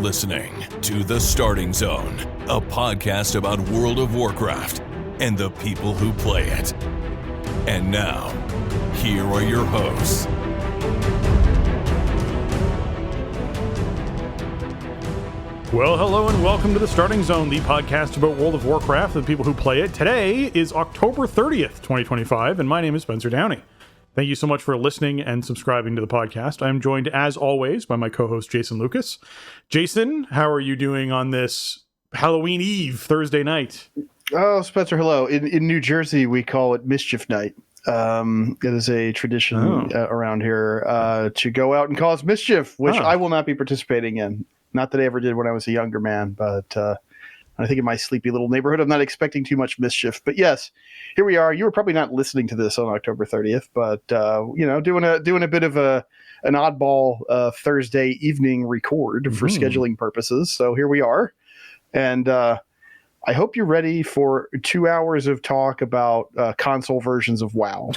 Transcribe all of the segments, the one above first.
listening to The Starting Zone, a podcast about World of Warcraft and the people who play it. And now, here are your hosts. Well, hello and welcome to The Starting Zone, the podcast about World of Warcraft and the people who play it. Today is October 30th, 2025, and my name is Spencer Downey. Thank you so much for listening and subscribing to the podcast. I'm joined, as always, by my co-host, Jason Lucas. Jason, how are you doing on this Halloween Eve, Thursday night? Oh, Spencer, hello. In New Jersey, we call it Mischief Night. It is a tradition around here to go out and cause mischief, which I will not be participating in. Not that I ever did when I was a younger man, but I think in my sleepy little neighborhood, I'm not expecting too much mischief. But yes, here we are. You were probably not listening to this on October 30th, but doing a bit of an oddball Thursday evening record for scheduling purposes. So here we are, and I hope you're ready for 2 hours of talk about console versions of WoW,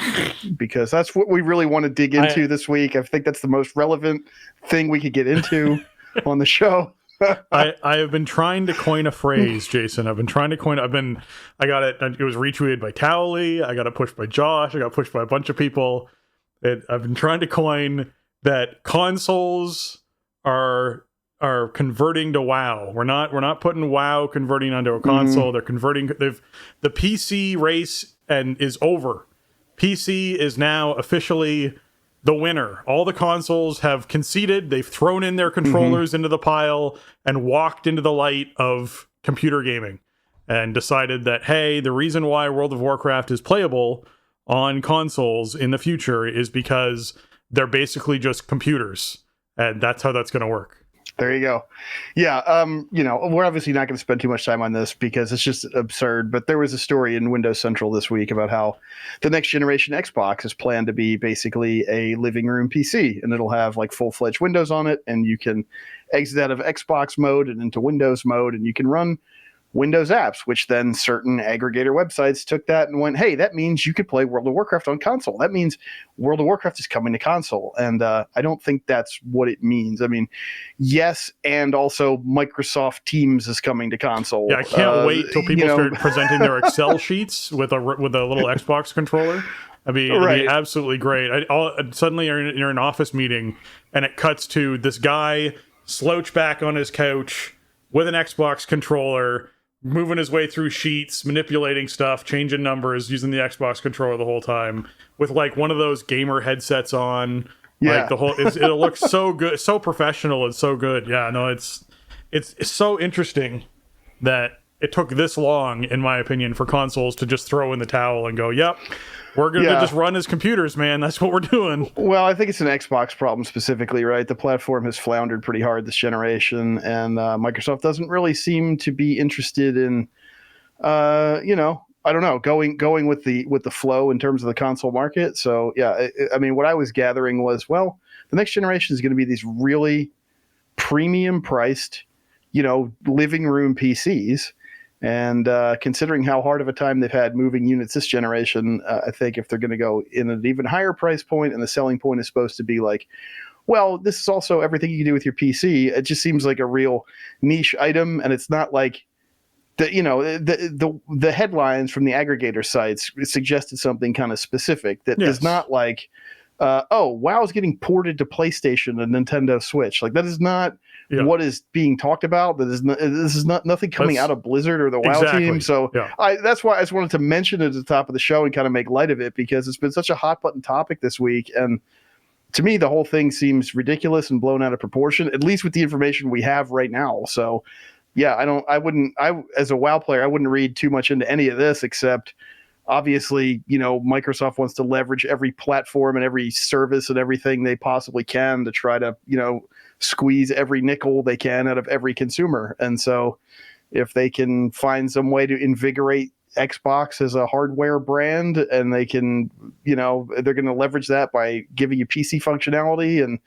because that's what we really want to dig into this week. I think that's the most relevant thing we could get into on the show. I have been trying to coin a phrase, Jason. I got it. It was retweeted by Towelie. I got it pushed by Josh. I got pushed by a bunch of people. I've been trying to coin that consoles are converting to WoW. We're not putting WoW converting onto a console. They're converting. The PC race is over. PC is now officially the winner. All the consoles have conceded. They've thrown in their controllers into the pile and walked into the light of computer gaming and decided that, hey, the reason why World of Warcraft is playable on consoles in the future is because they're basically just computers. And that's how that's going to work. There you go. Yeah, we're obviously not going to spend too much time on this because it's just absurd. But there was a story in Windows Central this week about how the next generation Xbox is planned to be basically a living room PC, and it'll have like full-fledged Windows on it, and you can exit out of Xbox mode and into Windows mode, and you can run Windows apps, which then certain aggregator websites took that and went, hey, that means you could play World of Warcraft on console. That means World of Warcraft is coming to console. And I don't think that's what it means. I mean, yes, and also Microsoft Teams is coming to console. Yeah, I can't wait till people start presenting their Excel sheets with a little Xbox controller. I mean, it'd be absolutely great. Suddenly you're in an office meeting and it cuts to this guy slouched back on his couch with an Xbox controller, moving his way through sheets, manipulating stuff, changing numbers, using the Xbox controller the whole time, with like one of those gamer headsets on. Yeah, like the whole it'll look so good, so professional, and so good. Yeah, no, it's so interesting that it took this long, in my opinion, for consoles to just throw in the towel and go, "Yep, we're going to just run as computers, man. That's what we're doing." Well, I think it's an Xbox problem specifically, right? The platform has floundered pretty hard this generation, and Microsoft doesn't really seem to be interested in, I don't know, going with the flow in terms of the console market. So, yeah, I mean, what I was gathering was, well, the next generation is going to be these really premium priced, living room PCs. And considering how hard of a time they've had moving units this generation, I think if they're going to go in an even higher price point and the selling point is supposed to be like, well, this is also everything you can do with your PC, it just seems like a real niche item. And it's not like the headlines from the aggregator sites suggested something kind of specific that is not like, WoW is getting ported to PlayStation and Nintendo Switch. Like, that is not what is being talked about. This is not nothing coming out of Blizzard or the WoW team. So that's why I just wanted to mention it at the top of the show and kind of make light of it, because it's been such a hot button topic this week. And to me, the whole thing seems ridiculous and blown out of proportion, at least with the information we have right now. So yeah, as a WoW player, I wouldn't read too much into any of this, except obviously, Microsoft wants to leverage every platform and every service and everything they possibly can to try to, squeeze every nickel they can out of every consumer. And so if they can find some way to invigorate Xbox as a hardware brand, and they can, they're going to leverage that by giving you PC functionality, and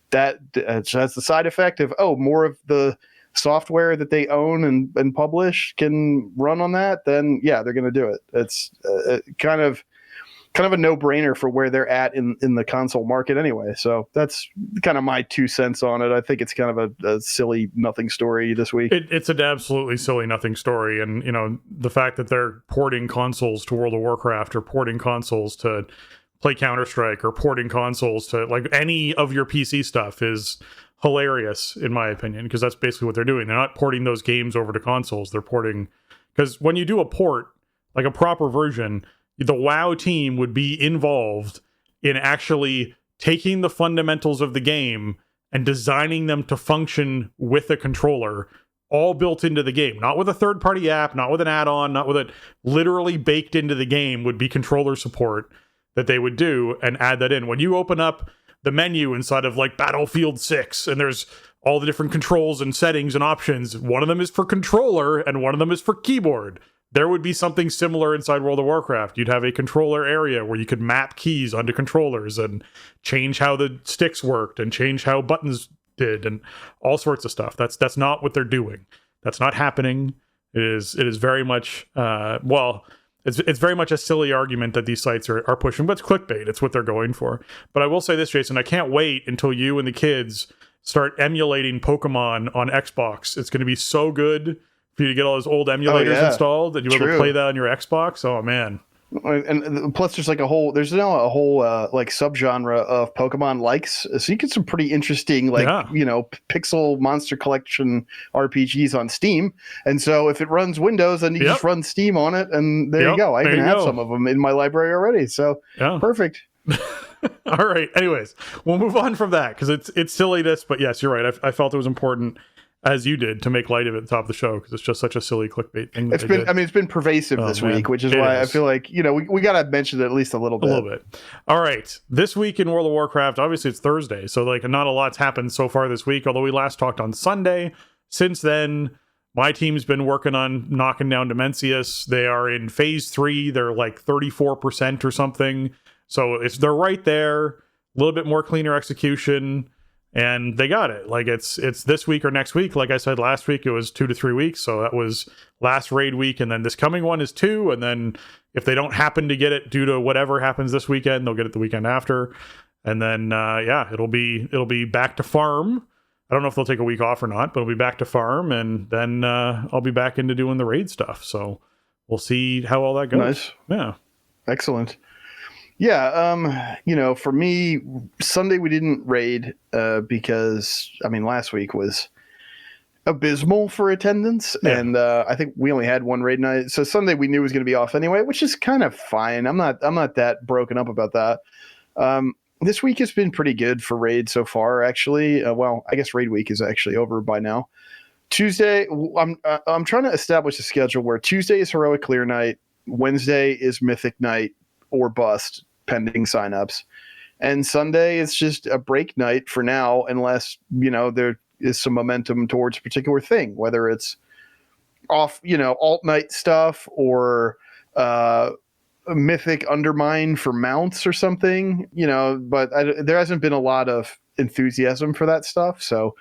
that has the side effect of, more of the software that they own and publish can run on that, then yeah, they're going to do it. It's kind of kind of a no-brainer for where they're at in the console market anyway. So that's kind of my 2 cents on it. I think it's kind of a silly nothing story this week. It's an absolutely silly nothing story. And, you know, the fact that they're porting consoles to World of Warcraft or porting consoles to play Counter-Strike or porting consoles to like any of your PC stuff is hilarious, in my opinion, because that's basically what they're doing. They're not porting those games over to consoles. They're porting, because when you do a port, like a proper version, the WoW team would be involved in actually taking the fundamentals of the game and designing them to function with a controller, all built into the game, not with a third-party app, not with an add-on, not with it. Literally baked into the game would be controller support that they would do and add that in. When you open up the menu inside of like Battlefield 6 and there's all the different controls and settings and options, one of them is for controller and one of them is for keyboard. There would be something similar inside World of Warcraft. You'd have a controller area where you could map keys onto controllers and change how the sticks worked and change how buttons did and all sorts of stuff. That's not what they're doing. That's not happening. It is very much it's very much a silly argument that these sites are pushing, but it's clickbait. It's what they're going for. But I will say this, Jason, I can't wait until you and the kids start emulating Pokemon on Xbox. It's going to be so good for you to get all those old emulators installed and you'll be able to play that on your Xbox. Oh, man. And plus there's now a whole like subgenre of Pokemon likes, so you get some pretty interesting pixel monster collection RPGs on Steam. And so if it runs Windows, then you just run Steam on it, and there you go. I even have some of them in my library already, so perfect. All right, anyways, we'll move on from that because it's silliness, but yes, you're right. I felt it was important, as you did, to make light of it at the top of the show because it's just such a silly clickbait thing. It's been pervasive this week, which is why I feel like, we got to mention it at least a little bit. All right. This week in World of Warcraft, obviously it's Thursday, so like not a lot's happened so far this week, although we last talked on Sunday. Since then, my team's been working on knocking down Dimensius. They are in phase 3. They're like 34% or something. So they're right there. A little bit more cleaner execution. And they got it. Like it's this week or next week. Like I said last week, it was 2 to 3 weeks. So that was last raid week, and then this coming one is 2. And then if they don't happen to get it due to whatever happens this weekend, they'll get it the weekend after. And then it'll be back to farm. I don't know if they'll take a week off or not, but it'll be back to farm, and then I'll be back into doing the raid stuff. So we'll see how all that goes. Nice. Yeah. Excellent. Yeah, for me, Sunday we didn't raid because, last week was abysmal for attendance, and I think we only had one raid night. So Sunday we knew was going to be off anyway, which is kind of fine. I'm not that broken up about that. This week has been pretty good for raid so far, actually. I guess raid week is actually over by now. Tuesday, I'm trying to establish a schedule where Tuesday is heroic clear night, Wednesday is mythic night or bust, pending signups, and Sunday is just a break night for now, unless there is some momentum towards a particular thing, whether it's off alt night stuff or mythic undermine for mounts or something, but there hasn't been a lot of enthusiasm for that stuff. So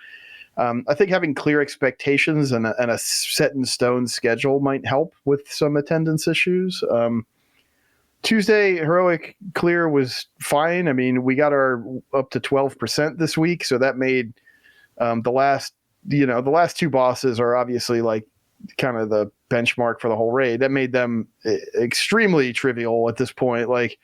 I think having clear expectations and a set in stone schedule might help with some attendance issues. Tuesday heroic clear was fine. We got our up to 12% this week, so that made the last 2 bosses are obviously like kind of the benchmark for the whole raid. That made them extremely trivial at this point. Like,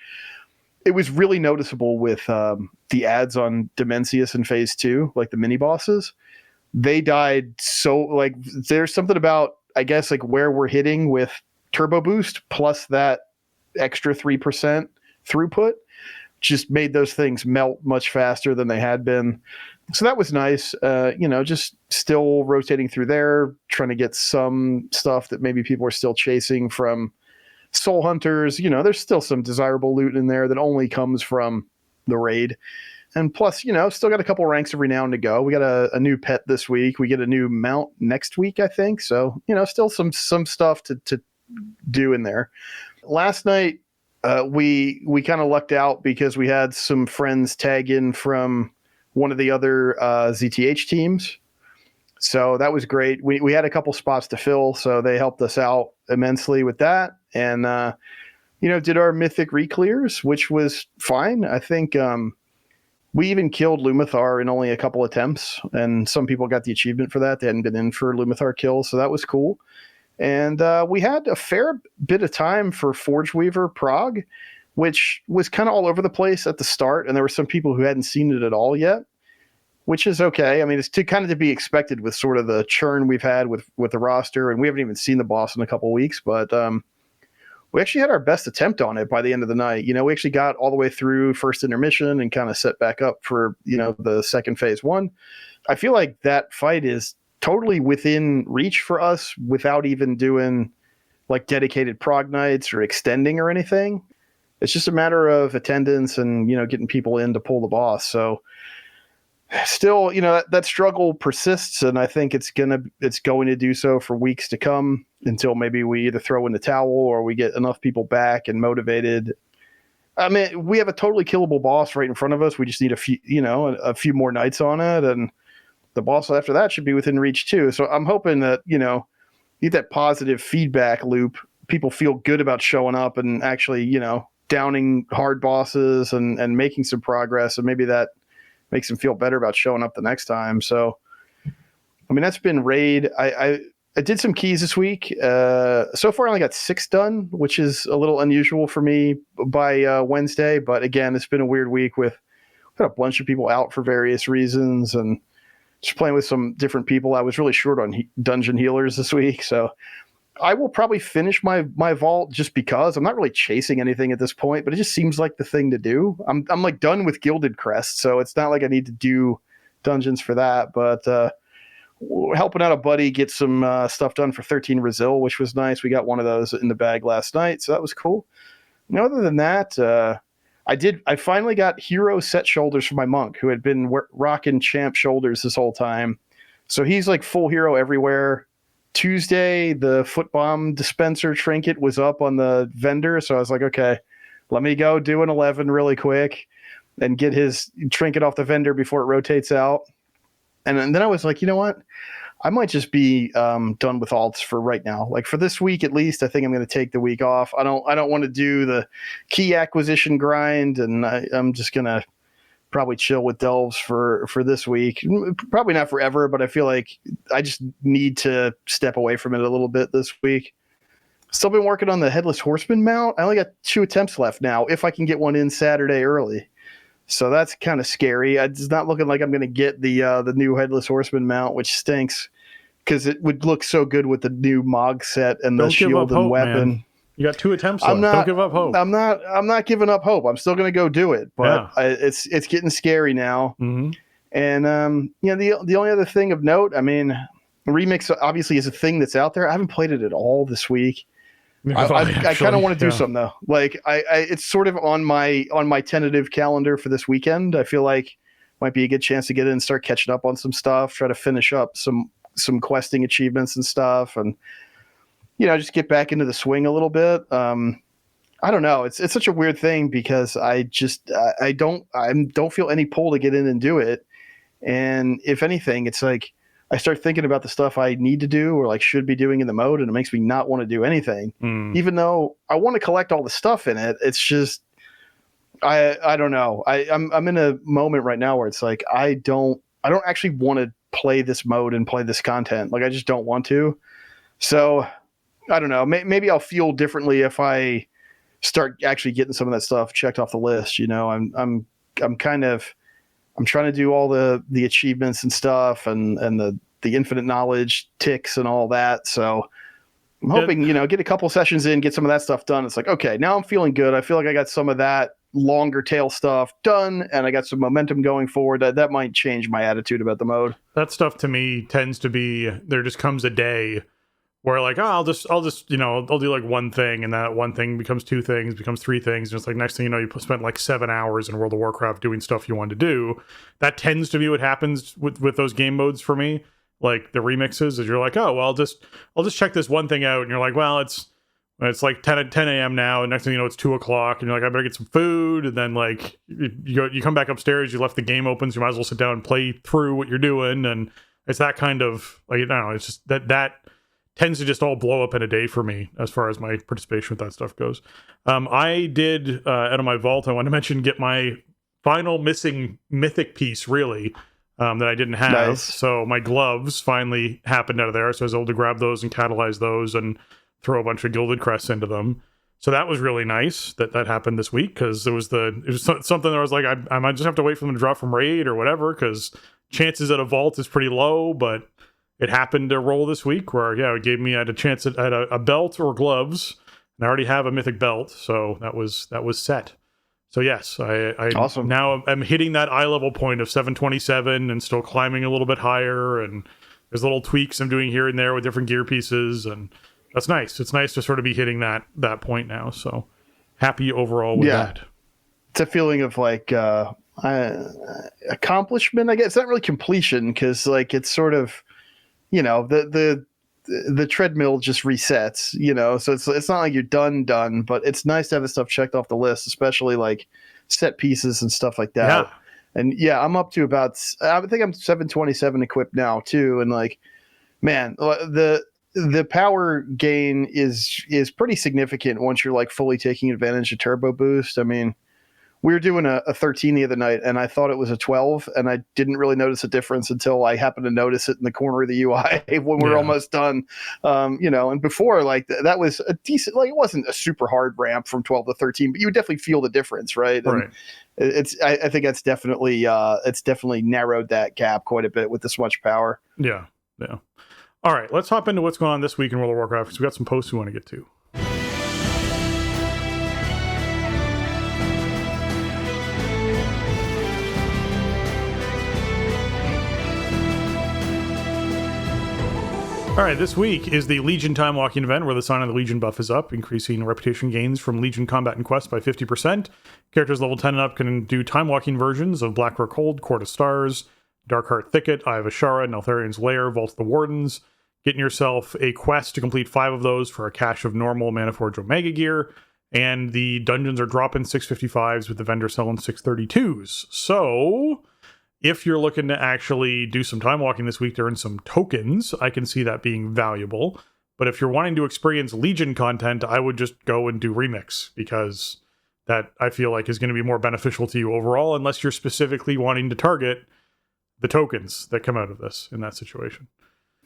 it was really noticeable with the ads on Dimensius in phase 2, like the mini bosses. They died so, like, there's something about, I guess, like where we're hitting with turbo boost plus that extra 3% throughput just made those things melt much faster than they had been. So that was nice. Just still rotating through there, trying to get some stuff that maybe people are still chasing from Soul Hunters. There's still some desirable loot in there that only comes from the raid. And plus, still got a couple ranks of renown to go. We got a new pet this week. We get a new mount next week, I think. So, still some stuff to do in there. Last night, we kind of lucked out because we had some friends tag in from one of the other ZTH teams. So that was great. We had a couple spots to fill, so they helped us out immensely with that. And did our mythic re-clears, which was fine. I think we even killed Lumathar in only a couple attempts, and some people got the achievement for that. They hadn't been in for Lumathar kills, so that was cool. And we had a fair bit of time for Forge Weaver Prague, which was kind of all over the place at the start, and there were some people who hadn't seen it at all yet, which is okay. I mean, it's to be expected with sort of the churn we've had with the roster, and we haven't even seen the boss in a couple of weeks, but we actually had our best attempt on it by the end of the night. We actually got all the way through first intermission and kind of set back up for, the second phase 1. I feel like that fight is totally within reach for us without even doing like dedicated prog nights or extending or anything. It's just a matter of attendance and, getting people in to pull the boss. So still, that struggle persists, and I think it's going to do so for weeks to come until maybe we either throw in the towel or we get enough people back and motivated. I mean, we have a totally killable boss right in front of us. We just need a few more nights on it, and the boss after that should be within reach too. So I'm hoping that, get that positive feedback loop. People feel good about showing up and actually, downing hard bosses and making some progress, and maybe that makes them feel better about showing up the next time. So, I mean, that's been raid. I did some keys this week. So far I only got 6 done, which is a little unusual for me by Wednesday. But again, it's been a weird week with a bunch of people out for various reasons and just playing with some different people. I was really short on dungeon healers this week. So I will probably finish my vault just because I'm not really chasing anything at this point, but it just seems like the thing to do. I'm like done with Gilded Crest, so it's not like I need to do dungeons for that, but helping out a buddy get some stuff done for 13 Brazil, which was nice. We got one of those in the bag last night, so that was cool. And other than that, I finally got hero set shoulders for my monk, who had been rocking champ shoulders this whole time. So he's like full hero everywhere. Tuesday, the foot bomb dispenser trinket was up on the vendor, so I was like, okay, let me go do an 11 really quick and get his trinket off the vendor before it rotates out. And then I was like, you know what? I might just be done with alts for right now. Like for this week at least, I think I'm going to take the week off. I don't want to do the key acquisition grind, and I'm just going to probably chill with delves for this week. Probably not forever, but I feel like I just need to step away from it a little bit this week. Still been working on the Headless Horseman mount. I only got 2 attempts left now, if I can get one in Saturday early. So that's kind of scary. It's not looking like I'm going to get the new Headless Horseman mount, which stinks because it would look so good with the new Mog set and the shield and weapon. Man. You got 2 attempts left. Don't give up hope. I'm not giving up hope. I'm still going to go do it, but it's getting scary now. Mm-hmm. And the only other thing of note, I mean, Remix obviously is a thing that's out there. I haven't played it at all this week. I kind of want to do some though. Like it's sort of on my tentative calendar for this weekend. I feel like might be a good chance to get in and start catching up on some stuff. Try to finish up some questing achievements and stuff, and just get back into the swing a little bit. I don't know. It's such a weird thing because I don't feel any pull to get in and do it. And if anything, it's like I start thinking about the stuff I need to do or like should be doing in the mode, and it makes me not want to do anything, even though I want to collect all the stuff in it. It's just, I don't know. I'm in a moment right now where it's like, I don't actually want to play this mode and play this content. Like I just don't want to. So I don't know. Maybe I'll feel differently if I start actually getting some of that stuff checked off the list. I'm trying to do all the achievements and stuff and the infinite knowledge ticks and all that. So I'm hoping, get a couple sessions in, get some of that stuff done. It's like, okay, now I'm feeling good. I feel like I got some of that longer tail stuff done and I got some momentum going forward. That might change my attitude about the mode. That stuff to me tends to be, there just comes a day where like, I'll do like one thing, and that one thing becomes 2 things, becomes 3 things. And it's like, next thing you know, you spent like 7 hours in World of Warcraft doing stuff you wanted to do. That tends to be what happens with those game modes for me. Like the remixes is you're like, oh, well, I'll just check this one thing out. And you're like, well, it's like 10 a.m. now. And next thing you know, it's 2 o'clock. And you're like, I better get some food. And then like you come back upstairs, you left the game open. So you might as well sit down and play through what you're doing. And it's that kind of like, I don't know, it's just that tends to just all blow up in a day for me as far as my participation with that stuff goes. I did, out of my vault, I want to mention, get my final missing mythic piece, really, that I didn't have. Nice. So my gloves finally happened out of there, so I was able to grab those and catalyze those and throw a bunch of gilded crests into them. So that was really nice that happened this week, because it was something that I was like, I might just have to wait for them to drop from raid or whatever, because chances at a vault is pretty low, but it happened to roll this week where, it gave me, I had a chance at a belt or gloves, and I already have a mythic belt, so that was set. So yes, I awesome. Now I'm hitting that eye level point of 727 and still climbing a little bit higher, and there's little tweaks I'm doing here and there with different gear pieces, and that's nice. It's nice to sort of be hitting that point now, so happy overall with that. It's a feeling of like accomplishment, I guess. It's not really completion, because like it's sort of, the treadmill just resets, so it's not like you're done, but it's nice to have this stuff checked off the list, especially like set pieces and stuff like that. And I'm up to about, I think I'm 727 equipped now too, and like, man, the power gain is pretty significant once you're like fully taking advantage of turbo boost. I mean, we were doing a 13 the other night, and I thought it was a 12, and I didn't really notice a difference until I happened to notice it in the corner of the UI when we were almost done. And before, like, that was a decent, like, it wasn't a super hard ramp from 12 to 13, but you would definitely feel the difference, right? Right. And I think it's definitely narrowed that gap quite a bit with this much power. Yeah. All right, let's hop into what's going on this week in World of Warcraft, because we got some posts we want to get to. All right, this week is the Legion Time Walking event, where the Sign of the Legion buff is up, increasing reputation gains from Legion combat and quests by 50%. Characters level 10 and up can do time walking versions of Blackrock Hold, Court of Stars, Darkheart Thicket, Eye of Ashara, Neltharian's Lair, Vault of the Wardens. Getting yourself a quest to complete 5 of those for a cache of normal Manaforge Omega gear. And the dungeons are dropping 655s with the vendor selling 632s. So if you're looking to actually do some time walking this week to earn some tokens, I can see that being valuable. But if you're wanting to experience Legion content, I would just go and do Remix, because that I feel like is going to be more beneficial to you overall, unless you're specifically wanting to target the tokens that come out of this in that situation.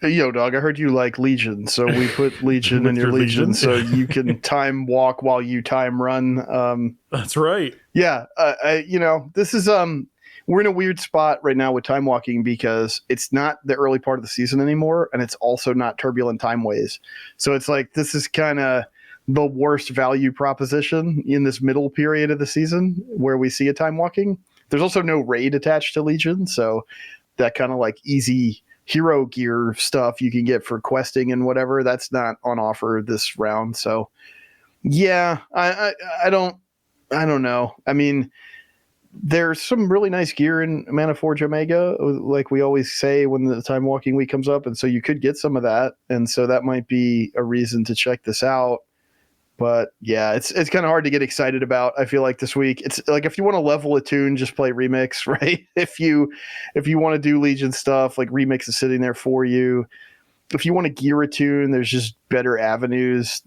Yo, dog, I heard you like Legion, so we put Legion in your Legion so you can time walk while you time run. That's right. Yeah, this is we're in a weird spot right now with time walking, because it's not the early part of the season anymore, and it's also not turbulent timeways. So it's like, this is kind of the worst value proposition in this middle period of the season where we see a time walking. There's also no raid attached to Legion, so that kind of like easy hero gear stuff you can get for questing and whatever, that's not on offer this round. So yeah, I don't know. I mean, there's some really nice gear in Manaforge Omega, like we always say when the time walking week comes up, and so you could get some of that, and so that might be a reason to check this out. But yeah, it's kind of hard to get excited about. I feel like this week, it's like, if you want to level a tune, just play Remix, right? If you want to do Legion stuff, like Remix is sitting there for you. If you want to gear a tune, there's just better avenues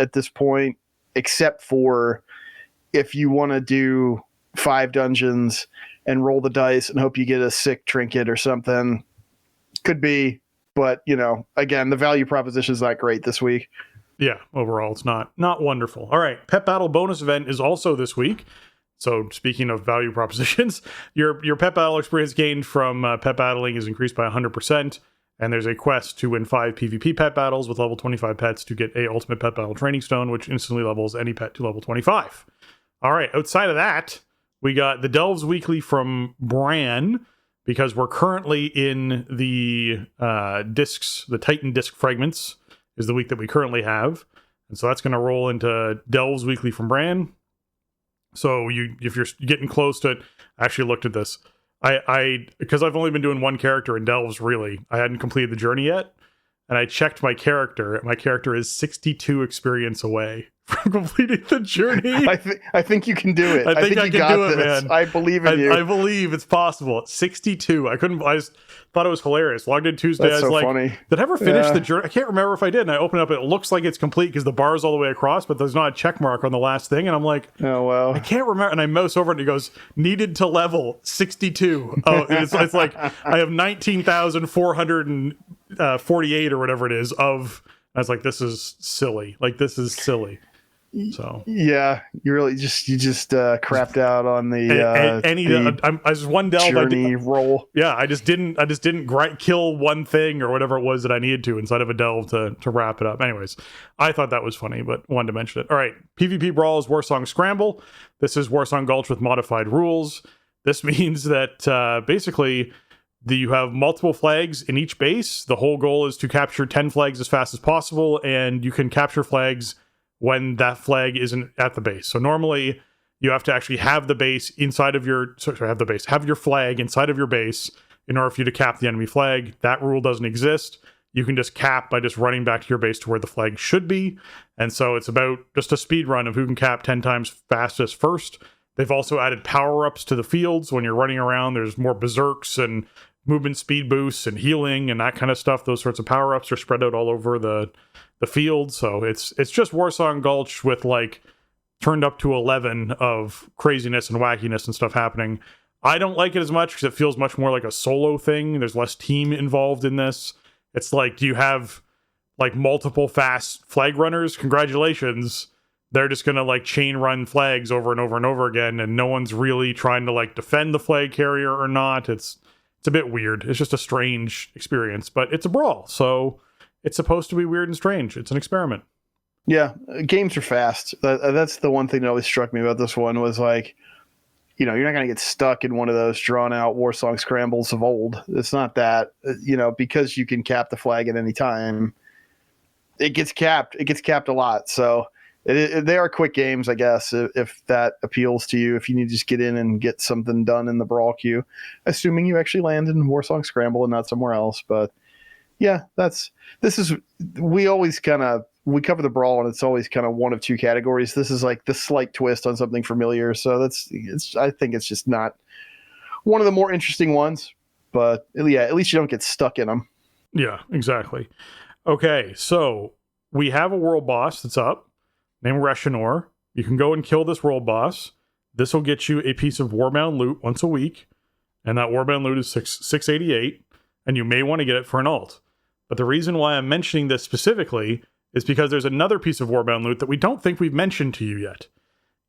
at this point, except for if you want to do 5 dungeons and roll the dice and hope you get a sick trinket or something. Could be, but again, the value proposition is not great this week. Yeah, overall, it's not wonderful. All right, Pet Battle bonus event is also this week. So speaking of value propositions, your Pet Battle experience gained from Pet Battling is increased by 100%. And there's a quest to win 5 PvP pet battles with level 25 pets to get a Ultimate Pet Battle Training Stone, which instantly levels any pet to level 25. All right, outside of that, we got the Delves Weekly from Bran, because we're currently in the discs, the Titan disc fragments is the week that we currently have. And so that's going to roll into Delves Weekly from Bran. So if you're getting close to it, I actually looked at this. Because I've only been doing one character in Delves, really. I hadn't completed the journey yet. and I checked my character. My character is 62 experience away from completing the journey. I think you can do it. I think I you can got do it, this. man. I believe in you. I believe it's possible. 62. I just thought it was hilarious. Logged in Tuesday. That's I was so like, funny. did I ever finish the journey? I can't remember if I did. And I open up, it looks like it's complete because the bar is all the way across, but there's not a check mark on the last thing. And I'm like, oh, well. I can't remember. And I mouse over and it goes, needed to level 62. Oh, it's like I have 19,448 or whatever it is of. I was like, this is silly. Like, this is silly. So yeah, you just crapped out on the I just one delve journey roll. Yeah, I just didn't kill one thing or whatever it was that I needed to inside of a delve to wrap it up. Anyways, I thought that was funny, but wanted to mention it. All right, PvP Brawl is Warsong Scramble. This is Warsong Gulch with modified rules. This means that basically you have multiple flags in each base. The whole goal is to capture 10 flags as fast as possible, and you can capture flags when that flag isn't at the base. So normally you have to actually have the base inside of your, have your flag inside of your base in order for you to cap the enemy flag. That rule doesn't exist. You can just cap by just running back to your base to where the flag should be. And so it's about just a speed run of who can cap 10 times fastest first. They've also added power-ups to the fields. When you're running around, there's more berserks and movement speed boosts and healing and that kind of stuff. Those sorts of power-ups are spread out all over the field. So it's just Warsong Gulch with like turned up to 11 of craziness and wackiness and stuff happening. I don't like it as much because it feels much more like a solo thing. There's less team involved in this. It's like, do you have like multiple fast flag runners? Congratulations. They're just going to like chain run flags over and over and over again. And no one's really trying to like defend the flag carrier or not. It's a bit weird. It's just a strange experience, but it's a brawl. So it's supposed to be weird and strange. It's an experiment. Yeah, games are fast. That's the one thing that always struck me about this one was like, you're not going to get stuck in one of those drawn out Warsong scrambles of old. It's not that, because you can cap the flag at any time. It gets capped. It gets capped a lot. So they are quick games, I guess, if that appeals to you, if you need to just get in and get something done in the brawl queue, assuming you actually land in Warsong Scramble and not somewhere else. But yeah, we always we cover the brawl and it's always kind of one of two categories. This is like the slight twist on something familiar. So I think it's just not one of the more interesting ones, but yeah, at least you don't get stuck in them. Yeah, exactly. Okay. So we have a world boss that's up named Reshinor. You can go and kill this world boss. This will get you a piece of Warbound loot once a week, and that Warbound loot is 688, and you may want to get it for an alt. But the reason why I'm mentioning this specifically is because there's another piece of Warbound loot that we don't think we've mentioned to you yet.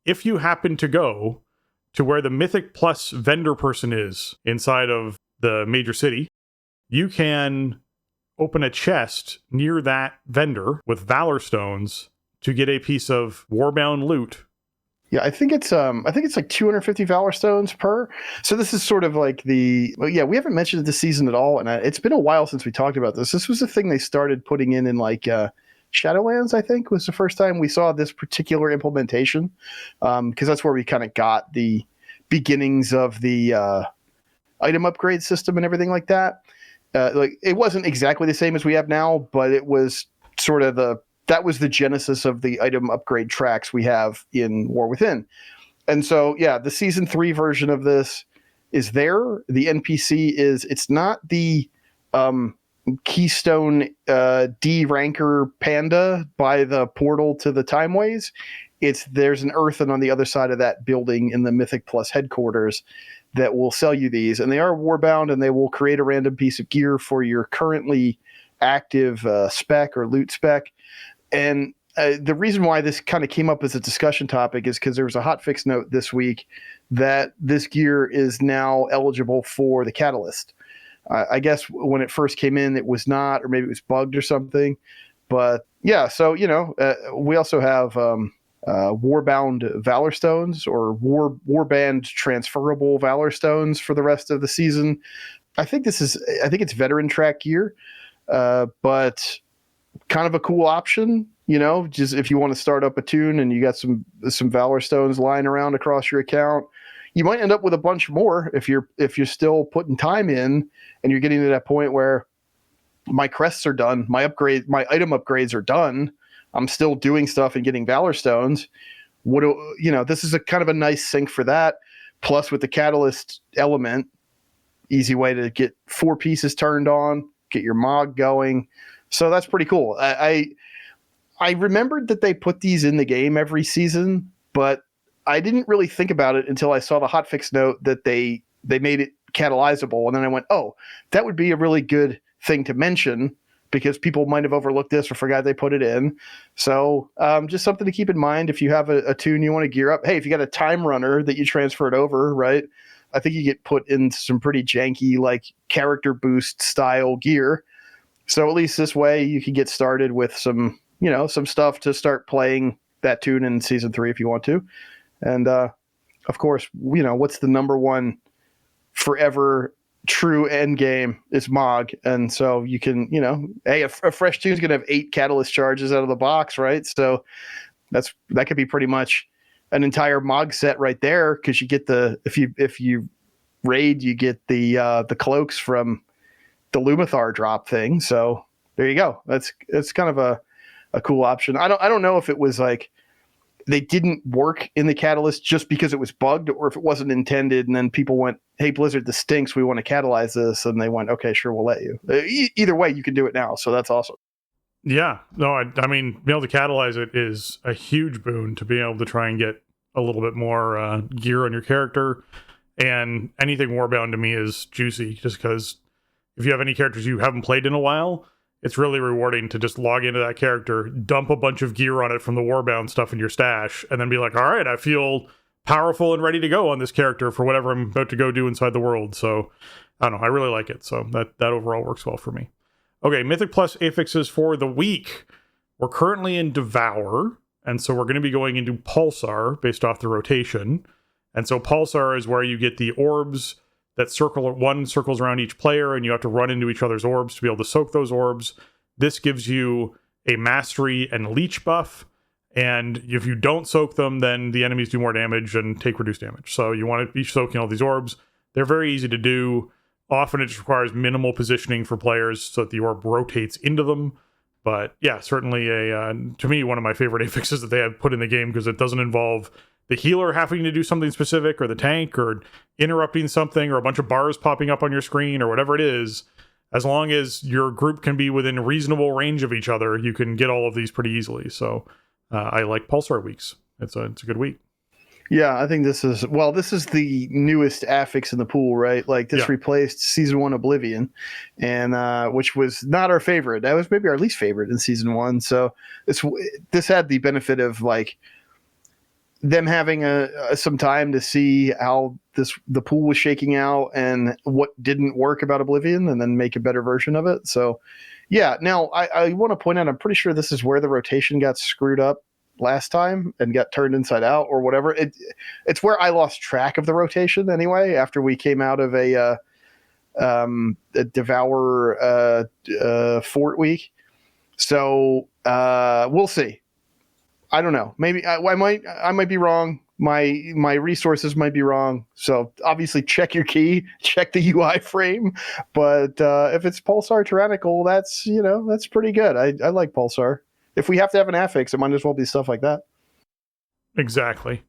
If you happen to go to where the Mythic Plus vendor person is inside of the major city, you can open a chest near that vendor with Valor Stones to get a piece of Warbound loot. Yeah, I think it's like 250 Valor Stones per. So this is sort of like we haven't mentioned it this season at all, and it's been a while since we talked about this. This was the thing they started putting in like Shadowlands, I think, was the first time we saw this particular implementation, because that's where we kind of got the beginnings of the item upgrade system and everything like that. Like it wasn't exactly the same as we have now, but it was sort of that was the genesis of the item upgrade tracks we have in War Within. And so, yeah, the season 3 version of this is there. The NPC it's not the Keystone D ranker panda by the portal to the Timeways. There's an earthen on the other side of that building in the Mythic Plus headquarters that will sell you these. And they are warbound, and they will create a random piece of gear for your currently active spec or loot spec. And the reason why this kind of came up as a discussion topic is because there was a hotfix note this week that this gear is now eligible for the Catalyst. I guess when it first came in, it was not, or maybe it was bugged or something. But yeah, so, we also have Warbound Valor Stones or Warband transferable Valor Stones for the rest of the season. I think it's veteran track gear, but kind of a cool option, just if you want to start up a tune and you got some Valor Stones lying around across your account. You might end up with a bunch more if you're still putting time in and you're getting to that point where my crests are done. My item upgrades are done. I'm still doing stuff and getting Valor Stones. This is a kind of a nice sync for that. Plus with the Catalyst element, easy way to get 4 pieces turned on, get your Mog going. So that's pretty cool. I remembered that they put these in the game every season, but I didn't really think about it until I saw the hotfix note that they made it catalyzable. And then I went, oh, that would be a really good thing to mention because people might have overlooked this or forgot they put it in. So just something to keep in mind if you have a tune you want to gear up. Hey, if you got a time runner that you transferred over, right? I think you get put in some pretty janky, like character boost style gear. So at least this way you can get started with some stuff to start playing that tune in season 3 if you want to. And of course, what's the number one forever true end game is Mog. And so you can, hey, a fresh tune's going to have 8 catalyst charges out of the box, right? So that could be pretty much an entire Mog set right there, because you get if you raid, you get the cloaks from the Lumathar drop thing. So there you go. That's kind of a cool option. I don't know if it was like they didn't work in the Catalyst just because it was bugged, or if it wasn't intended and then people went, hey, Blizzard, this stinks, we want to catalyze this, and they went, okay, sure, we'll let you. Either way, you can do it now, so that's awesome. Yeah, no, I mean, being able to catalyze it is a huge boon to being able to try and get a little bit more gear on your character, and anything Warbound to me is juicy, just because if you have any characters you haven't played in a while, it's really rewarding to just log into that character, dump a bunch of gear on it from the Warbound stuff in your stash, and then be like, all right, I feel powerful and ready to go on this character for whatever I'm about to go do inside the world. So, I don't know, I really like it. So that overall works well for me. Okay, Mythic Plus affixes for the week. We're currently in Devour, and so we're going to be going into Pulsar based off the rotation. And so Pulsar is where you get the orbs that circles around each player, and you have to run into each other's orbs to be able to soak those orbs. This gives you a mastery and leech buff, and if you don't soak them, then the enemies do more damage and take reduced damage. So you want to be soaking all these orbs. They're very easy to do. Often it just requires minimal positioning for players so that the orb rotates into them. But yeah, certainly to me, one of my favorite affixes that they have put in the game, because it doesn't involve the healer having to do something specific, or the tank, or interrupting something, or a bunch of bars popping up on your screen, or whatever it is. As long as your group can be within reasonable range of each other, you can get all of these pretty easily. So I like Pulsar weeks. It's a good week. Yeah, I think this is the newest affix in the pool, right? Like this replaced Season 1 Oblivion, and which was not our favorite. That was maybe our least favorite in Season 1. So this had the benefit of like them having some time to see how the pool was shaking out and what didn't work about Oblivion, and then make a better version of it. So yeah, now I want to point out, I'm pretty sure this is where the rotation got screwed up last time and got turned inside out or whatever. It's where I lost track of the rotation anyway, after we came out of a Devour Fort week. So we'll see. I don't know. Maybe I might be wrong. My resources might be wrong. So obviously check your key, check the UI frame. But if it's Pulsar Tyrannical, that's pretty good. I like Pulsar. If we have to have an affix, it might as well be stuff like that. Exactly.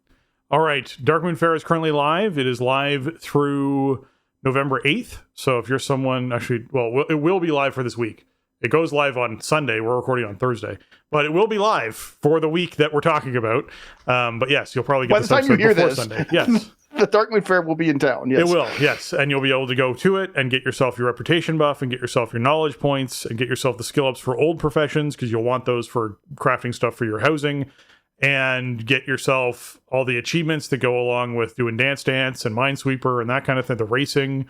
All right. Darkmoon Faire is currently live. It is live through November 8th. So if you're someone, it will be live for this week. It goes live on Sunday. We're recording on Thursday, but it will be live for the week that we're talking about. But yes, you'll probably get this episode before Sunday. Yes. The Darkmoon Faire will be in town. Yes. It will, yes. And you'll be able to go to it and get yourself your reputation buff, and get yourself your knowledge points, and get yourself the skill ups for old professions, because you'll want those for crafting stuff for your housing, and get yourself all the achievements that go along with doing Dance Dance and Minesweeper and that kind of thing, the racing,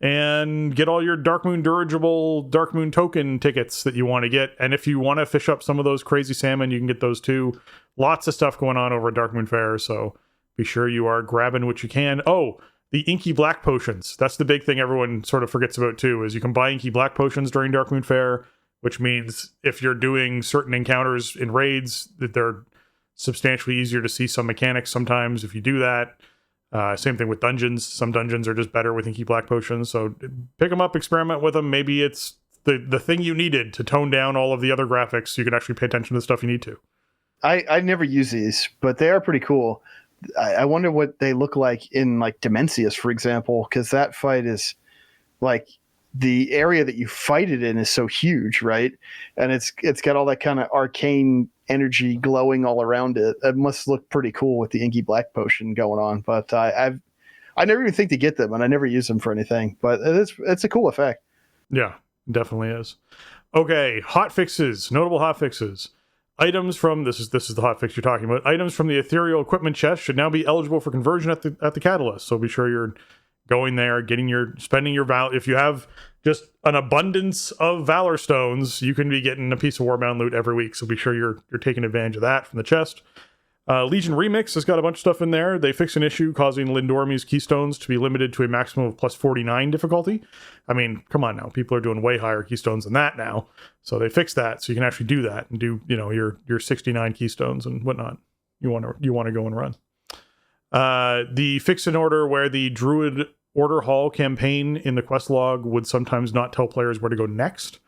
and get all your Darkmoon dirigible Darkmoon token tickets that you want to get. And if you want to fish up some of those crazy salmon, you can get those too. Lots of stuff going on over at Darkmoon Faire, so be sure you are grabbing what you can. Oh, the Inky Black Potions. That's the big thing everyone sort of forgets about too, is you can buy Inky Black Potions during Darkmoon Faire, which means if you're doing certain encounters in raids, that they're substantially easier to see some mechanics sometimes if you do that. Same thing with dungeons. Some dungeons are just better with Inky Black Potions, so pick them up, experiment with them. Maybe it's the thing you needed to tone down all of the other graphics so you can actually pay attention to the stuff you need to. I never use these, but they are pretty cool. I wonder what they look like in like Dimensius, for example, because that fight is like the area that you fight it in is so huge, right? And it's got all that kind of arcane energy glowing all around it. It must look pretty cool with the inky black potion going on. But I never even think to get them, and I never use them for anything. But it's a cool effect. Yeah, definitely is. Okay, hotfixes, notable hotfixes. Items from this is the hotfix you're talking about. Items from the ethereal equipment chest should now be eligible for conversion at the catalyst. So be sure you're going there, spending your valor. If you have just an abundance of valor stones, you can be getting a piece of Warbound loot every week. So be sure you're taking advantage of that from the chest. Legion Remix has got a bunch of stuff in there. They fixed an issue causing Lindormi's keystones to be limited to a maximum of plus 49 difficulty. I mean, come on now. People are doing way higher keystones than that now. So they fixed that so you can actually do that and do, your 69 keystones and whatnot. You want to go and run. The fix in order where the Druid Order Hall campaign in the quest log would sometimes not tell players where to go next,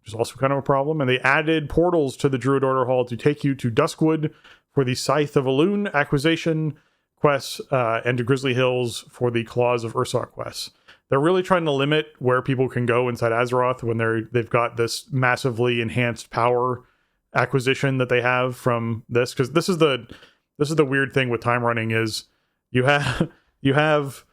which is also kind of a problem. And they added portals to the Druid Order Hall to take you to Duskwood for the Scythe of Elune acquisition quests, and to Grizzly Hills for the Claws of Ursoc quests. They're really trying to limit where people can go inside Azeroth when they've got this massively enhanced power acquisition that they have from this. Because this is the weird thing with time running is you have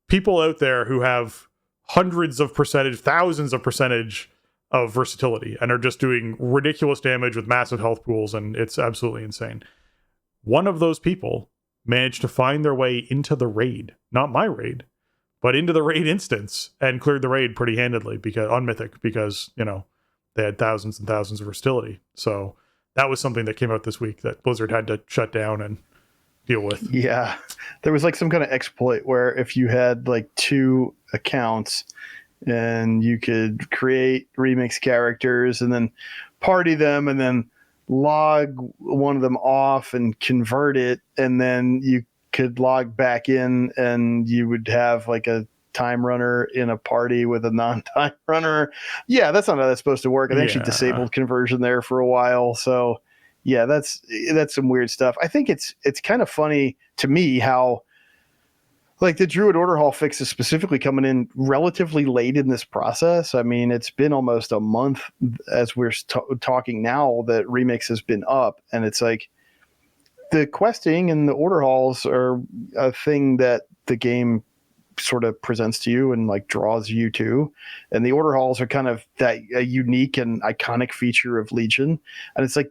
people out there who have hundreds of percentage, thousands of percentage of versatility and are just doing ridiculous damage with massive health pools, and it's absolutely insane. One of those people managed to find their way into the raid, not my raid, but into the raid instance, and cleared the raid pretty handedly on Mythic because, they had thousands and thousands of versatility. So that was something that came out this week that Blizzard had to shut down and deal with. Yeah. There was like some kind of exploit where if you had like 2 accounts and you could create remix characters and then party them and then log one of them off and convert it, and then you could log back in and you would have like a time runner in a party with a non-time runner. Yeah, that's not how that's supposed to work. I actually disabled conversion there for a while. So yeah, that's some weird stuff. I think it's kind of funny to me how like the Druid Order Hall fix is specifically coming in relatively late in this process. I mean, it's been almost a month as we're talking now that Remix has been up, and it's like the questing and the Order Halls are a thing that the game sort of presents to you and like draws you to, and the Order Halls are kind of that a unique and iconic feature of Legion, and it's like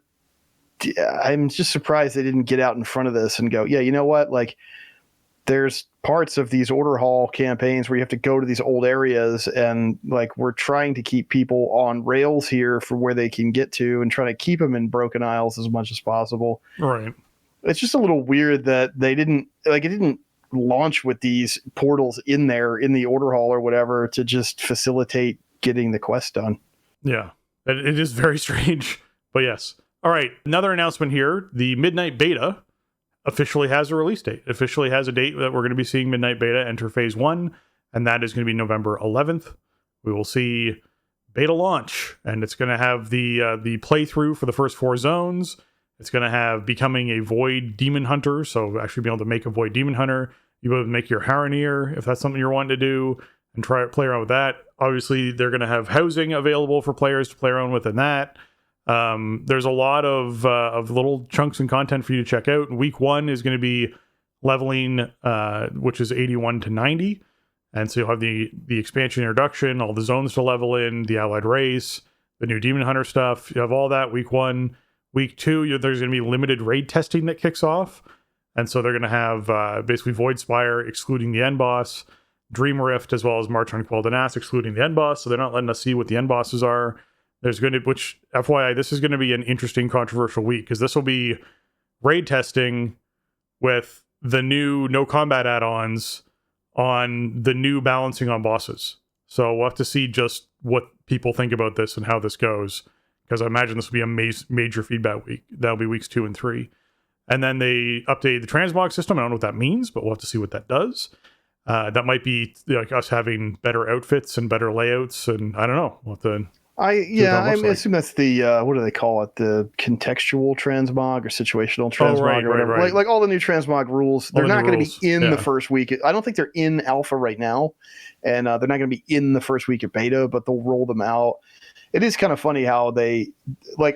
I'm just surprised they didn't get out in front of this and go, yeah, you know what, like there's parts of these Order Hall campaigns where you have to go to these old areas, and like we're trying to keep people on rails here for where they can get to and trying to keep them in Broken Isles as much as possible. Right. It's just a little weird that it didn't launch with these portals in there in the Order Hall or whatever to just facilitate getting the quest done. Yeah, it is very strange, but yes. All right. Another announcement here. The Midnight Beta officially has a release date. Officially has a date that we're going to be seeing Midnight Beta enter phase 1, and that is going to be November 11th. We will see beta launch, and it's going to have the playthrough for the first 4 zones. It's going to have becoming a Void Demon Hunter, so actually being able to make a Void Demon Hunter. You'll be able to make your Haranir if that's something you're wanting to do, and play around with that. Obviously, they're going to have housing available for players to play around with in that. There's a lot of little chunks and content for you to check out. Week 1 is going to be leveling, which is 81 to 90. And so you'll have the expansion introduction, all the zones to level in, the allied race, the new Demon Hunter stuff. You have all that week 1. Week 2, there's going to be limited raid testing that kicks off. And so they're going to have basically Void Spire excluding the end boss, Dream Rift, as well as March on Quel'Danas excluding the end boss. So they're not letting us see what the end bosses are. There's going to, which FYI, this is going to be an interesting, controversial week because this will be raid testing with the new no combat add-ons on the new balancing on bosses. So we'll have to see just what people think about this and how this goes, because I imagine this will be a major feedback week. That'll be weeks 2 and 3. And then they updated the transmog system. I don't know what that means, but we'll have to see what that does. That might be like us having better outfits and better layouts, and I don't know. We'll have to I assume that's the what do they call it? The contextual transmog or situational transmog or whatever. Right. Like all the new transmog rules, they're not going to be in the first week. I don't think they're in alpha right now, and they're not going to be in the first week of beta, but they'll roll them out. It is kind of funny how they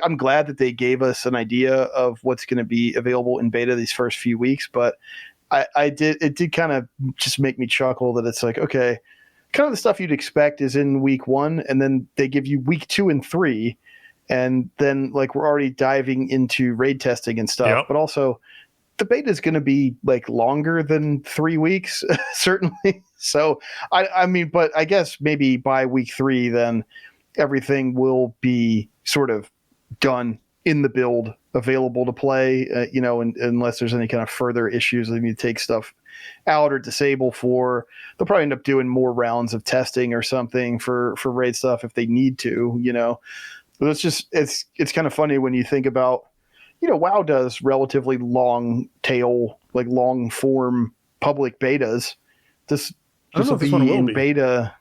I'm glad that they gave us an idea of what's going to be available in beta these first few weeks, but it did kind of just make me chuckle that it's like, okay, kind of the stuff you'd expect is in week 1, and then they give you week 2 and 3, and then we're already diving into raid testing and stuff. Yep. But also the beta is going to be longer than 3 weeks, certainly. So I mean, but I guess maybe by week 3, then everything will be sort of done in the build, available to play, unless there's any kind of further issues they need to take stuff out or disable for. They'll probably end up doing more rounds of testing or something for raid stuff if they need to, But it's kind of funny when you think about, WoW does relatively long tail, long form public betas. This will be in beta.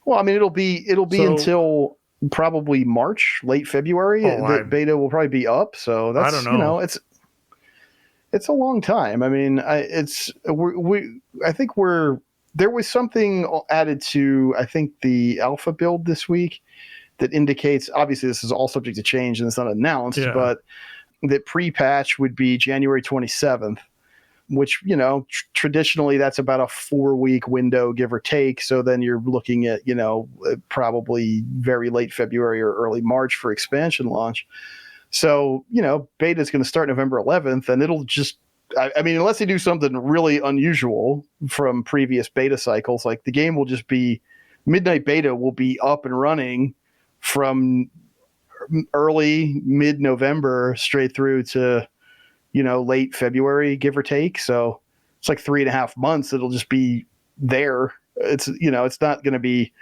Well, I mean, it'll be until probably March, late February. The beta will probably be up. So that's, I don't know. It's a long time. I mean, there was something added to, I think, the alpha build this week that indicates, obviously this is all subject to change and it's not announced, but that pre-patch would be January 27th, which, traditionally that's about a 4-week window, give or take. So then you're looking at, probably very late February or early March for expansion launch. So, beta is going to start November 11th, and it'll just, I mean, unless they do something really unusual from previous beta cycles, the game will just be, Midnight Beta will be up and running from early mid-November straight through to, late February, give or take. So it's 3.5 months. It'll just be there. It's, it's not going to be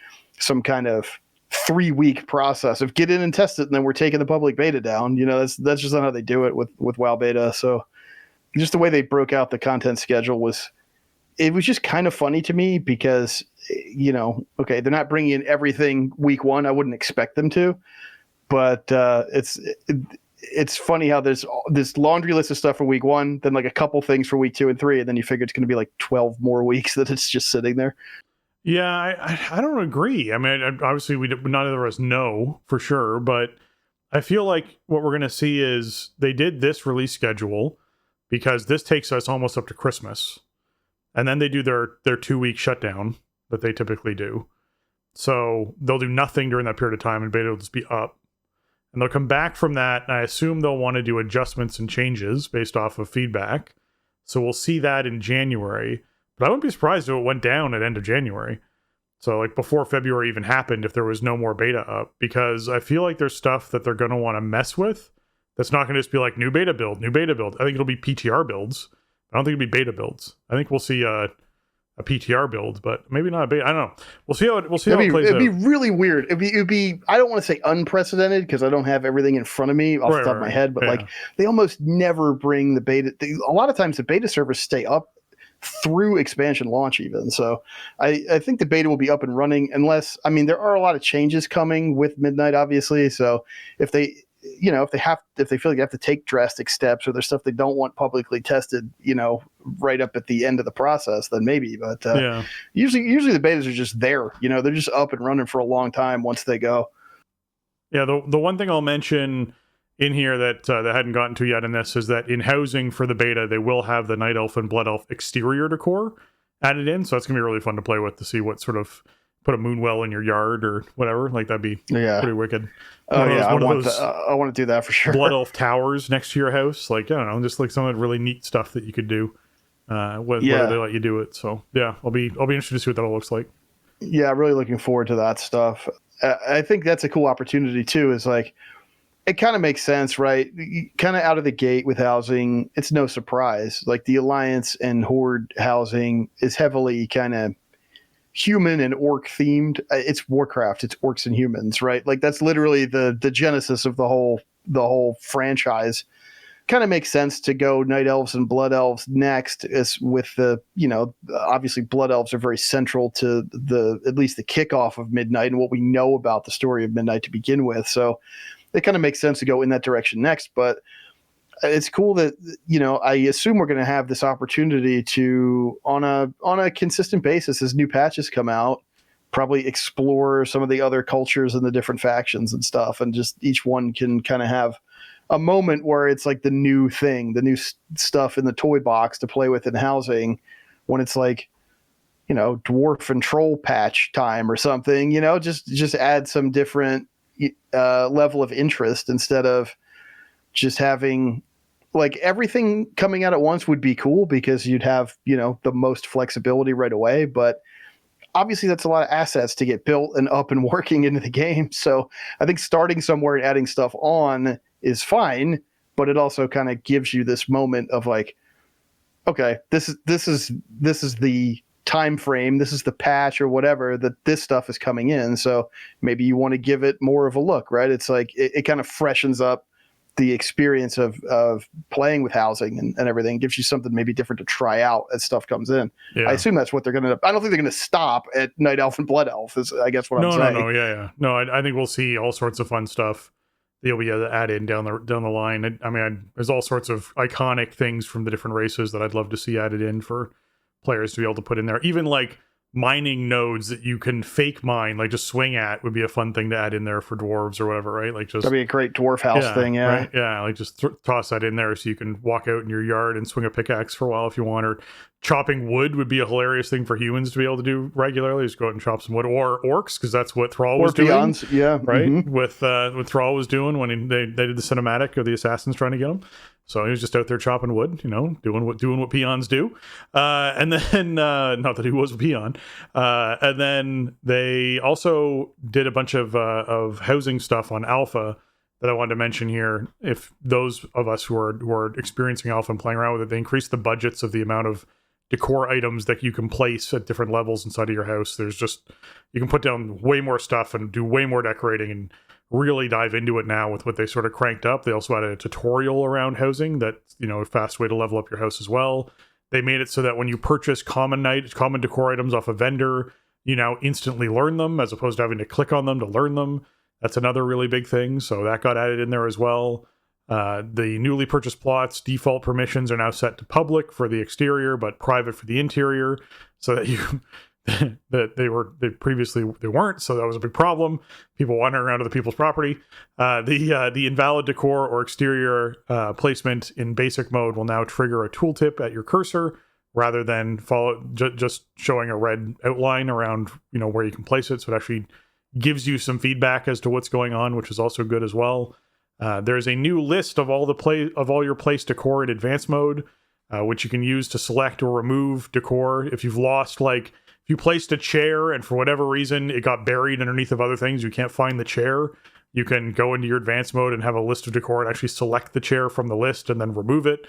some kind of 3-week process of get in and test it, and then we're taking the public beta down. That's just not how they do it with WoW beta. So just the way they broke out the content schedule was just kind of funny to me because, okay, they're not bringing in everything week 1. I wouldn't expect them to, but it's funny how there's this laundry list of stuff for week 1, then a couple things for week 2 and 3, and then you figure it's going to be 12 more weeks that it's just sitting there. Yeah, I don't agree. I mean, obviously none of us know for sure, but I feel like what we're going to see is they did this release schedule because this takes us almost up to Christmas, and then they do their 2-week shutdown that they typically do. So they'll do nothing during that period of time, and beta will just be up. And they'll come back from that, and I assume they'll want to do adjustments and changes based off of feedback. So we'll see that in January. But I wouldn't be surprised if it went down at end of January. So before February even happened, if there was no more beta up. Because I feel like there's stuff that they're going to want to mess with that's not going to just be new beta build, new beta build. I think it'll be PTR builds. I don't think it'll be beta builds. I think we'll see a PTR build, but maybe not a beta. I don't know. We'll see how it plays out. It'd be really weird. It'd be I don't want to say unprecedented because I don't have everything in front of me off the top of my head, but they almost never bring the beta. A lot of times the beta servers stay up through expansion launch even. So I think the beta will be up and running unless, I mean, there are a lot of changes coming with Midnight, obviously. So if they feel like they have to take drastic steps or there's stuff they don't want publicly tested, right up at the end of the process, then maybe. But usually the betas are just there. They're just up and running for a long time once they go. Yeah, the one thing I'll mention in here that they hadn't gotten to yet in this is that in housing for the beta, they will have the Night Elf and Blood Elf exterior decor added in. So that's going to be really fun to play with to see what sort of put a moonwell in your yard or whatever. That'd be pretty wicked. Oh, I want to do that for sure. Blood Elf towers next to your house. I don't know, just some of the really neat stuff that you could do whether they let you do it. So yeah, I'll be interested to see what that all looks like. Yeah, really looking forward to that stuff. I think that's a cool opportunity too, is it kind of makes sense, right? Kind of out of the gate with housing, it's no surprise. The Alliance and Horde housing is heavily kind of human and orc themed. It's Warcraft, it's orcs and humans, right? That's literally the genesis of the whole franchise kind of makes sense to go Night Elves and Blood Elves next, is with the, obviously Blood Elves are very central to at least the kickoff of Midnight and what we know about the story of Midnight to begin with. So it kind of makes sense to go in that direction next. But it's cool that, I assume we're going to have this opportunity to, on a consistent basis, as new patches come out, probably explore some of the other cultures and the different factions and stuff. And just each one can kind of have a moment where it's like the new thing, the new stuff in the toy box to play with in housing, when it's like, dwarf and troll patch time or something, just add some different level of interest instead of just having like everything coming out at once would be cool because you'd have, the most flexibility right away. But obviously that's a lot of assets to get built and up and working into the game. So I think starting somewhere and adding stuff on is fine, but it also kind of gives you this moment of like, okay, this is the time frame, this is the patch or whatever that this stuff is coming in. So maybe you want to give it more of a look, right? It's like it kind of freshens up the experience of playing with housing and everything, gives you something maybe different to try out as stuff comes in. Yeah. I assume that's what they're going to, I don't think they're going to stop at Night Elf and Blood Elf is I guess what I'm saying. No, I think we'll see all sorts of fun stuff you'll be able to add in down the line. There's all sorts of iconic things from the different races that I'd love to see added in for players to be able to put in there. Even like mining nodes that you can fake mine, like just swing at, would be a fun thing to add in there for dwarves or whatever, right? Like just that'd be a great dwarf house thing, yeah. Right? Yeah, like just toss that in there so you can walk out in your yard and swing a pickaxe for a while if you want. Or chopping wood would be a hilarious thing for humans to be able to do regularly. Just go out and chop some wood, or orcs, because that's what Thrall was doing. Yeah, right. Mm-hmm. With what Thrall was doing when they did the cinematic of the assassins trying to get him. So he was just out there chopping wood, doing what peons do. And then, not that he was a peon. And then they also did a bunch of housing stuff on Alpha that I wanted to mention here. If those of us who are experiencing Alpha and playing around with it, they increased the budgets of the amount of decor items that you can place at different levels inside of your house. You can put down way more stuff and do way more decorating and really dive into it now with what they sort of cranked up. They also added a tutorial around housing that, a fast way to level up your house as well. They made it so that when you purchase common decor items off a vendor, you now instantly learn them as opposed to having to click on them to learn them. That's another really big thing. So that got added in there as well. The newly purchased plots default permissions are now set to public for the exterior, but private for the interior, so that they previously weren't. So that was a big problem. People wandering around other people's property. The invalid decor or exterior placement in basic mode will now trigger a tooltip at your cursor rather than just showing a red outline around where you can place it. So it actually gives you some feedback as to what's going on, which is also good as well. There's a new list of all your place decor in advanced mode, which you can use to select or remove decor. If you've lost, if you placed a chair and for whatever reason it got buried underneath of other things, you can't find the chair, you can go into your advanced mode and have a list of decor and actually select the chair from the list and then remove it.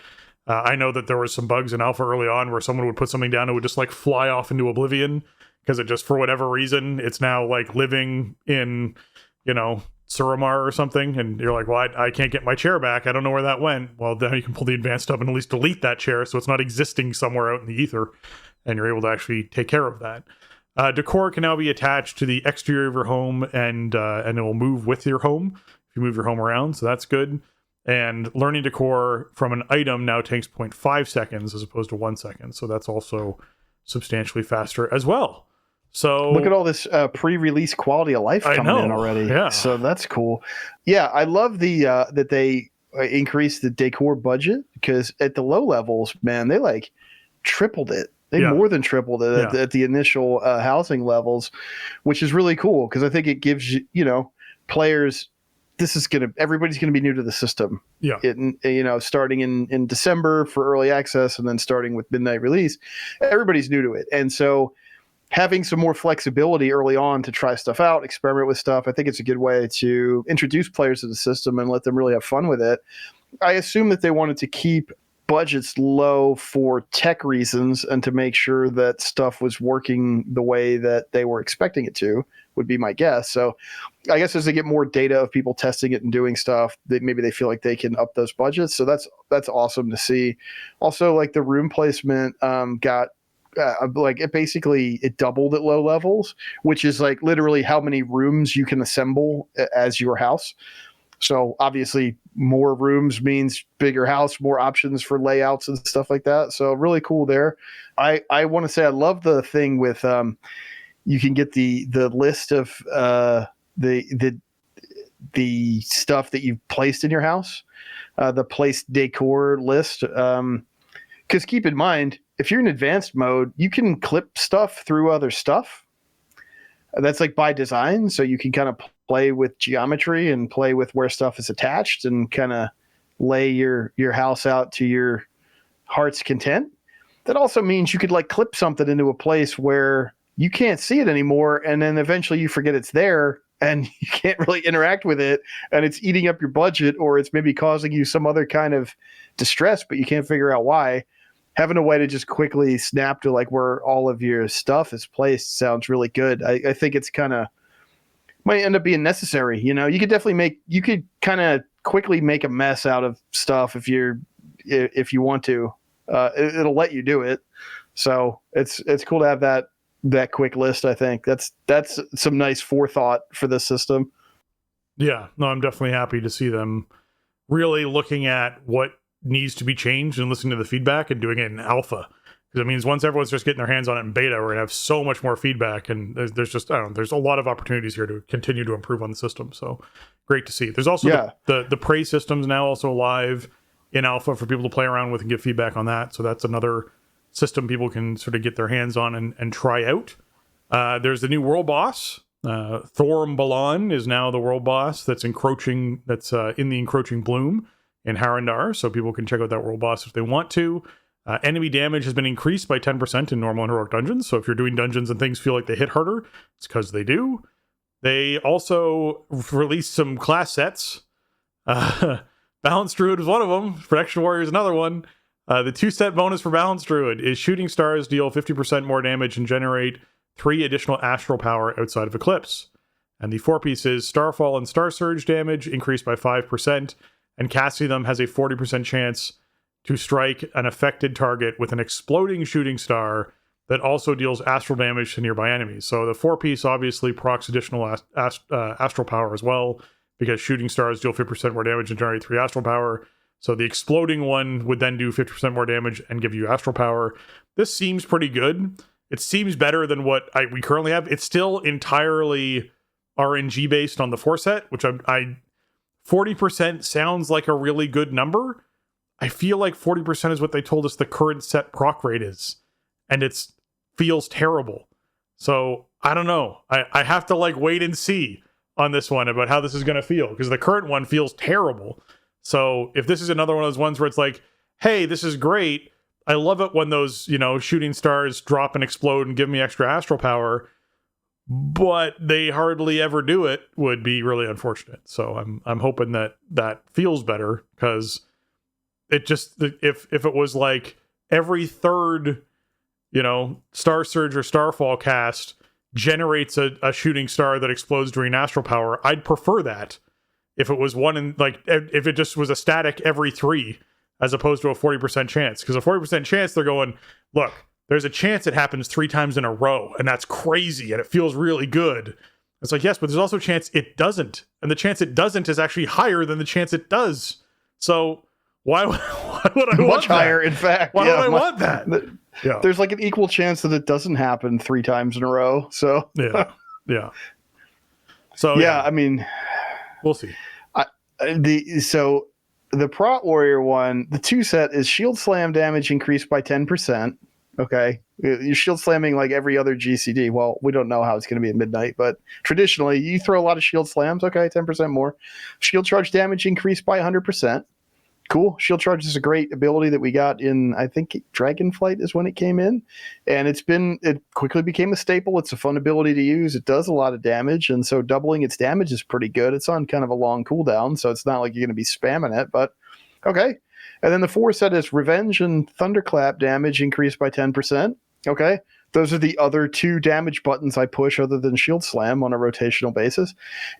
I know that there was some bugs in Alpha early on where someone would put something down and it would just fly off into oblivion because it just, for whatever reason, it's now living in, Suramar or something, and you're like, well, I can't get my chair back. I don't know where that went. Well, then you can pull the advanced up and at least delete that chair so it's not existing somewhere out in the ether, and you're able to actually take care of that. Decor can now be attached to the exterior of your home, and it will move with your home if you move your home around, so that's good. And learning decor from an item now takes 0.5 seconds as opposed to 1 second, so that's also substantially faster as well. So look at all this pre-release quality of life coming in already. Yeah. So that's cool. Yeah, I love the that they increased the decor budget, because at the low levels, man, they tripled it. They more than tripled it at the initial housing levels, which is really cool because I think it gives players. Everybody's gonna be new to the system. Yeah. Starting in December for early access, and then starting with midnight release, everybody's new to it, and so having some more flexibility early on to try stuff out, experiment with stuff, I think it's a good way to introduce players to the system and let them really have fun with it. I assume that they wanted to keep budgets low for tech reasons and to make sure that stuff was working the way that they were expecting it to, would be my guess. So I guess as they get more data of people testing it and doing stuff, that maybe they feel like they can up those budgets. So that's awesome to see. Also, like the room placement got like it doubled at low levels, which is like literally how many rooms you can assemble as your house. So obviously more rooms means bigger house, more options for layouts and stuff like that. So really cool there. I want to say I love the thing with you can get the list of the stuff that you've placed in your house, the place decor list. Because keep in mind, if you're in advanced mode, you can clip stuff through other stuff. That's like by design. So you can kind of play with geometry and play with where stuff is attached and kind of lay your house out to your heart's content. That also means you could like clip something into a place where you can't see it anymore. And then eventually you forget it's there and you can't really interact with it. And it's eating up your budget, or it's maybe causing you some other kind of distress, but you can't figure out why. Having a way to just quickly snap to like where all of your stuff is placed sounds really good. I think it's kind of might end up being necessary. You know, you could kind of quickly make a mess out of stuff if you want to. It'll let you do it. So it's cool to have that quick list. I think that's some nice forethought for this system. Yeah, no, I'm definitely happy to see them really looking at what needs to be changed and listening to the feedback and doing it in alpha, because it means once everyone's just getting their hands on it in beta, we're gonna have so much more feedback, and there's a lot of opportunities here to continue to improve on the system. So great to see. There's also the prey systems now also live in alpha for people to play around with and give feedback on that. So that's another system people can sort of get their hands on and try out. There's the new world boss. Thorm Balan is now the world boss that's in the encroaching bloom in Harandar, so people can check out that world boss if they want to. Enemy damage has been increased by 10% in normal and heroic dungeons, so if you're doing dungeons and things feel like they hit harder, it's because they do. They also released some class sets. Balanced Druid is one of them. Protection Warrior is another one. The 2-set bonus for Balanced Druid is Shooting Stars deal 50% more damage and generate 3 additional astral power outside of Eclipse. And the 4-piece is Starfall and Star Surge damage increased by 5%, and casting them has a 40% chance to strike an affected target with an exploding shooting star that also deals astral damage to nearby enemies. So the 4-piece obviously procs additional astral power as well, because shooting stars deal 50% more damage and generate 3 astral power. So the exploding one would then do 50% more damage and give you astral power. This seems pretty good. It seems better than what we currently have. It's still entirely RNG based on the 4-set, which 40% sounds like a really good number. I feel like 40% is what they told us the current set proc rate is, and it feels terrible. So I don't know. I have to like wait and see on this one about how this is going to feel, because the current one feels terrible. So if this is another one of those ones where it's like, hey, this is great. I love it when those, shooting stars drop and explode and give me extra astral power, but they hardly ever do it, would be really unfortunate. So I'm hoping that feels better, because it just, if it was like every third, Star Surge or Starfall cast generates a shooting star that explodes during astral power, I'd prefer that. If it was if it just was a static every 3, as opposed to a 40% chance, because a 40% chance, they're going, look, there's a chance it happens 3 times in a row, and that's crazy, and it feels really good. It's like, yes, but there's also a chance it doesn't, and the chance it doesn't is actually higher than the chance it does. So why would I want much higher, in fact? Why would I want that? There's like an equal chance that it doesn't happen 3 times in a row. So yeah. So yeah, I mean, we'll see. The Prot Warrior one, the 2-set is Shield Slam damage increased by 10%. Okay. You're shield slamming like every other GCD. Well, we don't know how it's going to be at midnight, but traditionally you throw a lot of shield slams. Okay. 10% more. Shield charge damage increased by 100%. Cool. Shield charge is a great ability that we got in, I think Dragonflight is when it came in, and it quickly became a staple. It's a fun ability to use. It does a lot of damage, and so doubling its damage is pretty good. It's on kind of a long cooldown, so it's not like you're going to be spamming it, but okay. And then the 4 set is Revenge and Thunderclap damage increased by 10%. Okay. Those are the other 2 damage buttons I push other than Shield Slam on a rotational basis.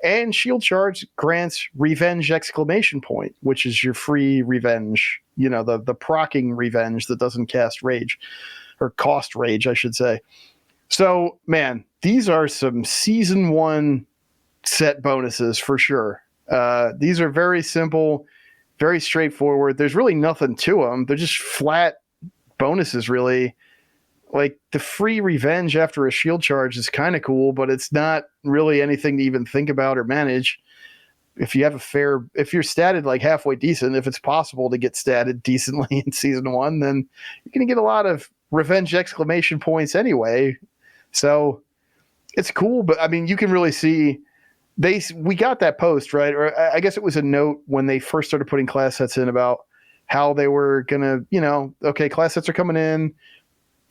And Shield Charge grants Revenge exclamation point, which is your free revenge, the proccing revenge that doesn't cast rage, or cost rage, I should say. So, man, these are some Season 1 set bonuses for sure. These are very simple, very straightforward. There's really nothing to them. They're just flat bonuses, really. Like, the free revenge after a shield charge is kind of cool, but it's not really anything to even think about or manage. If you're statted like halfway decent, if it's possible to get statted decently in Season 1, then you're going to get a lot of revenge exclamation points anyway. So it's cool, but I mean, you can really see we got that post, right? Or I guess it was a note when they first started putting class sets in about how they were going to, okay, class sets are coming in.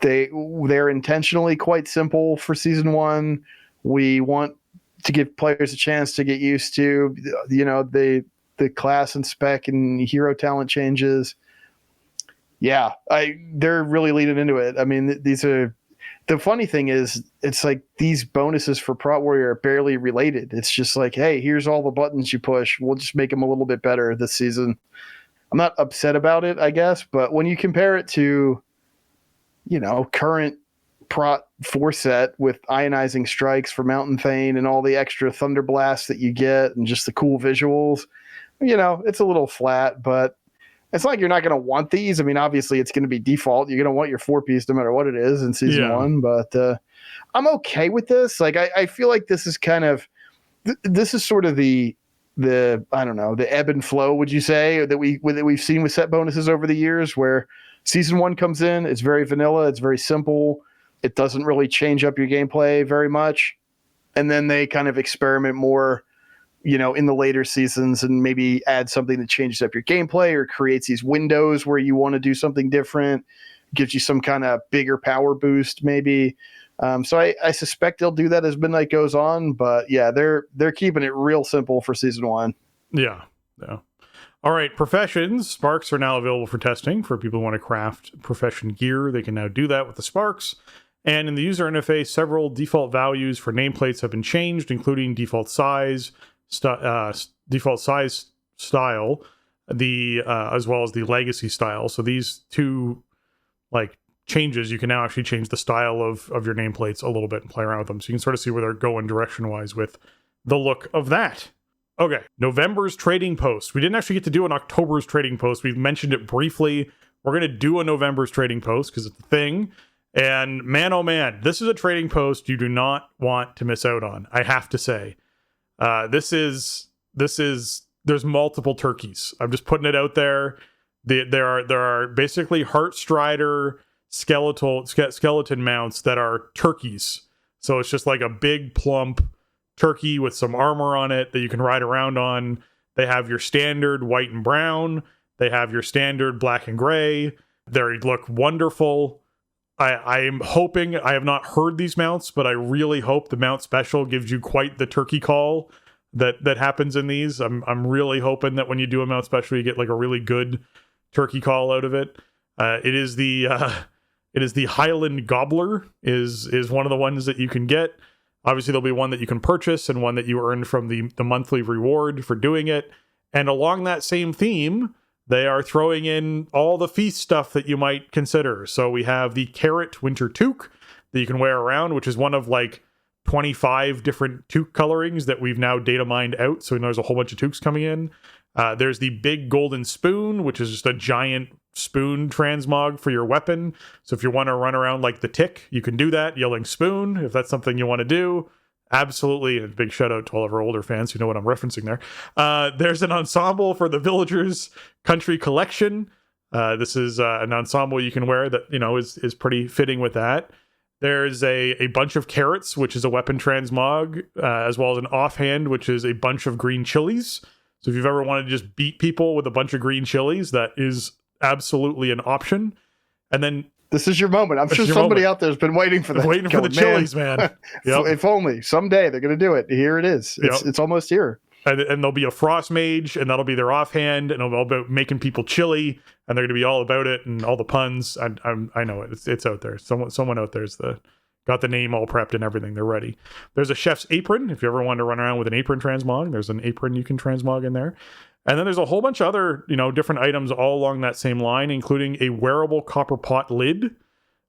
They're intentionally quite simple for Season 1. We want to give players a chance to get used to, the class and spec and hero talent changes. Yeah, they're really leaning into it. I mean, the funny thing is, it's like these bonuses for Prot Warrior are barely related. It's just like, hey, here's all the buttons you push. We'll just make them a little bit better this season. I'm not upset about it, I guess, but when you compare it to, current Prot 4 set with ionizing strikes for Mountain Thane and all the extra thunder blasts that you get and just the cool visuals, it's a little flat, but it's not like you're not going to want these. I mean, obviously it's going to be default. You're going to want your 4-piece no matter what it is in Season 1, but I'm okay with this. Like, I feel like this is kind of, this is sort of the I don't know, the ebb and flow, would you say, that we've seen with set bonuses over the years, where Season 1 comes in, it's very vanilla, it's very simple, it doesn't really change up your gameplay very much, and then they kind of experiment more, in the later seasons and maybe add something that changes up your gameplay or creates these windows where you want to do something different, gives you some kind of bigger power boost maybe. So I suspect they'll do that as Midnight goes on, but yeah, they're keeping it real simple for Season 1. Yeah. All right, professions. Sparks are now available for testing for people who want to craft profession gear. They can now do that with the Sparks. And in the user interface, several default values for nameplates have been changed, including default size, default size style, as well as the legacy style. So these 2 changes, you can now actually change the style of your nameplates a little bit and play around with them. So you can sort of see where they're going direction-wise with the look of that. Okay, November's trading post. We didn't actually get to do an October's trading post. We've mentioned it briefly. We're going to do a November's trading post because it's a thing. And man, oh man, this is a trading post you do not want to miss out on, I have to say. There's multiple turkeys. I'm just putting it out there. There are basically Heartstrider skeleton mounts that are turkeys. So it's just like a big plump turkey with some armor on it that you can ride around on. They have your standard white and brown. They have your standard black and gray. They look wonderful. I am hoping, I have not heard these mounts, but I really hope the mount special gives you quite the turkey call that happens in these. I'm really hoping that when you do a mount special, you get like a really good turkey call out of it. It is the Highland Gobbler is one of the ones that you can get. Obviously, there'll be one that you can purchase and one that you earn from the monthly reward for doing it. And along that same theme, they are throwing in all the feast stuff that you might consider. So we have the Carrot Winter Toque that you can wear around, which is one of like 25 different toque colorings that we've now data mined out. So there's a whole bunch of toques coming in. There's the Big Golden Spoon, which is just a giant spoon transmog for your weapon. So if you want to run around like the Tick, you can do that, yelling spoon, if that's something you want to do. Absolutely. And a big shout out to all of our older fans who know what I'm referencing there. There's an ensemble for the Villagers Country Collection. This is an ensemble you can wear that, is pretty fitting with that. There's a bunch of carrots, which is a weapon transmog, as well as an offhand, which is a bunch of green chilies. So if you've ever wanted to just beat people with a bunch of green chilies, that is absolutely an option. And then this is your moment. I'm sure somebody out there has been waiting for that. Waiting for the chilies, man. Yep. If only someday they're going to do it. Here it is. It's almost here. And there'll be a frost mage, and that'll be their offhand, and it'll be all about making people chilly, and they're going to be all about it and all the puns. I know it. It's out there. Someone out there's got the name all prepped and everything. They're ready. There's a chef's apron. If you ever want to run around with an apron transmog, there's an apron you can transmog in there. And then there's a whole bunch of other, different items all along that same line, including a wearable copper pot lid,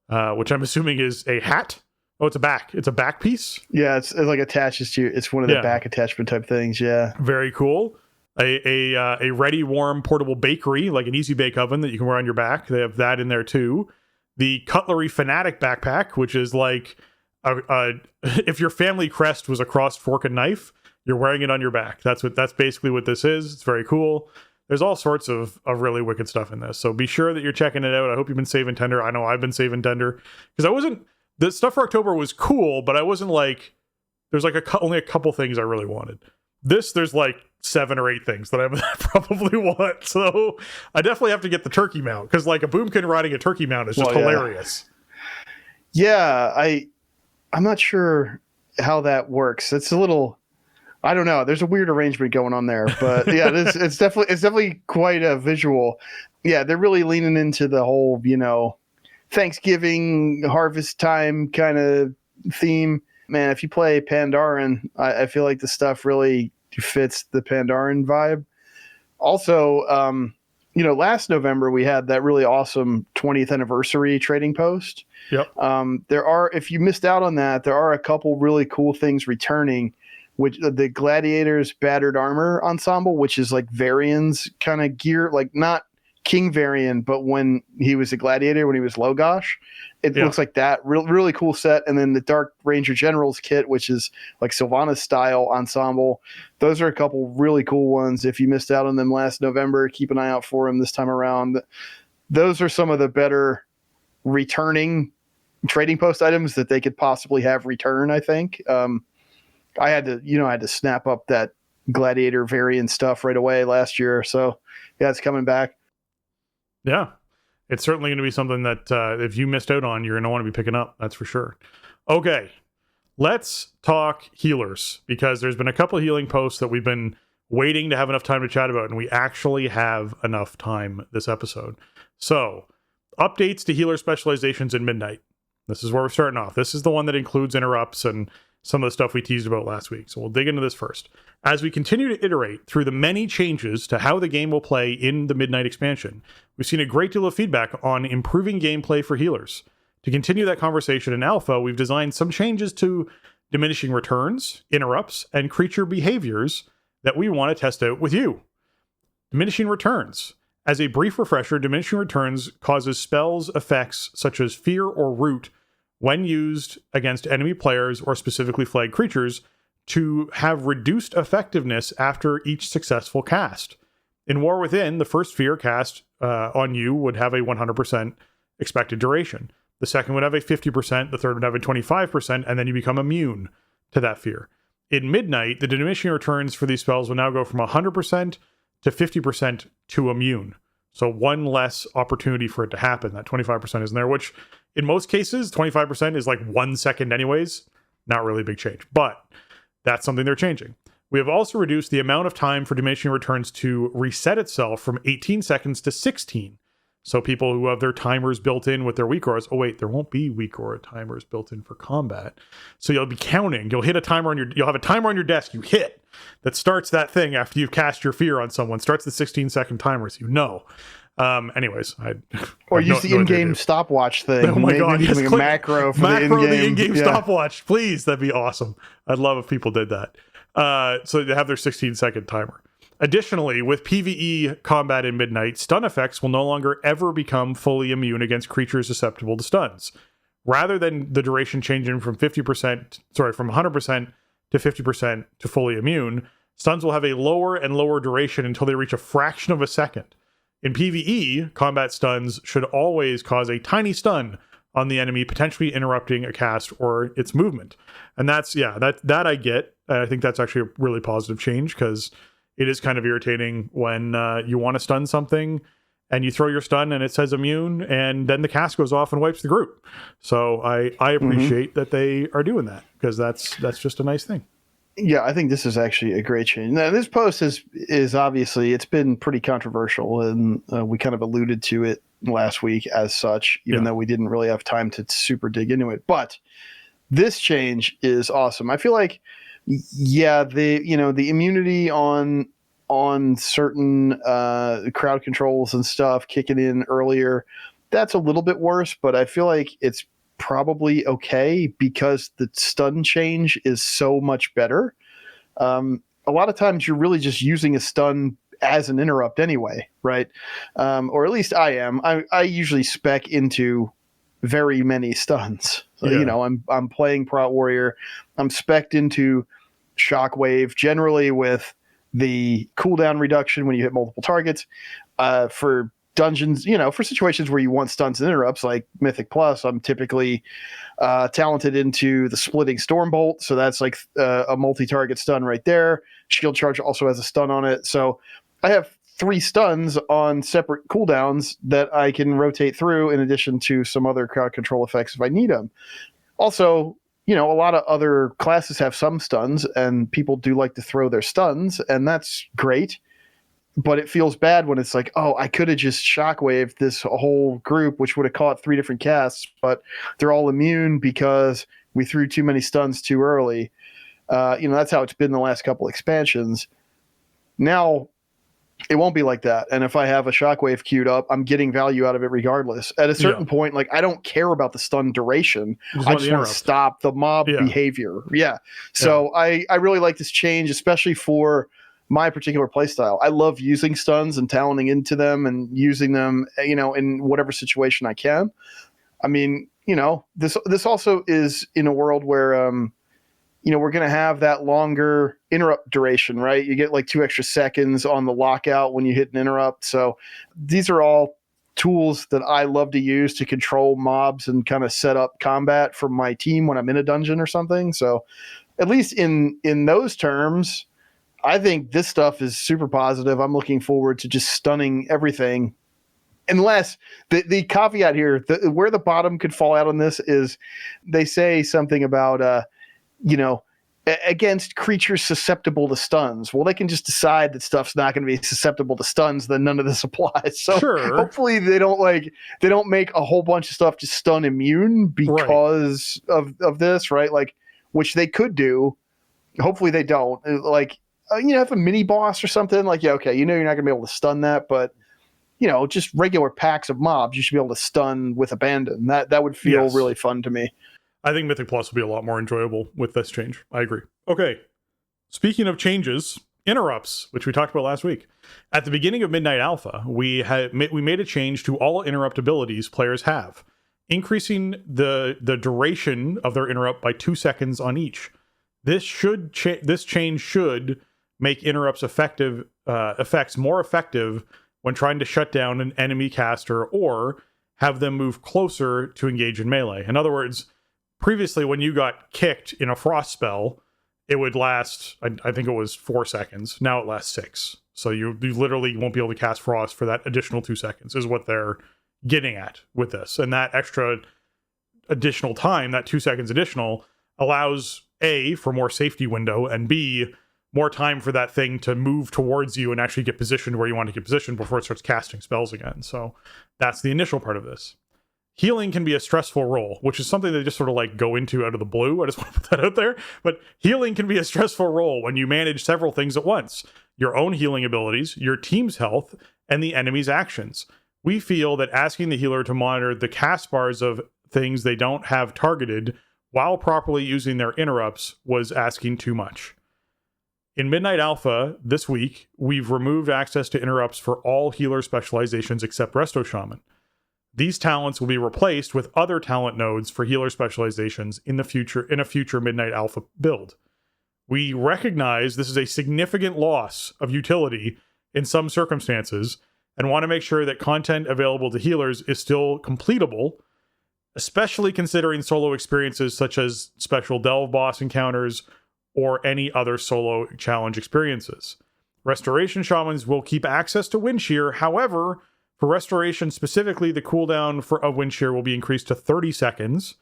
which I'm assuming is a hat. Oh, it's a back piece. Yeah, it's like attaches to. It's one of the back attachment type things. Yeah, very cool. A ready warm portable bakery, like an easy bake oven that you can wear on your back. They have that in there too. The Cutlery Fanatic backpack, which is like if your family crest was a crossed fork and knife, you're wearing it on your back. That's basically what this is. It's very cool. There's all sorts of really wicked stuff in this. So be sure that you're checking it out. I hope you've been saving tender. I know I've been saving tender because the stuff for October was cool, but I wasn't like, there's like only a couple things I really wanted. There's like 7 or 8 things that I probably want. So I definitely have to get the turkey mount because like a boomkin riding a turkey mount is just hilarious. Yeah, I'm not sure how that works. It's a little, I don't know. There's a weird arrangement going on there, but yeah, it's definitely quite a visual. Yeah, they're really leaning into the whole, Thanksgiving harvest time kind of theme. Man, if you play Pandaren, I feel like the stuff really fits the Pandaren vibe. Also, last November we had that really awesome 20th anniversary trading post. Yep. If you missed out on that, there are a couple really cool things returning, which the Gladiator's Battered Armor Ensemble, which is like Varian's kind of gear, like not King Varian, but when he was a gladiator, when he was Logosh, it looks like that really cool set. And then the Dark Ranger General's kit, which is like Sylvanas style ensemble. Those are a couple really cool ones. If you missed out on them last November, keep an eye out for them this time around. Those are some of the better returning trading post items that they could possibly have return, I think. I had to snap up that Gladiator variant stuff right away last year. So yeah, it's coming back. Yeah, it's certainly going to be something that if you missed out on, you're going to want to be picking up. That's for sure. Okay, let's talk healers because there's been a couple of healing posts that we've been waiting to have enough time to chat about, and we actually have enough time this episode. So, updates to healer specializations in Midnight. This is where we're starting off. This is the one that includes interrupts and some of the stuff we teased about last week. So we'll dig into this first. As we continue to iterate through the many changes to how the game will play in the Midnight expansion, we've seen a great deal of feedback on improving gameplay for healers. To continue that conversation in Alpha, we've designed some changes to diminishing returns, interrupts, and creature behaviors that we want to test out with you. Diminishing returns. As a brief refresher, diminishing returns causes spells effects such as Fear or Root when used against enemy players or specifically flagged creatures to have reduced effectiveness after each successful cast. In War Within, the first Fear cast on you would have a 100% expected duration. The second would have a 50%, the third would have a 25%, and then you become immune to that Fear. In Midnight, the diminishing returns for these spells will now go from 100% to 50% to immune. So one less opportunity for it to happen. That 25% isn't there, which in most cases, 25% is like 1 second anyways. Not really a big change, but that's something they're changing. We have also reduced the amount of time for diminishing returns to reset itself from 18 seconds to 16. So people who have their timers built in with their weak auras, oh wait, there won't be weak aura timers built in for combat. So you'll be counting. You'll hit a timer you'll have a timer on your desk you hit that starts that thing after you've cast your fear on someone, starts the 16-second timer, so you know. Anyways, or use the in-game stopwatch thing. Oh my god, yes, a macro for the in-game stopwatch, please. That'd be awesome. I'd love if people did that. So they have their 16-second timer. Additionally, with PvE combat in Midnight, stun effects will no longer ever become fully immune against creatures susceptible to stuns. Rather than the duration changing from 100% to 50% to fully immune, stuns will have a lower and lower duration until they reach a fraction of a second. In PvE, combat stuns should always cause a tiny stun on the enemy, potentially interrupting a cast or its movement. And that's, that I get. I think that's actually a really positive change because it is kind of irritating when you want to stun something and you throw your stun and it says immune and then the cast goes off and wipes the group. So I appreciate that they are doing that because that's just a nice thing. Yeah, I think this is actually a great change. Now, this post is obviously, it's been pretty controversial, and we kind of alluded to it last week as such, even though we didn't really have time to super dig into it. But this change is awesome. I feel like, the immunity on certain crowd controls and stuff kicking in earlier, that's a little bit worse, but I feel like it's probably okay because the stun change is so much better. A lot of times you're really just using a stun as an interrupt anyway, right? Or at least I am. I usually spec into very many stuns. So, I'm playing Prot Warrior. I'm spec'd into Shockwave, generally with the cooldown reduction when you hit multiple targets. For dungeons, for situations where you want stuns and interrupts like Mythic Plus, I'm typically talented into the Splitting Stormbolt, so that's like a multi-target stun right there. Shield Charge also has a stun on it, so I have 3 stuns on separate cooldowns that I can rotate through in addition to some other crowd control effects if I need them. Also, a lot of other classes have some stuns, and people do like to throw their stuns, and that's great. But it feels bad when it's like, oh, I could have just shockwaved this whole group, which would have caught 3 different casts, but they're all immune because we threw too many stuns too early. That's how it's been the last couple expansions. Now, it won't be like that. And if I have a shockwave queued up, I'm getting value out of it regardless. At a certain point, like, I don't care about the stun duration. I just want to stop the mob behavior. Yeah. So I really like this change, especially for my particular playstyle. I love using stuns and talenting into them and using them, in whatever situation I can. I mean, this also is in a world where, we're going to have that longer interrupt duration, right? You get like 2 extra seconds on the lockout when you hit an interrupt. So these are all tools that I love to use to control mobs and kind of set up combat for my team when I'm in a dungeon or something. So at least in those terms, I think this stuff is super positive. I'm looking forward to just stunning everything. Unless the caveat here, where the bottom could fall out on this is they say something about, against creatures susceptible to stuns. Well, they can just decide that stuff's not going to be susceptible to stuns, then none of this applies. So hopefully they don't make a whole bunch of stuff just stun immune because of this, right? Like, which they could do. Hopefully they don't. Like, have a mini boss or something, like, you're not going to be able to stun that, but just regular packs of mobs you should be able to stun with abandon. That would feel really fun to me. I think Mythic Plus will be a lot more enjoyable with this change. I agree. Okay, speaking of changes, interrupts, which we talked about last week. At the beginning of Midnight Alpha, we made a change to all interrupt abilities players have, increasing the duration of their interrupt by 2 seconds on each. This change should make interrupts effects more effective when trying to shut down an enemy caster or have them move closer to engage in melee. In other words, previously when you got kicked in a frost spell, it would last, I think it was 4 seconds. Now it lasts 6. So you literally won't be able to cast frost for that additional 2 seconds is what they're getting at with this. And that extra additional time, that 2 seconds additional, allows A, for more safety window, and B, more time for that thing to move towards you and actually get positioned where you want to get positioned before it starts casting spells again. So that's the initial part of this. Healing can be a stressful role, which is something they just sort of like go into out of the blue. I just want to put that out there. But healing can be a stressful role when you manage several things at once. Your own healing abilities, your team's health, and the enemy's actions. We feel that asking the healer to monitor the cast bars of things they don't have targeted while properly using their interrupts was asking too much. In Midnight Alpha this week, we've removed access to interrupts for all healer specializations except Resto Shaman. These talents will be replaced with other talent nodes for healer specializations in a future Midnight Alpha build. We recognize this is a significant loss of utility in some circumstances and want to make sure that content available to healers is still completable, especially considering solo experiences such as special delve boss encounters or any other solo challenge experiences. Restoration Shamans will keep access to Wind Shear. However, for Restoration specifically, the cooldown of Wind Shear will be increased to 30 seconds.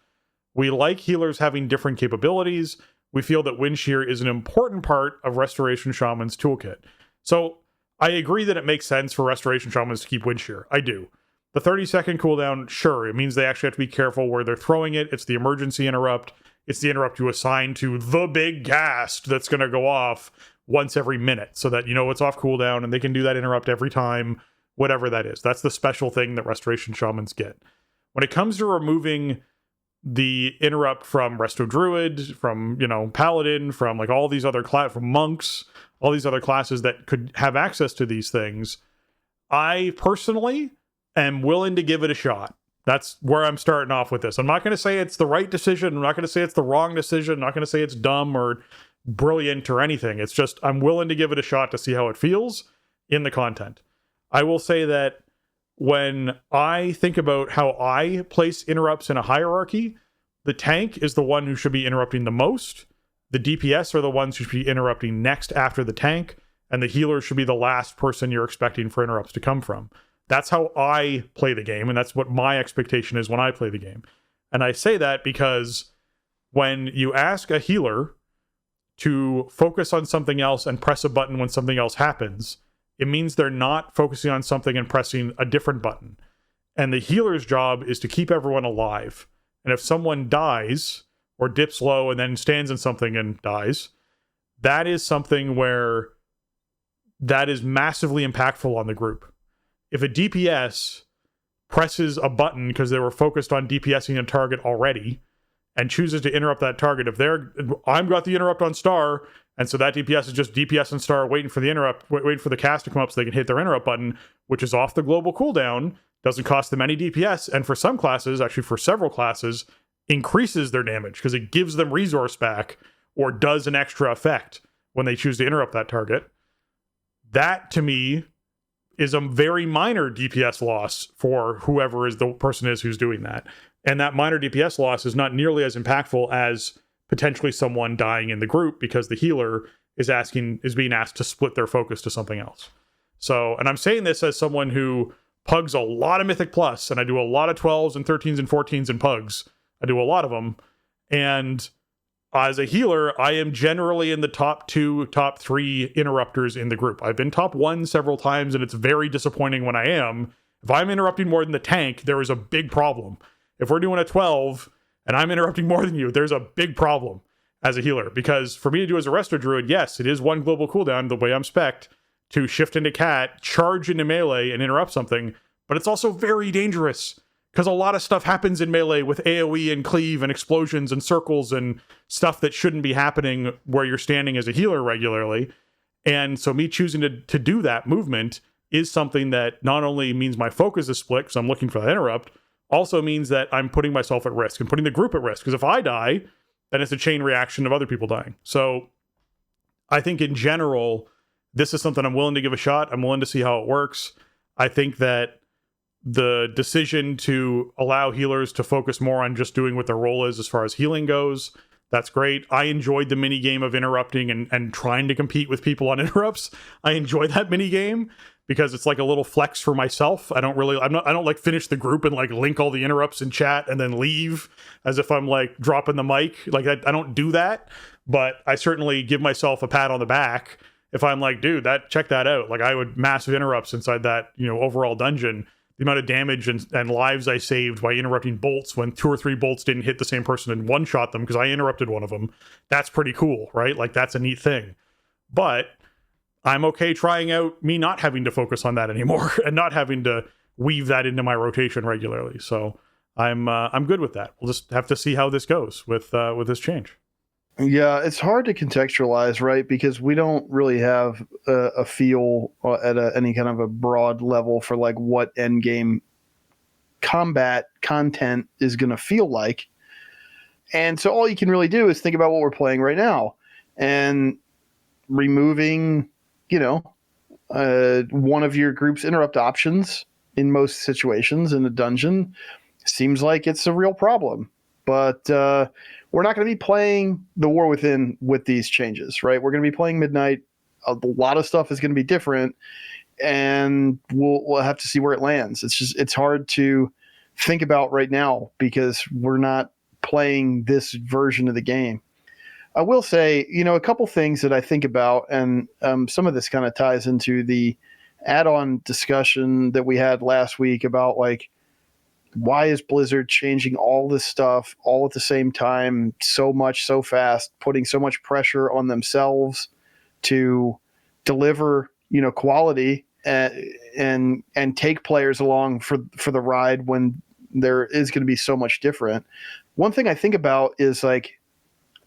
We like healers having different capabilities. we feel that Wind Shear is an important part of Restoration Shaman's toolkit. So I agree that it makes sense for Restoration Shamans to keep Wind Shear. I do. The 30-second cooldown, sure, it means they actually have to be careful where they're throwing it. It's the emergency interrupt. It's the interrupt you assign to the big ghast that's going to go off once every minute so that you know it's off cooldown, and they can do that interrupt every time, whatever that is. That's the special thing that Restoration Shamans get. When it comes to removing the interrupt from Resto Druid, from, Paladin, from like all these other from monks, all these other classes that could have access to these things, I personally am willing to give it a shot. That's where I'm starting off with this. I'm not going to say it's the right decision. I'm not going to say it's the wrong decision. I'm not going to say it's dumb or brilliant or anything. It's just I'm willing to give it a shot to see how it feels in the content. I will say that when I think about how I place interrupts in a hierarchy, the tank is the one who should be interrupting the most. The DPS are the ones who should be interrupting next after the tank, and the healer should be the last person you're expecting for interrupts to come from. That's how I play the game, and that's what my expectation is when I play the game. And I say that because when you ask a healer to focus on something else and press a button when something else happens, it means they're not focusing on something and pressing a different button. And the healer's job is to keep everyone alive. And if someone dies or dips low and then stands in something and dies, that is something where that is massively impactful on the group. If a DPS presses a button because they were focused on DPSing a target already and chooses to interrupt that target, I've got the interrupt on star, and so that DPS is just DPS and star waiting for the interrupt, waiting for the cast to come up so they can hit their interrupt button, which is off the global cooldown, doesn't cost them any DPS, and for some classes, actually for several classes, increases their damage because it gives them resource back or does an extra effect when they choose to interrupt that target. That, to me, is a very minor DPS loss for whoever is the person is who's doing that. And that minor DPS loss is not nearly as impactful as potentially someone dying in the group because the healer is being asked to split their focus to something else. So, and I'm saying this as someone who pugs a lot of Mythic Plus, and I do a lot of 12s and 13s and 14s in pugs. I do a lot of them. And as a healer, I am generally in the top 2, top 3 interrupters in the group. I've been top 1 several times, and it's very disappointing when I am. If I'm interrupting more than the tank, there is a big problem. If we're doing a 12 and I'm interrupting more than you, there's a big problem as a healer. Because for me to do as a Resto Druid, yes, it is 1 global cooldown, the way I'm spec'd, to shift into cat, charge into melee, and interrupt something. But it's also very dangerous because a lot of stuff happens in melee with AoE and cleave and explosions and circles and stuff that shouldn't be happening where you're standing as a healer regularly. And so me choosing to do that movement is something that not only means my focus is split because I'm looking for that interrupt, also means that I'm putting myself at risk and putting the group at risk. Because if I die, then it's a chain reaction of other people dying. So I think in general, this is something I'm willing to give a shot. I'm willing to see how it works. I think that the decision to allow healers to focus more on just doing what their role is as far as healing goes, that's great. I enjoyed the mini game of interrupting and trying to compete with people on interrupts. I enjoy that mini game because it's like a little flex for myself. I don't like finish the group and like link all the interrupts in chat and then leave as if I'm like dropping the mic. Like I don't do that, but I certainly give myself a pat on the back if I'm like, dude, check that out. Like I would massive interrupts inside that, overall dungeon. The amount of damage and lives I saved by interrupting bolts when 2 or 3 bolts didn't hit the same person and one-shot them because I interrupted one of them. That's pretty cool, right? Like that's a neat thing. But I'm okay trying out me not having to focus on that anymore and not having to weave that into my rotation regularly. So I'm good with that. We'll just have to see how this goes with this change. Yeah, it's hard to contextualize, right? Because we don't really have a feel at any kind of a broad level for like what endgame combat content is going to feel like. And so all you can really do is think about what we're playing right now and removing, one of your group's interrupt options in most situations in a dungeon seems like it's a real problem. But we're not going to be playing the War Within with these changes, right? We're going to be playing Midnight. A lot of stuff is going to be different, and we'll have to see where it lands. It's hard to think about right now because we're not playing this version of the game. I will say, a couple things that I think about, and some of this kind of ties into the add-on discussion that we had last week about like, why is Blizzard changing all this stuff all at the same time, so much, so fast, putting so much pressure on themselves to deliver, quality and take players along for the ride when there is going to be so much different. One thing I think about is like,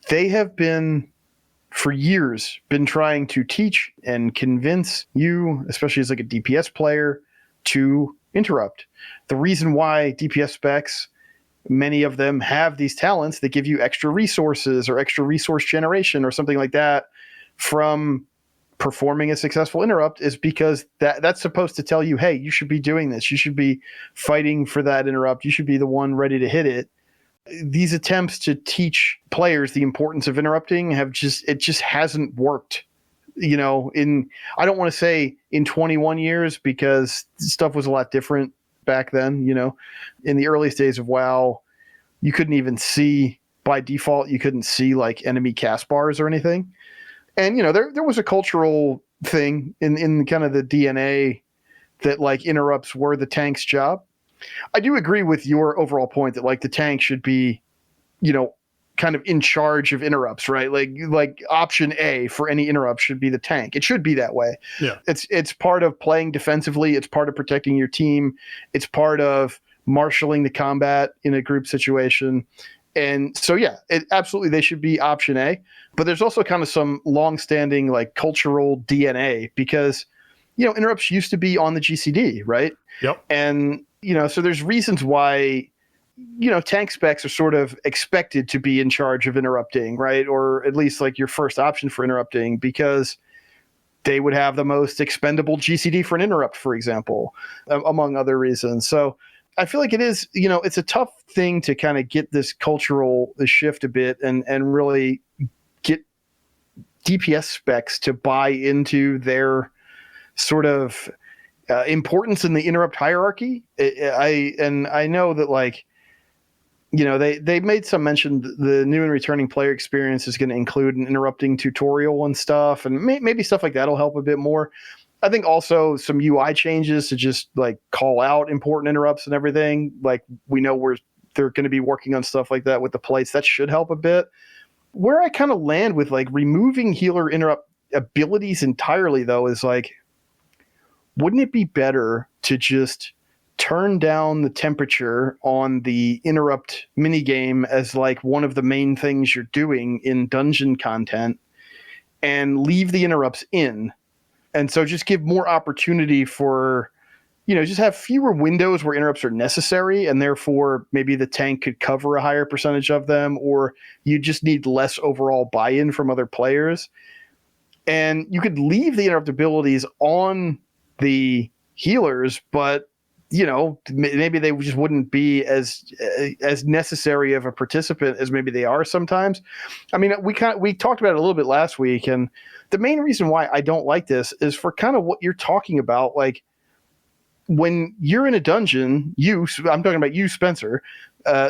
they have been for years been trying to teach and convince you, especially as like a DPS player, to interrupt. The reason why DPS specs, many of them have these talents that give you extra resources or extra resource generation or something like that from performing a successful interrupt is because that's supposed to tell you, hey, you should be doing this. You should be fighting for that interrupt. You should be the one ready to hit it. These attempts to teach players the importance of interrupting it just hasn't worked. I don't want to say in 21 years because stuff was a lot different back then. In the earliest days of WoW, you couldn't even see, by default, you couldn't see like enemy cast bars or anything. And, there was a cultural thing in kind of the DNA that like interrupts were the tank's job. I do agree with your overall point that like the tank should be, kind of in charge of interrupts, right? Like option A for any interrupt should be the tank. It should be that way. Yeah. It's part of playing defensively. It's part of protecting your team. It's part of marshaling the combat in a group situation. And so, yeah, absolutely they should be option A. But there's also kind of some longstanding like cultural DNA because, interrupts used to be on the GCD, right? Yep. And, so there's reasons why, tank specs are sort of expected to be in charge of interrupting, right? Or at least like your first option for interrupting because they would have the most expendable GCD for an interrupt, for example, among other reasons. So I feel like it is, it's a tough thing to kind of get this cultural shift a bit and really get DPS specs to buy into their sort of importance in the interrupt hierarchy. I know that like, they made some mention the new and returning player experience is going to include an interrupting tutorial and stuff, and maybe stuff like that will help a bit more. I think also some UI changes to just like call out important interrupts and everything. Like we know they're going to be working on stuff like that with the plates. That should help a bit. Where I kind of land with like removing healer interrupt abilities entirely though is like, wouldn't it be better to just turn down the temperature on the interrupt minigame as like one of the main things you're doing in dungeon content and leave the interrupts in? And so just give more opportunity for, just have fewer windows where interrupts are necessary, and therefore maybe the tank could cover a higher percentage of them, or you just need less overall buy-in from other players. And you could leave the interrupt abilities on the healers, but maybe they just wouldn't be as necessary of a participant as maybe they are sometimes. I mean, we talked about it a little bit last week, and the main reason why I don't like this is for kind of what you're talking about. Like when you're in a dungeon, I'm talking about you, Spencer,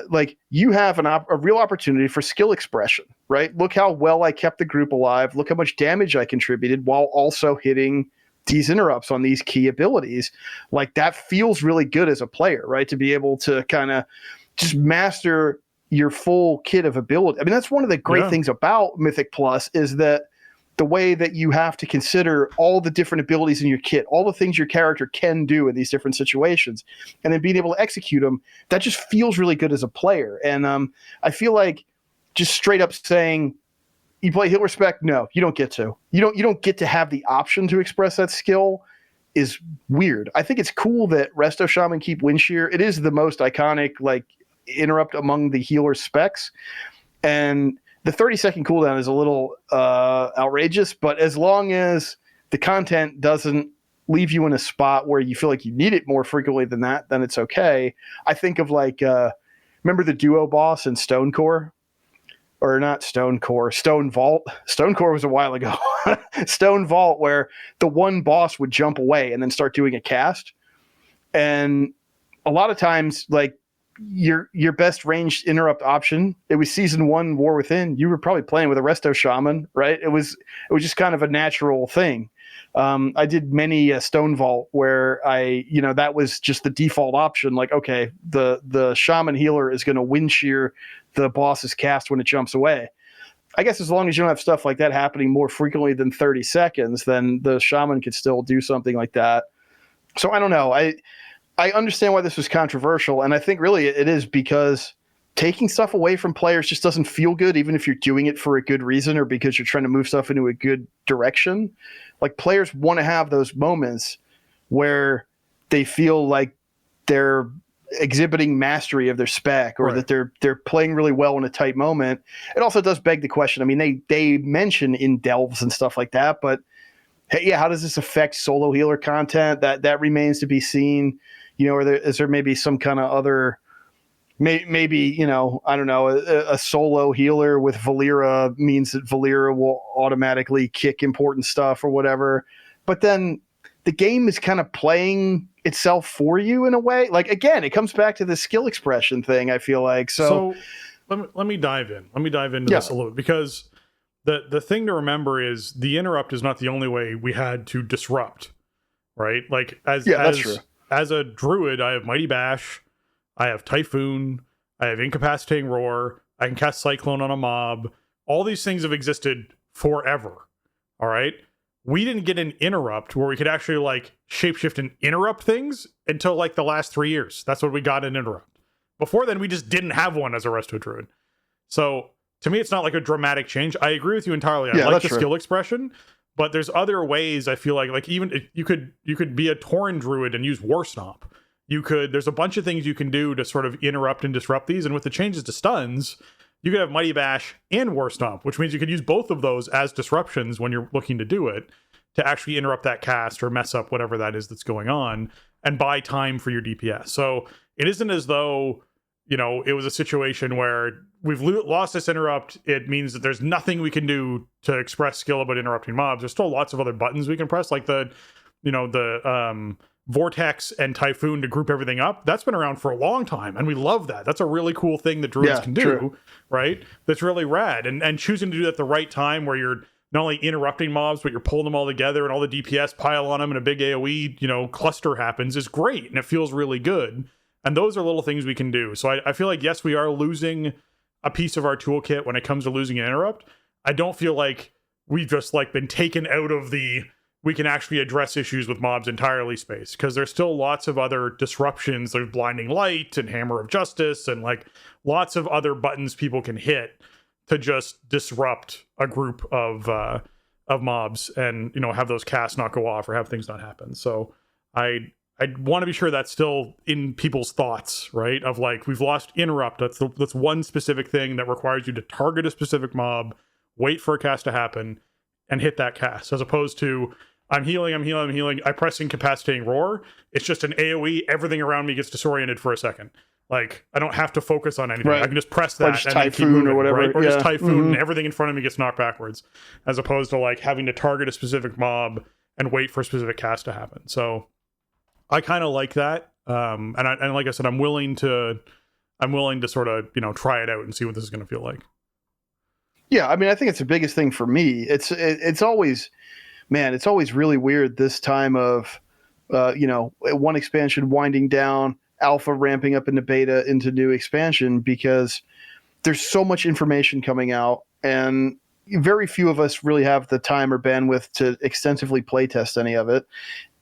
like you have a real opportunity for skill expression, right? Look how well I kept the group alive. Look how much damage I contributed while also hitting these interrupts on these key abilities. Like that feels really good as a player, right? To be able to kind of just master your full kit of ability. I mean, that's one of the great things about Mythic Plus is that the way that you have to consider all the different abilities in your kit, all the things your character can do in these different situations, and then being able to execute them, that just feels really good as a player. And I feel like just straight up saying, you play healer spec? No, you don't get to. You don't get to have the option to express that skill is weird. I think it's cool that Resto Shaman keep Windshear. It is the most iconic like interrupt among the healer specs. And the 30-second cooldown is a little outrageous, but as long as the content doesn't leave you in a spot where you feel like you need it more frequently than that, then it's okay. I think of like, remember the duo boss in Stonecore? Or not Stone Core, Stone Vault. Stone Core was a while ago. Stone Vault, where the one boss would jump away and then start doing a cast. And a lot of times, like, your best ranged interrupt option. It was season 1 War Within. You were probably playing with a Resto Shaman, right? It was just kind of a natural thing. I did many Stone Vault where that was just the default option. Like, okay, the Shaman healer is going to wind shear the boss's cast when it jumps away. I guess as long as you don't have stuff like that happening more frequently than 30 seconds, then the Shaman could still do something like that. So I don't know. I understand why this was controversial, and I think really it is because taking stuff away from players just doesn't feel good, even if you're doing it for a good reason or because you're trying to move stuff into a good direction. Like, players want to have those moments where they feel like they're exhibiting mastery of their spec, or that they're playing really well in a tight moment. It also does beg the question. I mean, they mention in delves and stuff like that, but hey, yeah, how does this affect solo healer content? That remains to be seen. Is there maybe some kind of other, maybe, I don't know, a solo healer with Valera means that Valera will automatically kick important stuff or whatever. But then the game is kind of playing itself for you in a way. Like, again, it comes back to the skill expression thing, I feel like. So let me dive in. Let me dive into this a little bit, because the thing to remember is the interrupt is not the only way we had to disrupt, right? Like, that's true. As a druid, I have Mighty Bash, I have Typhoon, I have Incapacitating Roar, I can cast Cyclone on a mob. All these things have existed forever, all right? We didn't get an interrupt where we could actually, like, shapeshift and interrupt things until, like, the last 3 years. That's when we got an interrupt. Before then, we just didn't have one as a Resto Druid. So, to me, it's not like a dramatic change. I agree with you entirely. I like the skill expression, but there's other ways. I feel like even you could be a Tauren Druid and use War Stomp. There's a bunch of things you can do to sort of interrupt and disrupt these. And with the changes to stuns, you could have Mighty Bash and War Stomp, which means you could use both of those as disruptions when you're looking to do it, to actually interrupt that cast or mess up whatever that is that's going on and buy time for your DPS. So it isn't as though, it was a situation where we've lost this interrupt. It means that there's nothing we can do to express skill about interrupting mobs. There's still lots of other buttons we can press, like the Vortex and Typhoon to group everything up. That's been around for a long time, and we love that. That's a really cool thing that druids can do, right? That's really rad. And choosing to do that at the right time, where you're not only interrupting mobs, but you're pulling them all together and all the DPS pile on them and a big AoE, cluster happens, is great, and it feels really good. And those are little things we can do. So I feel like, yes, we are losing a piece of our toolkit when it comes to losing an interrupt. I don't feel like we've just been taken out of we can actually address issues with mobs entirely space, because there's still lots of other disruptions. There's Blinding Light and Hammer of Justice and lots of other buttons people can hit to just disrupt a group of mobs and, have those casts not go off or have things not happen. So I want to be sure that's still in people's thoughts, right? Of we've lost interrupt. That's one specific thing that requires you to target a specific mob, wait for a cast to happen, and hit that cast, as opposed to I'm healing, I press Incapacitating Roar. It's just an AoE, everything around me gets disoriented for a second. I don't have to focus on anything. I can just press that just and Typhoon keep moving, or whatever. Right? Or just Typhoon and everything in front of me gets knocked backwards, as opposed to having to target a specific mob and wait for a specific cast to happen. So I kind of like that. And like I said, I'm willing to sort of, try it out and see what this is going to feel like. Yeah, I mean, I think it's the biggest thing for me. It's always really weird this time of, one expansion winding down, alpha ramping up into beta into new expansion, because there's so much information coming out, and very few of us really have the time or bandwidth to extensively playtest any of it.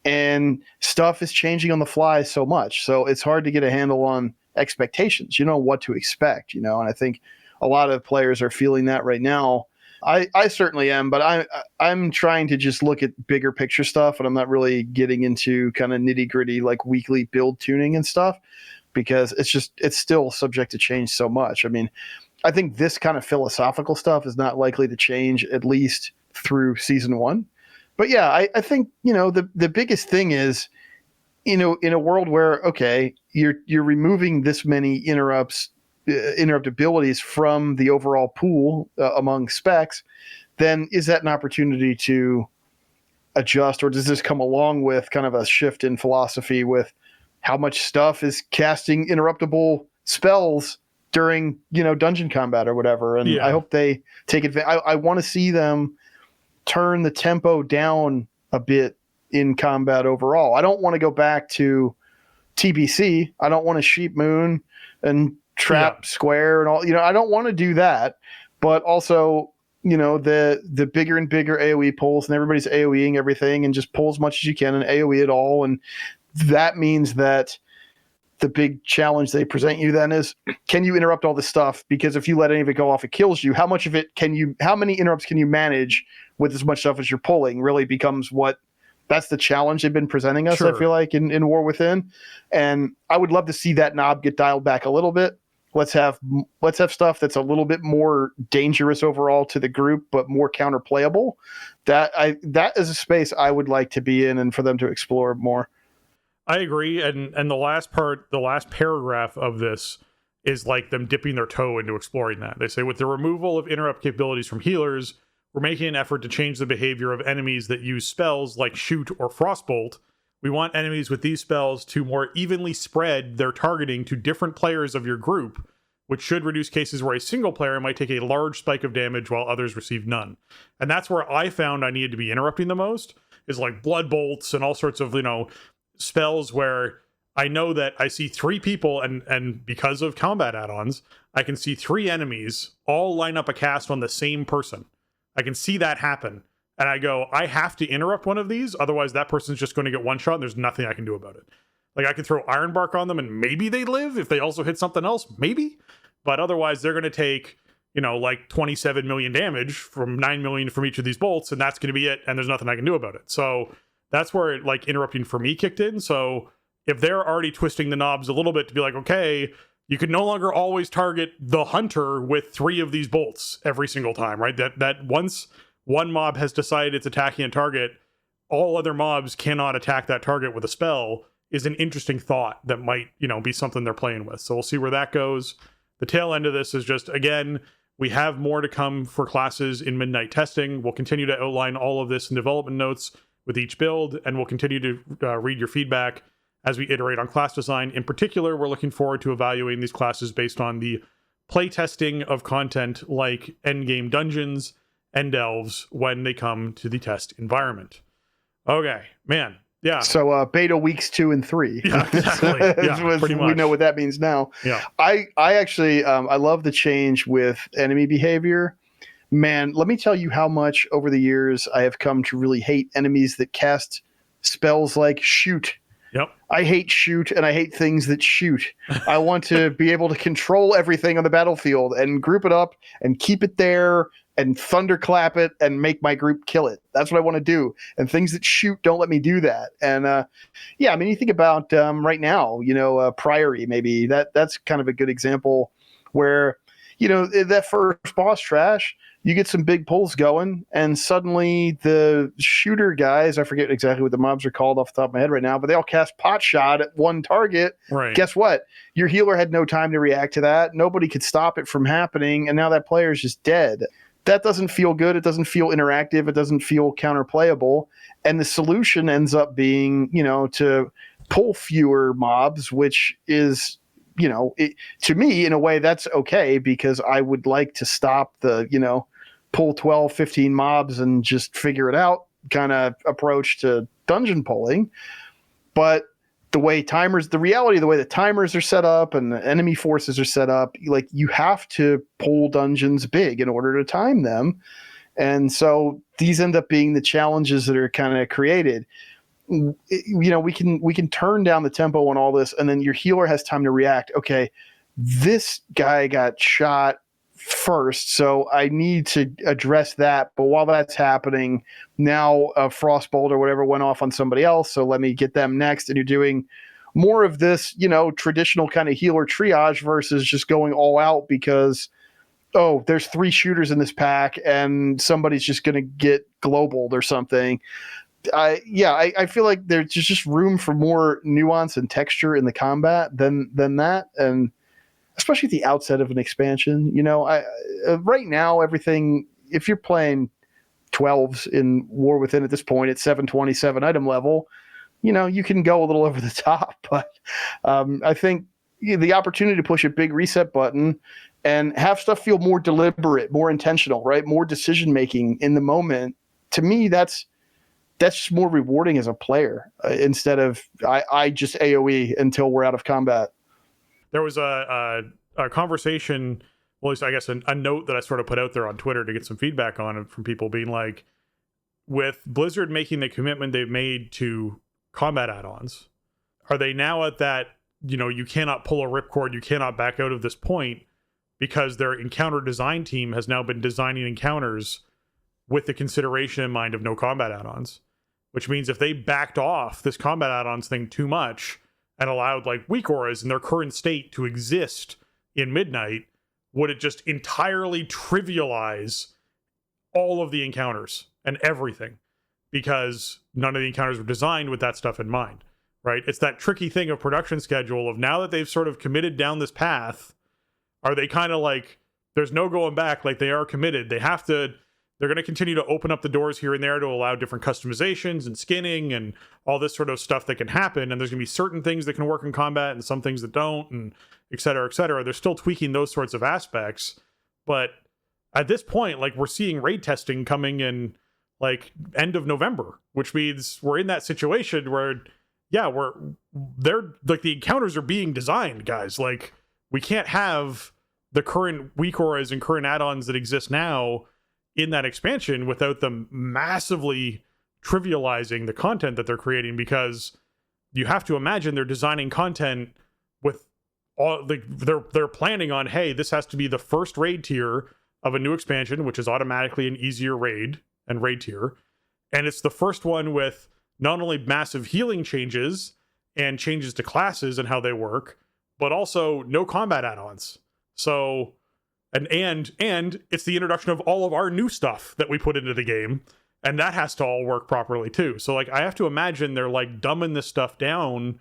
And stuff is changing on the fly so much. So it's hard to get a handle on expectations, what to expect, and I think a lot of players are feeling that right now. I certainly am, but I'm trying to just look at bigger picture stuff, and I'm not really getting into kind of nitty gritty weekly build tuning and stuff, because it's still subject to change so much. I mean, I think this kind of philosophical stuff is not likely to change, at least through season 1. But yeah, I think, the biggest thing is, in a world where, okay, you're removing this many interrupt abilities from the overall pool among specs, then is that an opportunity to adjust, or does this come along with kind of a shift in philosophy with how much stuff is casting interruptible spells during, dungeon combat or whatever. And I hope they take advantage. I want to see them turn the tempo down a bit in combat overall. I don't want to go back to TBC. I don't want to Sheep Moon and Trap Square and all. I don't want to do that. But also, the bigger and bigger AoE pulls, and everybody's AoEing everything, and just pull as much as you can and AoE it all. And that means that the big challenge they present you then is, can you interrupt all this stuff? Because if you let any of it go off, it kills you. How much of it how many interrupts can you manage with as much stuff as you're pulling really becomes that's the challenge they've been presenting us, I feel like, in War Within. And I would love to see that knob get dialed back a little bit. Let's have stuff that's a little bit more dangerous overall to the group, but more counterplayable. That is a space I would like to be in and for them to explore more. I agree, and the last paragraph of this is like them dipping their toe into exploring that. They say, with the removal of interrupt capabilities from healers, we're making an effort to change the behavior of enemies that use spells like Shoot or Frostbolt. We want enemies with these spells to more evenly spread their targeting to different players of your group, which should reduce cases where a single player might take a large spike of damage while others receive none. And that's where I found I needed to be interrupting the most, is like Blood Bolts and all sorts of, spells where I know that I see 3 people, and because of combat add-ons, I can see 3 enemies all line up a cast on the same person. I can see that happen. And I go, I have to interrupt one of these, otherwise that person's just going to get one shot and there's nothing I can do about it. Like, I could throw Ironbark on them and maybe they live if they also hit something else, maybe. But otherwise they're going to take, 27 million damage from 9 million from each of these bolts, and that's going to be it, and there's nothing I can do about it. So that's where interrupting for me kicked in. So if they're already twisting the knobs a little bit to be like, okay, you can no longer always target the hunter with 3 of these bolts every single time, right? That once one mob has decided it's attacking a target, all other mobs cannot attack that target with a spell, is an interesting thought that might, be something they're playing with. So we'll see where that goes. The tail end of this is just, again, we have more to come for classes in Midnight testing. We'll continue to outline all of this in development notes with each build, and we'll continue to read your feedback as we iterate on class design. In particular, we're looking forward to evaluating these classes based on the play testing of content like endgame dungeons and delves when they come to the test environment. Okay, man. Yeah. So beta weeks 2 and 3. Yeah, exactly. Yeah, pretty much. We know what that means now. Yeah. I actually I love the change with enemy behavior. Man, let me tell you how much over the years I have come to really hate enemies that cast spells like Shoot. Yep. I hate Shoot, and I hate things that shoot. I want to be able to control everything on the battlefield and group it up and keep it there and thunderclap it and make my group kill it. That's what I want to do. And things that shoot don't let me do that. And you think about right now, Priory, maybe that's kind of a good example where, that first boss trash, you get some big pulls going, and suddenly the shooter guys, I forget exactly what the mobs are called off the top of my head right now, but they all cast pot shot at one target. Right. Guess what? Your healer had no time to react to that. Nobody could stop it from happening, and now that player is just dead. That doesn't feel good. It doesn't feel interactive. It doesn't feel counterplayable. And the solution ends up being, to pull fewer mobs, which is, to me, in a way, that's okay, because I would like to stop the, pull 12, 15 mobs and just figure it out kind of approach to dungeon pulling. But the reality of the way the timers are set up and the enemy forces are set up, like, you have to pull dungeons big in order to time them. And so these end up being the challenges that are kind of created. We can turn down the tempo on all this, and then your healer has time to react. Okay, this guy got shot first, so I need to address that. But while that's happening, now a Frostbolt or whatever went off on somebody else, so let me get them next. And you're doing more of this, traditional kind of healer triage versus just going all out because, oh, there's 3 shooters in this pack and somebody's just going to get globaled or something. I feel like there's just room for more nuance and texture in the combat than that, and especially at the outset of an expansion. Right now, everything, if you're playing 12s in War Within at this point at 727 item level, you can go a little over the top. But I think the opportunity to push a big reset button and have stuff feel more deliberate, more intentional, right? More decision making in the moment. To me, that's just more rewarding as a player instead of I just AoE until we're out of combat. There was a conversation, well, at least I guess a note that I sort of put out there on Twitter to get some feedback on it from people being like, with Blizzard making the commitment they've made to combat add-ons, are they now at that, you cannot pull a ripcord, you cannot back out of this point, because their encounter design team has now been designing encounters with the consideration in mind of no combat add-ons? Which means if they backed off this combat add-ons thing too much and allowed like weak auras in their current state to exist in Midnight, would it just entirely trivialize all of the encounters and everything? Because none of the encounters were designed with that stuff in mind, right? It's that tricky thing of production schedule of, now that they've sort of committed down this path, are they kind of like, there's no going back, like they are committed. They're going to continue to open up the doors here and there to allow different customizations and skinning and all this sort of stuff that can happen. And there's going to be certain things that can work in combat and some things that don't, and et cetera, et cetera. They're still tweaking those sorts of aspects. But at this point, like, we're seeing raid testing coming in like end of November, which means we're in that situation where, yeah, they're like, the encounters are being designed, guys. Like, we can't have the current weak auras and current add-ons that exist now in that expansion without them massively trivializing the content that they're creating, because you have to imagine they're designing content with all they're planning on, hey, this has to be the first raid tier of a new expansion, which is automatically an easier raid and raid tier, and it's the first one with not only massive healing changes and changes to classes and how they work, but also no combat add-ons. So And it's the introduction of all of our new stuff that we put into the game, and that has to all work properly too. So like, I have to imagine they're like dumbing this stuff down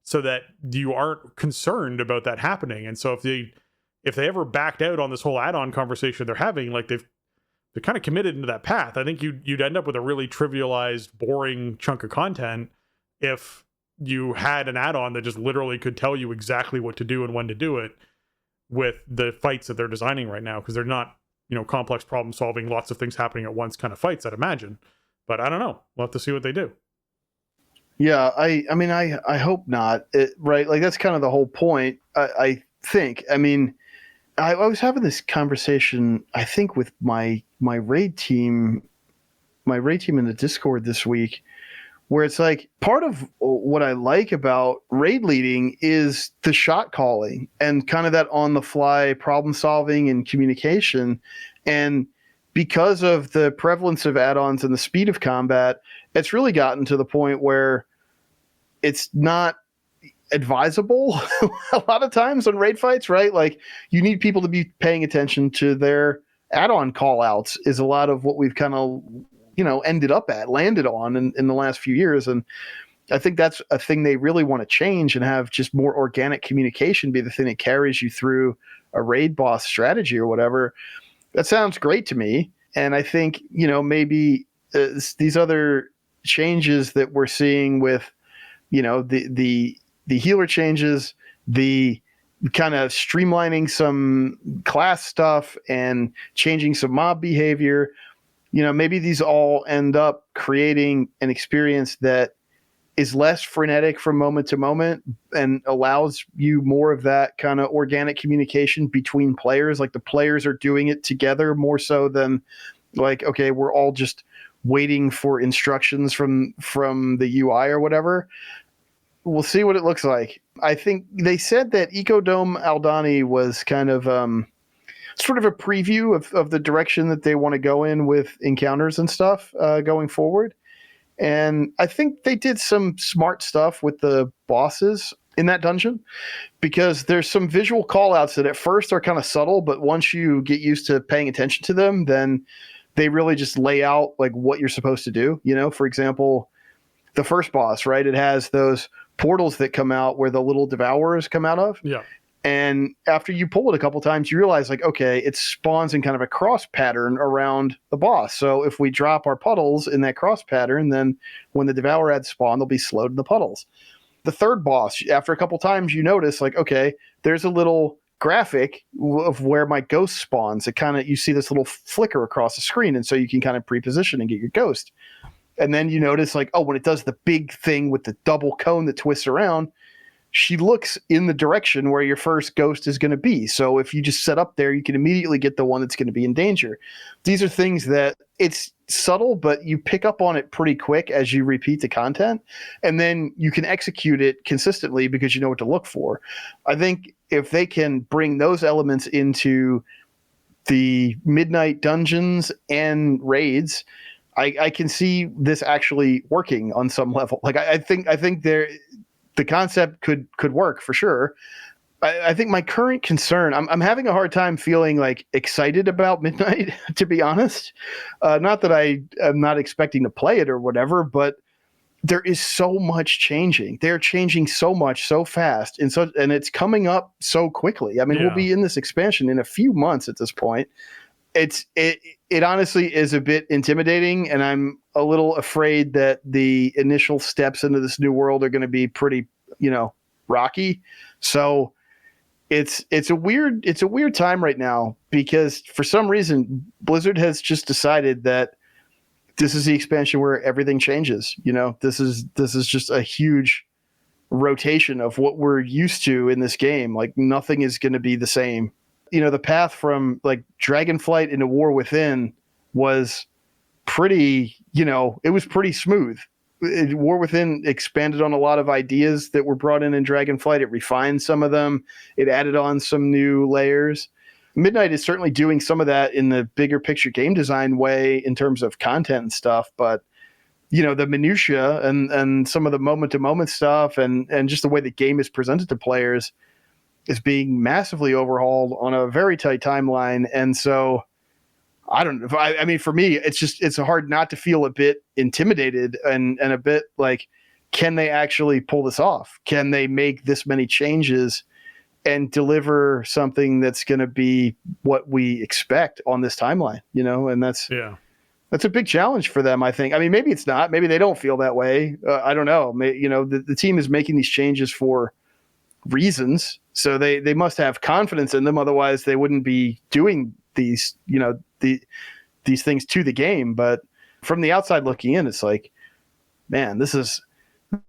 so that you aren't concerned about that happening. And so if they ever backed out on this whole add-on conversation they're having, like they're kind of committed into that path. I think you'd end up with a really trivialized, boring chunk of content if you had an add-on that just literally could tell you exactly what to do and when to do it, with the fights that they're designing right now, because they're not, complex problem solving, lots of things happening at once kind of fights, I'd imagine. But I don't know. We'll have to see what they do. Yeah, I hope not. Right? Like, that's kind of the whole point, I think. I mean, I was having this conversation, I think, with my raid team in the Discord this week, where it's like, part of what I like about raid leading is the shot calling and kind of that on the fly problem solving and communication. And because of the prevalence of add-ons and the speed of combat, it's really gotten to the point where it's not advisable a lot of times on raid fights, right? Like, you need people to be paying attention to their add-on call outs is a lot of what we've kind of landed on in the last few years. And I think that's a thing they really want to change, and have just more organic communication be the thing that carries you through a raid boss strategy or whatever. That sounds great to me. And I think, maybe these other changes that we're seeing with, the healer changes, the kind of streamlining some class stuff and changing some mob behavior, maybe these all end up creating an experience that is less frenetic from moment to moment and allows you more of that kind of organic communication between players. Like, the players are doing it together more so than like, okay, we're all just waiting for instructions from the UI or whatever. We'll see what it looks like. I think they said that Ecodome Aldani was kind of sort of a preview of the direction that they want to go in with encounters and stuff going forward. And I think they did some smart stuff with the bosses in that dungeon, because there's some visual call outs that at first are kind of subtle, but once you get used to paying attention to them, then they really just lay out like what you're supposed to do. For example, the first boss, right? It has those portals that come out where the little devourers come out of. Yeah. And after you pull it a couple times, you realize like, okay, it spawns in kind of a cross pattern around the boss. So if we drop our puddles in that cross pattern, then when the devourer adds spawn, they'll be slowed in the puddles. the third boss, after a couple times, you notice like, okay, there's a little graphic of where my ghost spawns. It kind of, you see this little flicker across the screen, and so you can kind of pre-position and get your ghost. And then you notice like, oh, when it does the big thing with the double cone that twists around, she looks in the direction where your first ghost is going to be. So if you just set up there, you can immediately get the one that's going to be in danger. These are things that it's subtle, but you pick up on it pretty quick as you repeat the content, and then you can execute it consistently because you know what to look for. I think if they can bring those elements into the midnight dungeons and raids, I can see this actually working on some level. Like I think the concept could work for sure. I think my current concern, I'm having a hard time feeling like excited about Midnight, to be honest. Not that I am not expecting to play it or whatever, but there is so much changing. They're changing so much so fast, and it's coming up so quickly. I mean, we'll be in this expansion in a few months at this point. It honestly is a bit intimidating, and I'm a little afraid that the initial steps into this new world are going to be pretty, rocky. So it's a weird time right now, because for some reason Blizzard has just decided that this is the expansion where everything changes. This is just a huge rotation of what we're used to in this game. Like nothing is going to be the same. The path from like Dragonflight into War Within was pretty, it was pretty smooth. War Within expanded on a lot of ideas that were brought in Dragonflight. It refined some of them. It added on some new layers. Midnight is certainly doing some of that in the bigger picture game design way in terms of content and stuff. But, the minutia and some of the moment to moment stuff and just the way the game is presented to players is being massively overhauled on a very tight timeline. And so I don't know. I mean, for me, it's hard not to feel a bit intimidated and a bit like, can they actually pull this off? Can they make this many changes and deliver something that's going to be what we expect on this timeline, and that's a big challenge for them, I think. I mean, maybe it's not, maybe they don't feel that way. I don't know. The team is making these changes for reasons, so they must have confidence in them. Otherwise they wouldn't be doing these these things to the game. But from the outside looking in, it's like, man, this is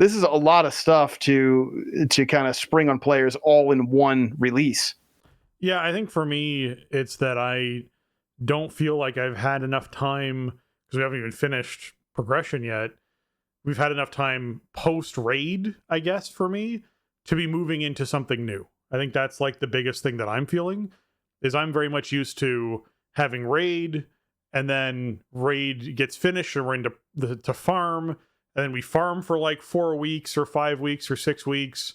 a lot of stuff to kind of spring on players all in one release. I think for me it's that I don't feel like I've had enough time, because we haven't even finished progression yet. We've had enough time post raid, I guess, for me to be moving into something new. I think that's like the biggest thing that I'm feeling, is I'm very much used to having raid, and then raid gets finished and we're into to farm, and then we farm for like 4 weeks or 5 weeks or 6 weeks,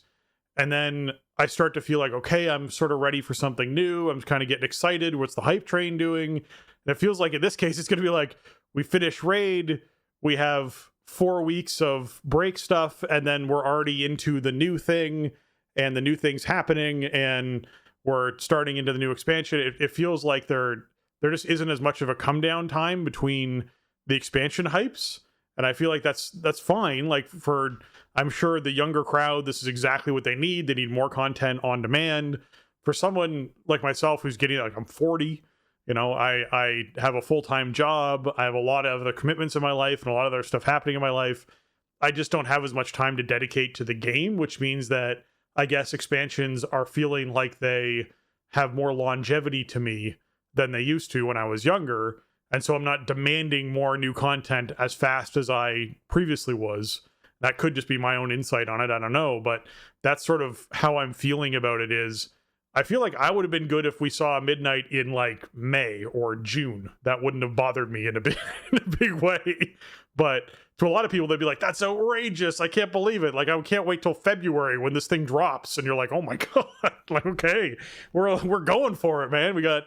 and then I start to feel like, okay, I'm sort of ready for something new. I'm kind of getting excited. What's the hype train doing? And it feels like in this case it's going to be like, we finish raid, we have 4 weeks of break stuff, and then we're already into the new thing, and the new thing's happening, and we're starting into the new expansion. It feels like there just isn't as much of a come down time between the expansion hypes, and I feel like that's fine. Like I'm sure the younger crowd, this is exactly what they need. They need more content on demand. For someone like myself who's getting, like, I'm 40, I have a full-time job. I have a lot of other commitments in my life and a lot of other stuff happening in my life. I just don't have as much time to dedicate to the game, which means that I guess expansions are feeling like they have more longevity to me than they used to when I was younger. And so I'm not demanding more new content as fast as I previously was. That could just be my own insight on it. I don't know. But that's sort of how I'm feeling about it. Is I feel like I would have been good if we saw Midnight in like May or June. That wouldn't have bothered me in a big way. But to a lot of people, they'd be like, that's outrageous. I can't believe it. Like, I can't wait till February when this thing drops. And you're like, oh my God. Like, okay, we're going for it, man. We got,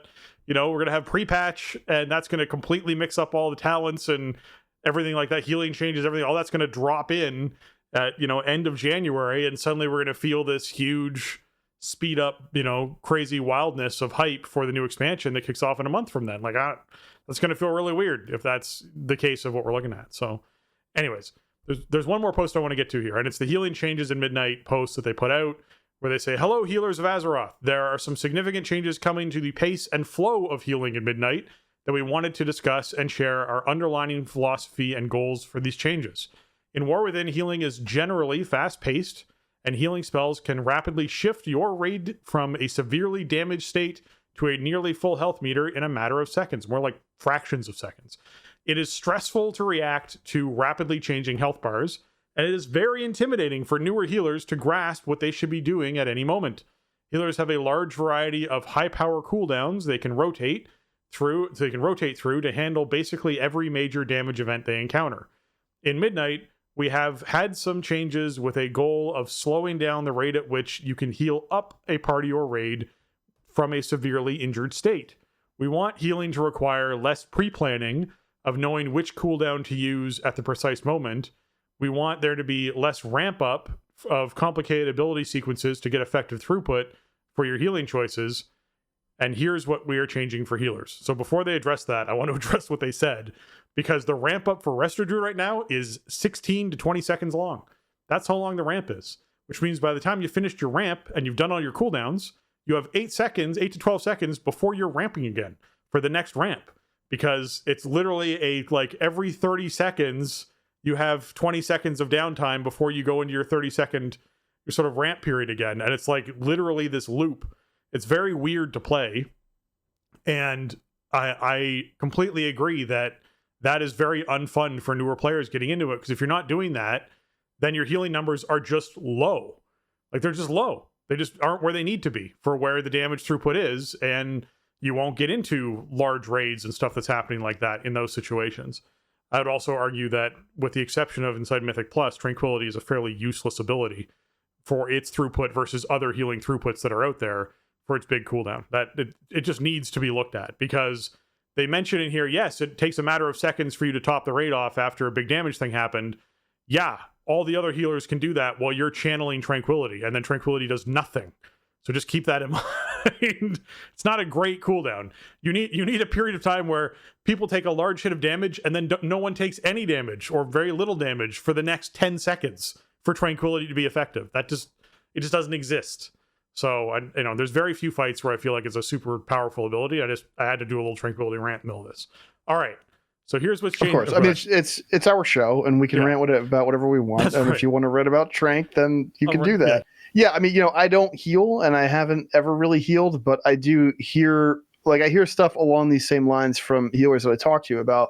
we're going to have pre-patch, and that's going to completely mix up all the talents and everything like that. Healing changes, everything, all that's going to drop in at, end of January. And suddenly we're going to feel this huge speed up, crazy wildness of hype for the new expansion that kicks off in a month from then. Like, that's going to feel really weird if that's the case of what we're looking at. So anyways, there's one more post I want to get to here, and it's the healing changes in Midnight post that they put out, where they say, "Hello, healers of Azeroth. There are some significant changes coming to the pace and flow of healing in Midnight that we wanted to discuss and share our underlying philosophy and goals for these changes. In War Within, healing is generally fast-paced, and healing spells can rapidly shift your raid from a severely damaged state to a nearly full health meter in a matter of seconds, more like fractions of seconds. It is stressful to react to rapidly changing health bars, and it is very intimidating for newer healers to grasp what they should be doing at any moment. Healers have a large variety of high-power cooldowns they can rotate through to handle basically every major damage event they encounter. In Midnight, we have had some changes with a goal of slowing down the rate at which you can heal up a party or raid from a severely injured state. We want healing to require less pre-planning of knowing which cooldown to use at the precise moment. We want there to be less ramp up of complicated ability sequences to get effective throughput for your healing choices. And here's what we are changing for healers." So before they address that, I want to address what they said, because the ramp up for Resto Druid right now is 16 to 20 seconds long. That's how long the ramp is, which means by the time you finished your ramp and you've done all your cooldowns, you have 8 to 12 seconds before you're ramping again for the next ramp, because it's literally like every 30 seconds, you have 20 seconds of downtime before you go into your 30-second sort of ramp period again. And it's like literally this loop. It's very weird to play. And I completely agree that is very unfun for newer players getting into it, because if you're not doing that, then your healing numbers are just low. Like, they're just low. They just aren't where they need to be for where the damage throughput is, and you won't get into large raids and stuff that's happening like that in those situations. I would also argue that, with the exception of inside Mythic Plus, Tranquility is a fairly useless ability for its throughput versus other healing throughputs that are out there for its big cooldown. That it just needs to be looked at, because they mention in here, yes, it takes a matter of seconds for you to top the raid off after a big damage thing happened. Yeah, all the other healers can do that while you're channeling Tranquility, and then Tranquility does nothing. So just keep that in mind. It's not a great cooldown. You need a period of time where people take a large hit of damage and then no one takes any damage or very little damage for the next 10 seconds for Tranquility to be effective. It just doesn't exist. So there's very few fights where I feel like it's a super powerful ability. I had to do a little Tranquility rant in the middle of this. All right. So here's what's changed. Of course. I mean, it's our show, and we can rant about whatever we want. That's right. If you want to rant about Trank, then you can do that. Yeah, I mean, I don't heal, and I haven't ever really healed, but I do hear stuff along these same lines from healers that I talk to about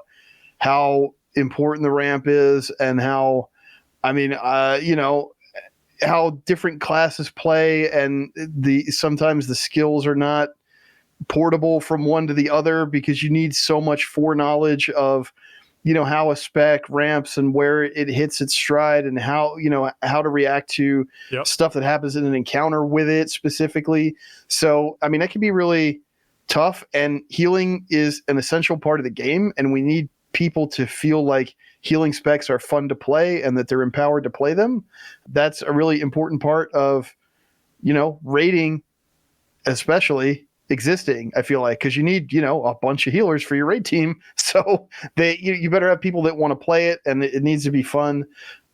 how important the ramp is, and how, how different classes play, and sometimes the skills are not portable from one to the other, because you need so much foreknowledge of how a spec ramps and where it hits its stride, and how to react to stuff that happens in an encounter with it specifically. So I mean, that can be really tough, and healing is an essential part of the game, and we need people to feel like healing specs are fun to play and that they're empowered to play them. That's a really important part of raiding, especially existing, I feel like, because you need a bunch of healers for your raid team, so you better have people that want to play it, and it needs to be fun.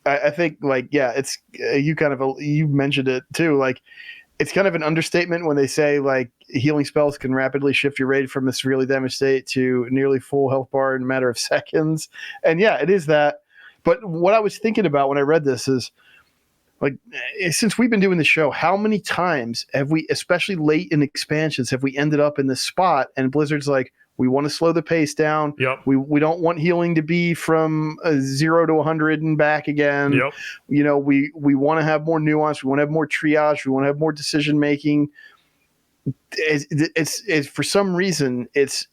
I think it's you mentioned it too, like it's kind of an understatement when they say like healing spells can rapidly shift your raid from a severely damaged state to nearly full health bar in a matter of seconds. And yeah, it is that. But what I was thinking about when I read this is, like, since we've been doing the show, how many times have we, especially late in expansions, have we ended up in this spot and Blizzard's like, we want to slow the pace down. Yep. We don't want healing to be from 0 to 100 and back again. Yep. We want to have more nuance. We want to have more triage. We want to have more decision making. It's for some reason, it's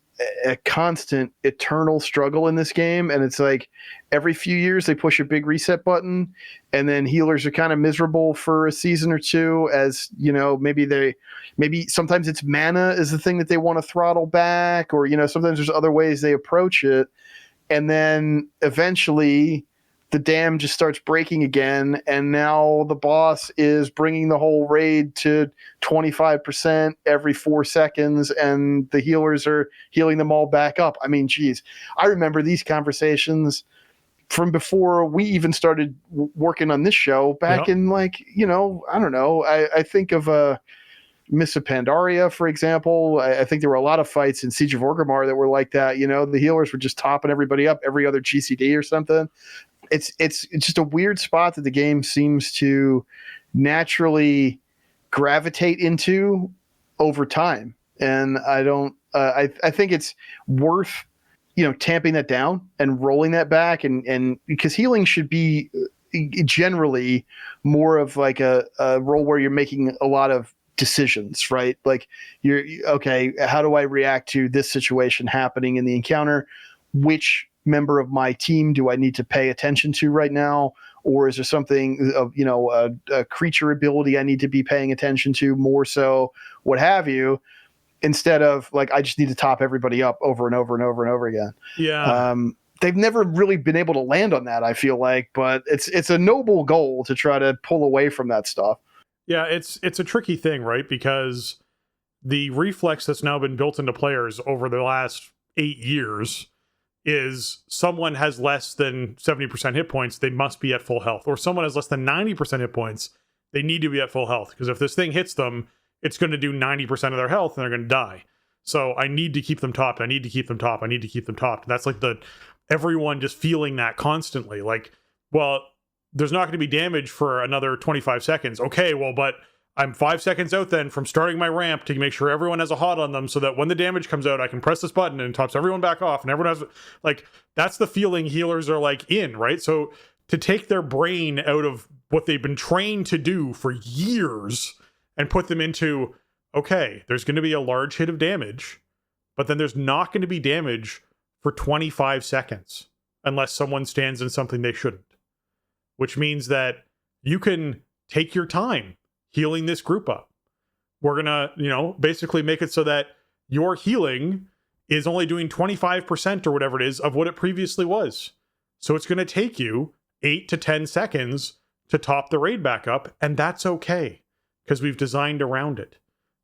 a constant, eternal struggle in this game. And it's like every few years they push a big reset button, and then healers are kind of miserable for a season or two, as maybe sometimes it's mana is the thing that they want to throttle back, or sometimes there's other ways they approach it, and then eventually the dam just starts breaking again, and now the boss is bringing the whole raid to 25% every 4 seconds, and the healers are healing them all back up. I mean, geez, I remember these conversations from before we even started working on this show back in like, I don't know. I think of Miss of Pandaria, for example. I think there were a lot of fights in Siege of Orgrimmar that were like that. The healers were just topping everybody up every other GCD or something. It's just a weird spot that the game seems to naturally gravitate into over time. And I don't, I think it's worth, tamping that down and rolling that back. And because healing should be generally more of like a role where you're making a lot of decisions, right? Like okay, how do I react to this situation happening in the encounter? Which member of my team do I need to pay attention to right now? Or is there something of, a creature ability I need to be paying attention to more so, what have you, instead of like, I just need to top everybody up over and over and over and over again. Yeah. They've never really been able to land on that, I feel like, but it's a noble goal to try to pull away from that stuff. Yeah, it's a tricky thing, right? Because the reflex that's now been built into players over the last 8 years is someone has less than 70% hit points, they must be at full health. Or someone has less than 90% hit points, they need to be at full health. Because if this thing hits them, it's going to do 90% of their health and they're going to die. So I need to keep them topped. I need to keep them topped. I need to keep them topped. That's like everyone just feeling that constantly. Like, well, there's not going to be damage for another 25 seconds. Okay, well, but I'm 5 seconds out then from starting my ramp to make sure everyone has a hot on them so that when the damage comes out, I can press this button and it tops everyone back off. And everyone has, like, that's the feeling healers are like in, right? So to take their brain out of what they've been trained to do for years and put them into, okay, there's going to be a large hit of damage, but then there's not going to be damage for 25 seconds unless someone stands in something they shouldn't. Which means that you can take your time healing this group up. We're going to, basically make it so that your healing is only doing 25% or whatever it is of what it previously was. So it's going to take you 8 to 10 seconds to top the raid back up, and that's okay because we've designed around it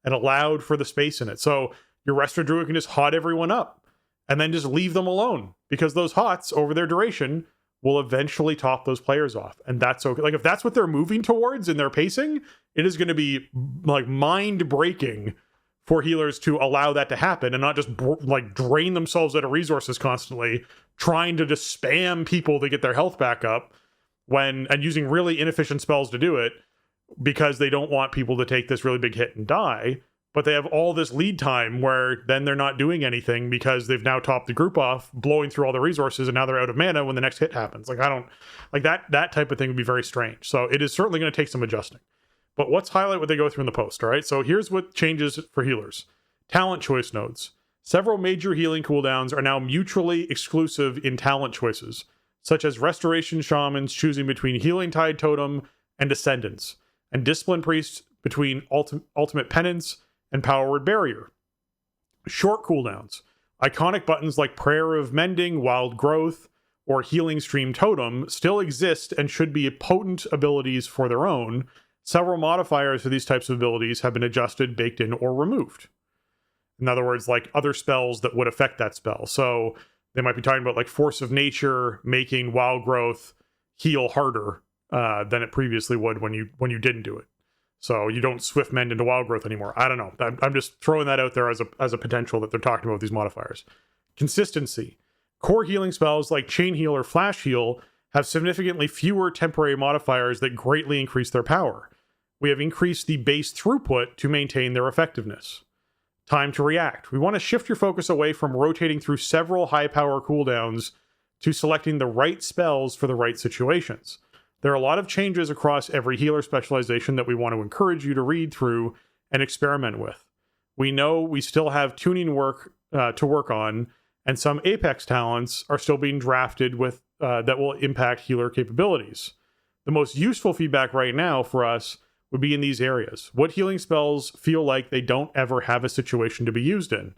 and allowed for the space in it. So your Resto Druid can just hot everyone up and then just leave them alone because those hots over their duration will eventually top those players off. And that's okay. Like, if that's what they're moving towards in their pacing, it is going to be like mind breaking for healers to allow that to happen and not just drain themselves out of resources constantly, trying to just spam people to get their health back up and using really inefficient spells to do it because they don't want people to take this really big hit and die. But they have all this lead time where then they're not doing anything because they've now topped the group off, blowing through all the resources, and now they're out of mana when the next hit happens. Like, I don't like that type of thing would be very strange. So it is certainly going to take some adjusting. But let's highlight what they go through in the post. All right. So here's what changes for healers. Talent choice nodes. Several major healing cooldowns are now mutually exclusive in talent choices, such as Restoration Shamans choosing between Healing Tide Totem and Descendants, and Discipline Priests between Ultimate Penance and Power Word Barrier. Short cooldowns. Iconic buttons like Prayer of Mending, Wild Growth, or Healing Stream Totem still exist and should be potent abilities for their own. Several modifiers for these types of abilities have been adjusted, baked in, or removed. In other words, like other spells that would affect that spell. So they might be talking about like Force of Nature making Wild Growth heal harder than it previously would when you didn't do it. So you don't Swift Mend into Wild Growth anymore. I don't know. I'm just throwing that out there as a potential that they're talking about with these modifiers. Consistency. Core healing spells like Chain Heal or Flash Heal have significantly fewer temporary modifiers that greatly increase their power. We have increased the base throughput to maintain their effectiveness. Time to react. We want to shift your focus away from rotating through several high power cooldowns to selecting the right spells for the right situations. There are a lot of changes across every healer specialization that we want to encourage you to read through and experiment with. We know we still have tuning work to work on, and some Apex talents are still being drafted with that will impact healer capabilities. The most useful feedback right now for us would be in these areas. What healing spells feel like they don't ever have a situation to be used in?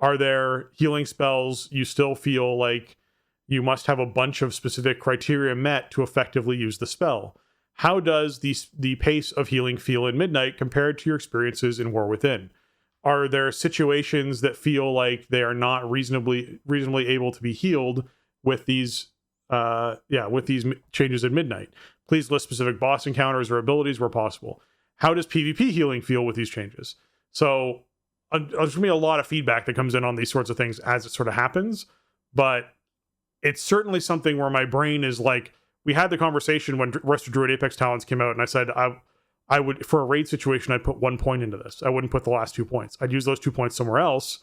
Are there healing spells you still feel like you must have a bunch of specific criteria met to effectively use the spell? How does the pace of healing feel in Midnight compared to your experiences in War Within? Are there situations that feel like they are not reasonably able to be healed with these with these changes at midnight. Please list specific boss encounters or abilities where possible. How does PvP healing feel with these changes? So there's going to be a lot of feedback that comes in on these sorts of things as it sort of happens, but it's certainly something where my brain is like, we had the conversation when Resto Druid Apex Talents came out, and I said I would, for a raid situation, I'd put 1 point into this. I wouldn't put the last 2 points. I'd use those 2 points somewhere else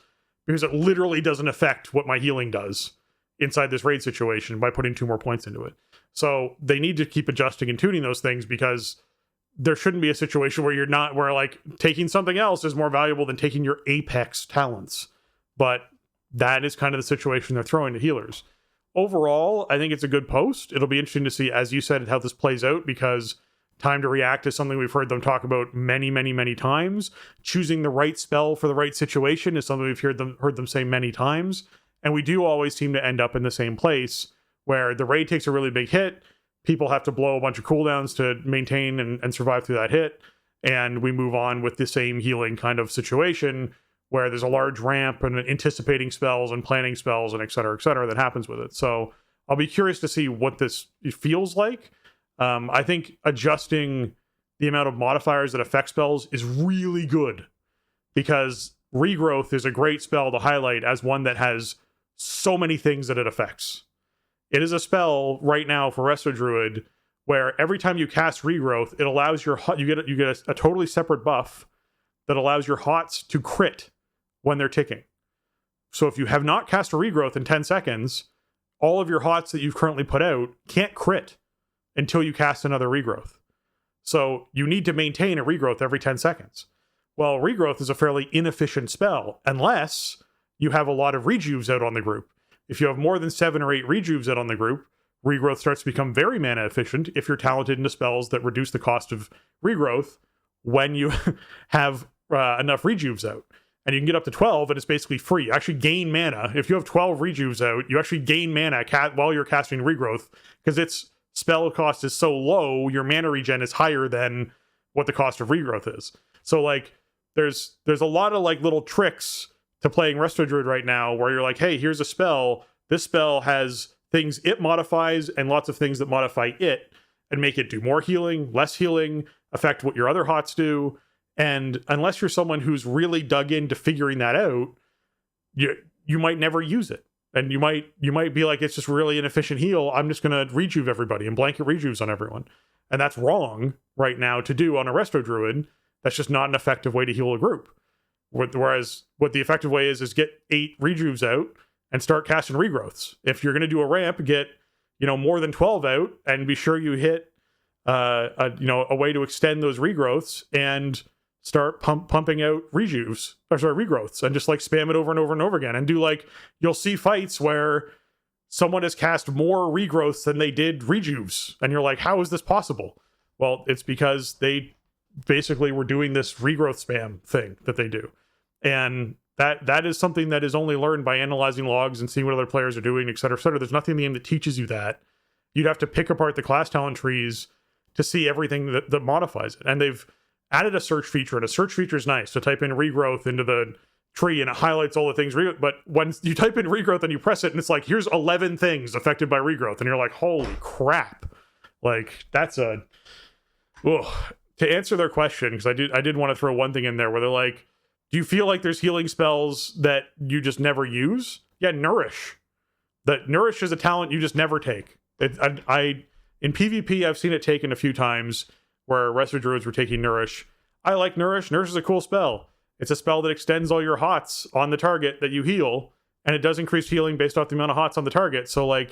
because it literally doesn't affect what my healing does inside this raid situation by putting 2 more points into it. So they need to keep adjusting and tuning those things, because there shouldn't be a situation where where like taking something else is more valuable than taking your Apex talents. But that is kind of the situation they're throwing to healers. Overall, I think it's a good post. It'll be interesting to see, as you said, how this plays out, because time to react is something we've heard them talk about many, many, many times. Choosing the right spell for the right situation is something we've heard them say many times. And we do always seem to end up in the same place, where the raid takes a really big hit. People have to blow a bunch of cooldowns to maintain and survive through that hit. And we move on with the same healing kind of situation, where there's a large ramp and anticipating spells and planning spells and et cetera, that happens with it. So I'll be curious to see what this feels like. I think adjusting the amount of modifiers that affect spells is really good, because Regrowth is a great spell to highlight as one that has so many things that it affects. It is a spell right now for Resto Druid where every time you cast Regrowth, it allows you get a totally separate buff that allows your hots to crit when they're ticking. So if you have not cast a Regrowth in 10 seconds, all of your hots that you've currently put out can't crit until you cast another Regrowth. So you need to maintain a Regrowth every 10 seconds. Well, Regrowth is a fairly inefficient spell unless you have a lot of rejuves out on the group. If you have more than 7 or 8 rejuves out on the group, Regrowth starts to become very mana efficient if you're talented into spells that reduce the cost of Regrowth when you have enough rejuves out. And you can get up to 12, and it's basically free. You actually gain mana. If you have 12 rejuves out, you actually gain mana while you're casting Regrowth, because its spell cost is so low, your mana regen is higher than what the cost of Regrowth is. So like there's a lot of like little tricks to playing Resto Druid right now, where you're like, hey, here's a spell. This spell has things it modifies and lots of things that modify it and make it do more healing, less healing, affect what your other hots do. And unless you're someone who's really dug into figuring that out, you might never use it. And you might be like, it's just really inefficient heal. I'm just going to rejuve everybody and blanket rejuves on everyone. And that's wrong right now to do on a Resto Druid. That's just not an effective way to heal a group. Whereas what the effective way is get 8 rejuves out and start casting Regrowths. If you're going to do a ramp, get more than 12 out and be sure you hit a way to extend those Regrowths and start pumping out Regrowths, and just like spam it over and over and over again. And do you'll see fights where someone has cast more Regrowths than they did rejuves, and you're like, how is this possible? Well, it's because they basically were doing this Regrowth spam thing that they do. And that is something that is only learned by analyzing logs and seeing what other players are doing, et cetera, et cetera. There's nothing in the game that teaches you that. You'd have to pick apart the class talent trees to see everything that modifies it. And they've added a search feature, and a search feature is nice to type in Regrowth into the tree and it highlights all the things. But when you type in Regrowth and you press it, and it's like, here's 11 things affected by Regrowth, and you're like, holy crap. Like, that's a... Ugh. To answer their question, because I did want to throw one thing in there where they're like, do you feel like there's healing spells that you just never use? Yeah, Nourish. That Nourish is a talent you just never take. In PvP, I've seen it taken a few times where Resto Druids were taking Nourish. I like Nourish. Nourish is a cool spell. It's a spell that extends all your hots on the target that you heal, and it does increase healing based off the amount of hots on the target. So,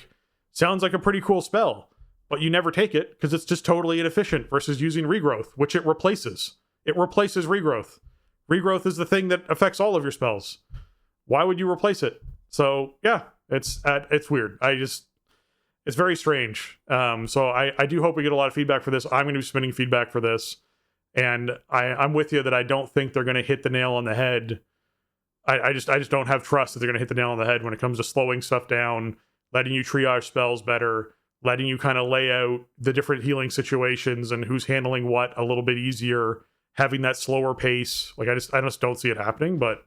sounds like a pretty cool spell, but you never take it because it's just totally inefficient versus using Regrowth, which it replaces. It replaces Regrowth. Regrowth is the thing that affects all of your spells. Why would you replace it? So, yeah, it's weird. It's very strange. So I do hope we get a lot of feedback for this. I'm going to be submitting feedback for this. And I'm with you that I don't think they're going to hit the nail on the head. I just don't have trust that they're going to hit the nail on the head when it comes to slowing stuff down, letting you triage spells better, letting you kind of lay out the different healing situations and who's handling what a little bit easier, having that slower pace. I just don't see it happening, but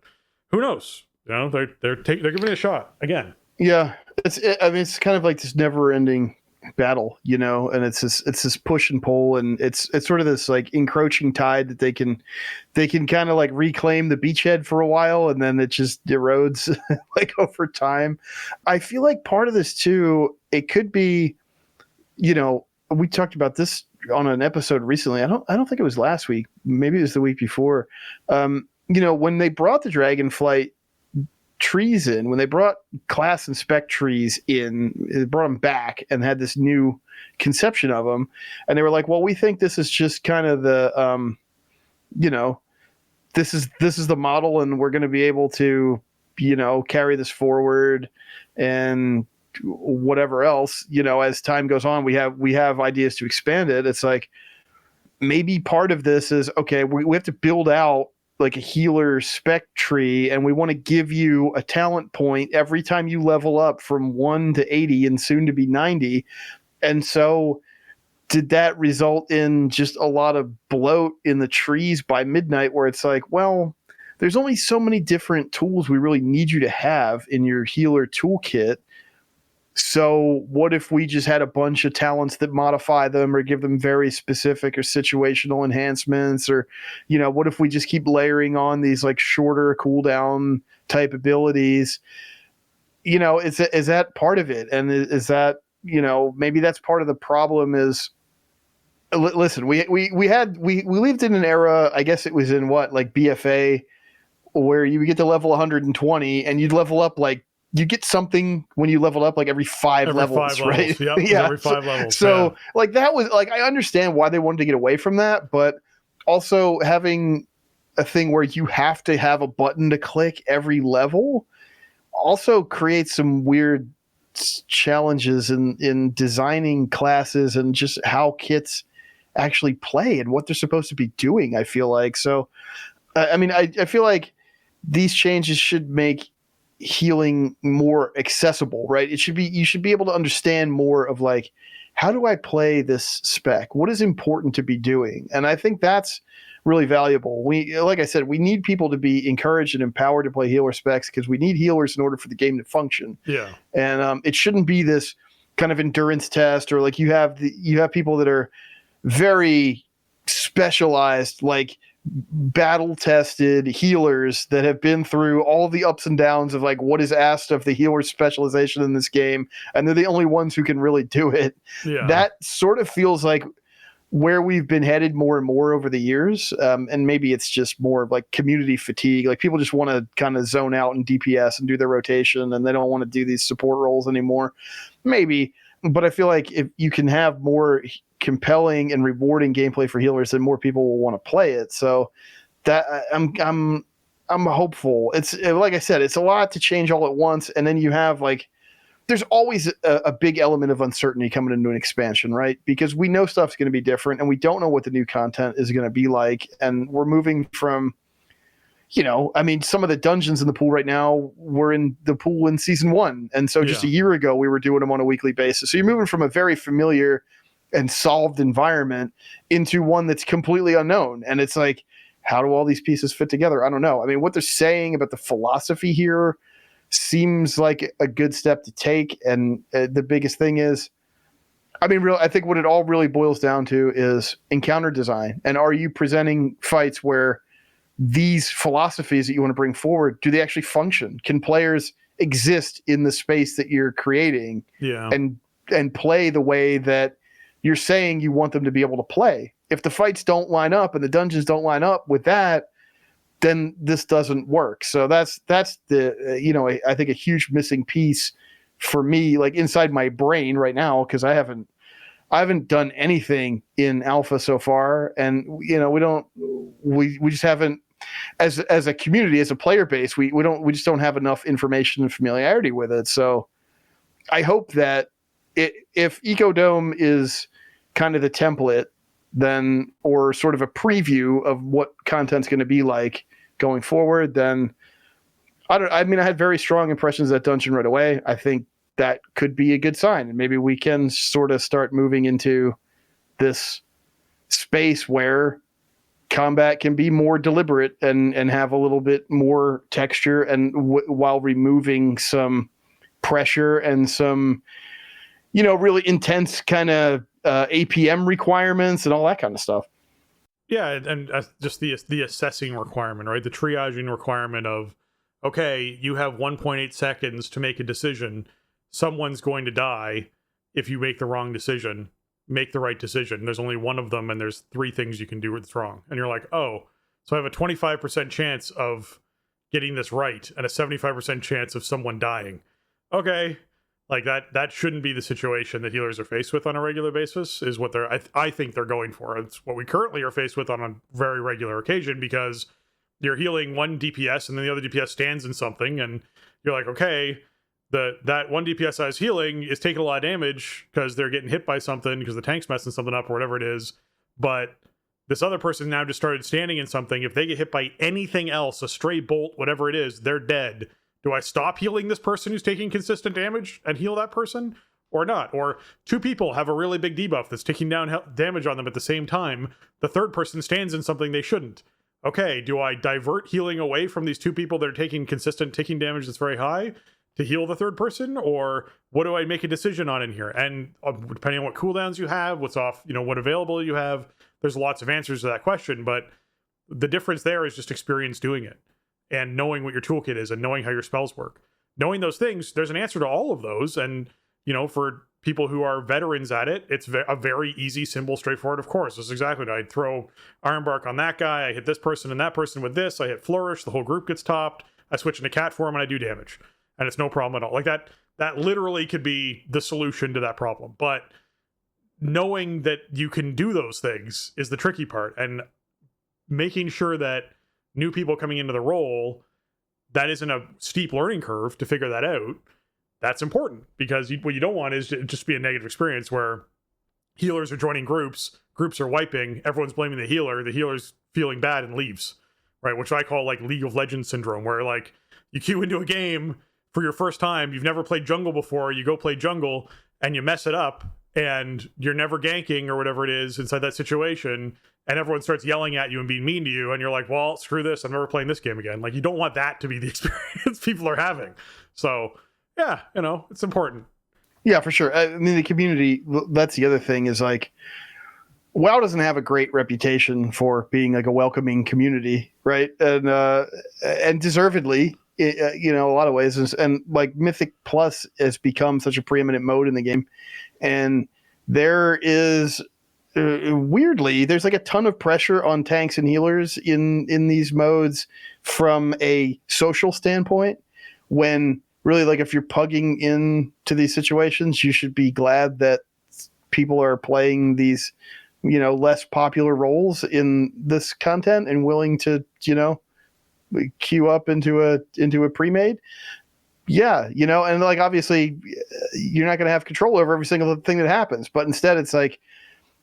who knows? They're giving it a shot again. Yeah, I mean, it's kind of like this never-ending battle, and it's this push and pull, and it's sort of this like encroaching tide that they can kind of like reclaim the beachhead for a while, and then it just erodes like over time. I feel like part of this too, it could be, we talked about this on an episode recently. I don't think it was last week. Maybe it was the week before. When they brought the Dragonflight trees in, when they brought class and spec trees in, they brought them back and had this new conception of them, and they were like, well, we think this is just kind of the this is the model, and we're going to be able to carry this forward and whatever else, as time goes on, we have ideas to expand it. It's like, maybe part of this is, okay, we have to build out like a healer spec tree, and we want to give you a talent point every time you level up from 1 to 80 and soon to be 90. And so did that result in just a lot of bloat in the trees by midnight, where it's like, well, there's only so many different tools we really need you to have in your healer toolkit. So what if we just had a bunch of talents that modify them or give them very specific or situational enhancements? Or, what if we just keep layering on these like shorter cooldown type abilities? Is that part of it? And is that, maybe that's part of the problem is, listen, we lived in an era, I guess it was in BFA, where you would get to level 120 and you'd level up you get something when you level up every 5 levels, right? Yep, yeah, every 5 levels. So that was I understand why they wanted to get away from that, but also having a thing where you have to have a button to click every level also creates some weird challenges in designing classes and just how kits actually play and what they're supposed to be doing, I feel like. So, I feel like these changes should make healing more accessible, right? You should be able to understand more of how do I play this spec? What is important to be doing? And I think that's really valuable. Like I said, we need people to be encouraged and empowered to play healer specs, because we need healers in order for the game to function. Yeah. And it shouldn't be this kind of endurance test, or you have people that are very specialized, battle tested healers that have been through all the ups and downs of what is asked of the healer specialization in this game, and they're the only ones who can really do it. Yeah. That sort of feels like where we've been headed more and more over the years. And maybe it's just more of community fatigue. People just want to kind of zone out in DPS and do their rotation, and they don't want to do these support roles anymore. Maybe. But I feel like if you can have more compelling and rewarding gameplay for healers, then more people will want to play it. So that I'm hopeful. It's like I said, it's a lot to change all at once, and then you have there's always a big element of uncertainty coming into an expansion, right? Because we know stuff's going to be different, and we don't know what the new content is going to be like, and we're moving from some of the dungeons in the pool right now were in the pool in season 1. And so just a year ago, we were doing them on a weekly basis. So you're moving from a very familiar and solved environment into one that's completely unknown. And it's how do all these pieces fit together? I don't know. What they're saying about the philosophy here seems like a good step to take. And the biggest thing is, I think what it all really boils down to is encounter design. And are you presenting fights where these philosophies that you want to bring forward, do they actually function? Can players exist in the space that you're creating and play the way that you're saying you want them to be able to play? If the fights don't line up and the dungeons don't line up with that, then this doesn't work. So that's the I think a huge missing piece for me, inside my brain right now, because I haven't done anything in alpha so far, and we just haven't, as a community, as a player base, we just don't have enough information and familiarity with it. So I hope that if Ecodome is kind of the template, then, or sort of a preview of what content's going to be like going forward, then I had very strong impressions of that dungeon right away. I think that could be a good sign, and maybe we can sort of start moving into this space where combat can be more deliberate and have a little bit more texture, and while removing some pressure and some, really intense kind of APM requirements and all that kind of stuff. Yeah, and just the assessing requirement, right? The triaging requirement of, okay, you have 1.8 seconds to make a decision. Someone's going to die if you make the wrong decision. Make the right decision. There's only one of them, and there's 3 things you can do that's wrong. And you're like, oh, so I have a 25% chance of getting this right and a 75% chance of someone dying. Okay. Like that shouldn't be the situation that healers are faced with on a regular basis, is what I think they're going for. It's what we currently are faced with on a very regular occasion, because you're healing one DPS and then the other DPS stands in something, and you're like, okay, that one DPS I was healing is taking a lot of damage because they're getting hit by something because the tank's messing something up or whatever it is, but this other person now just started standing in something. If they get hit by anything else, a stray bolt, whatever it is, they're dead. Do I stop healing this person who's taking consistent damage and heal that person or not? Or 2 people have a really big debuff that's taking down damage on them at the same time. The third person stands in something they shouldn't. Okay, do I divert healing away from these 2 people that are taking consistent ticking damage that's very high to heal the third person? Or what do I make a decision on in here? And depending on what cooldowns you have, what's off, what available you have, there's lots of answers to that question. But the difference there is just experience doing it and knowing what your toolkit is and knowing how your spells work. Knowing those things, there's an answer to all of those. And, for people who are veterans at it, it's a very easy, simple, straightforward, of course. This is exactly what I'd throw Ironbark on that guy. I hit this person and that person with this. I hit Flourish. The whole group gets topped. I switch into cat form and I do damage. And it's no problem at all. Like that literally could be the solution to that problem. But knowing that you can do those things is the tricky part. And making sure that new people coming into the role, that isn't a steep learning curve to figure that out. That's important, because what you don't want is to just be a negative experience where healers are joining groups are wiping, everyone's blaming the healer's feeling bad and leaves, right? Which I call like League of Legends syndrome, where like you queue into a game for your first time, you've never played jungle before, you go play jungle and you mess it up and you're never ganking or whatever it is inside that situation, and everyone starts yelling at you and being mean to you, and you're like, well, screw this, I'm never playing this game again. Like, you don't want that to be the experience people are having. So yeah, it's important. Yeah, for sure. I mean, the community, that's the other thing, is like, WoW doesn't have a great reputation for being like a welcoming community, right? And deservedly, a lot of ways. And like Mythic Plus has become such a preeminent mode in the game. And there is, weirdly, there's like a ton of pressure on tanks and healers in these modes from a social standpoint, when really, like, if you're pugging into these situations, you should be glad that people are playing these, less popular roles in this content and willing to, queue up into a pre-made. Yeah, and like, obviously you're not going to have control over every single thing that happens, but instead it's like,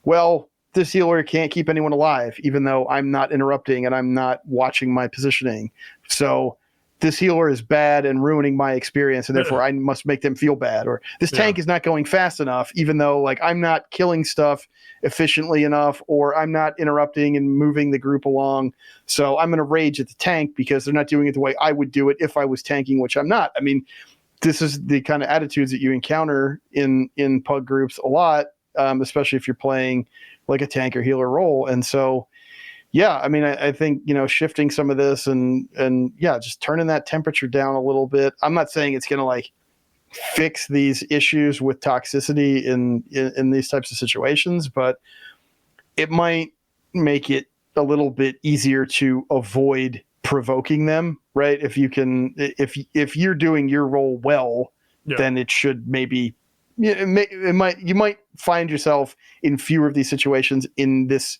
well, this healer can't keep anyone alive, even though I'm not interrupting and I'm not watching my positioning. So this healer is bad and ruining my experience, and therefore I must make them feel bad. Or this tank is not going fast enough, even though like I'm not killing stuff efficiently enough, or I'm not interrupting and moving the group along. So I'm going to rage at the tank because they're not doing it the way I would do it if I was tanking, which I'm not. I mean, this is the kind of attitudes that you encounter in pug groups a lot, especially if you're playing like a tank or healer role. And so, yeah, I mean, I think, shifting some of this and just turning that temperature down a little bit. I'm not saying it's going to like fix these issues with toxicity in these types of situations, but it might make it a little bit easier to avoid provoking them, right? If you can, if you're doing your role well, then it should maybe, you might find yourself in fewer of these situations in this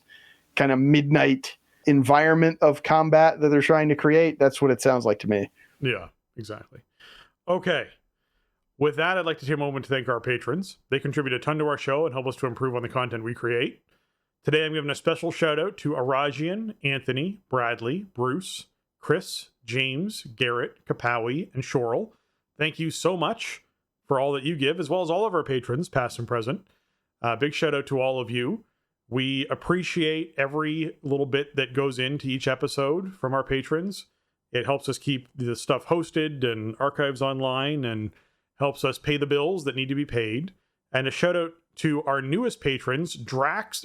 kind of midnight environment of combat that they're trying to create. That's what it sounds like to me. Yeah, exactly. Okay. With that, I'd like to take a moment to thank our patrons. They contribute a ton to our show and help us to improve on the content we create. Today, I'm giving a special shout out to Arajian, Anthony, Bradley, Bruce, Chris, James, Garrett, Kapawi, and Shorel. Thank you so much for all that you give, as well as all of our patrons, past and present. Big shout out to all of you. We appreciate every little bit that goes into each episode from our patrons. It helps us keep the stuff hosted and archives online, and helps us pay the bills that need to be paid. And a shout out to our newest patrons, Dax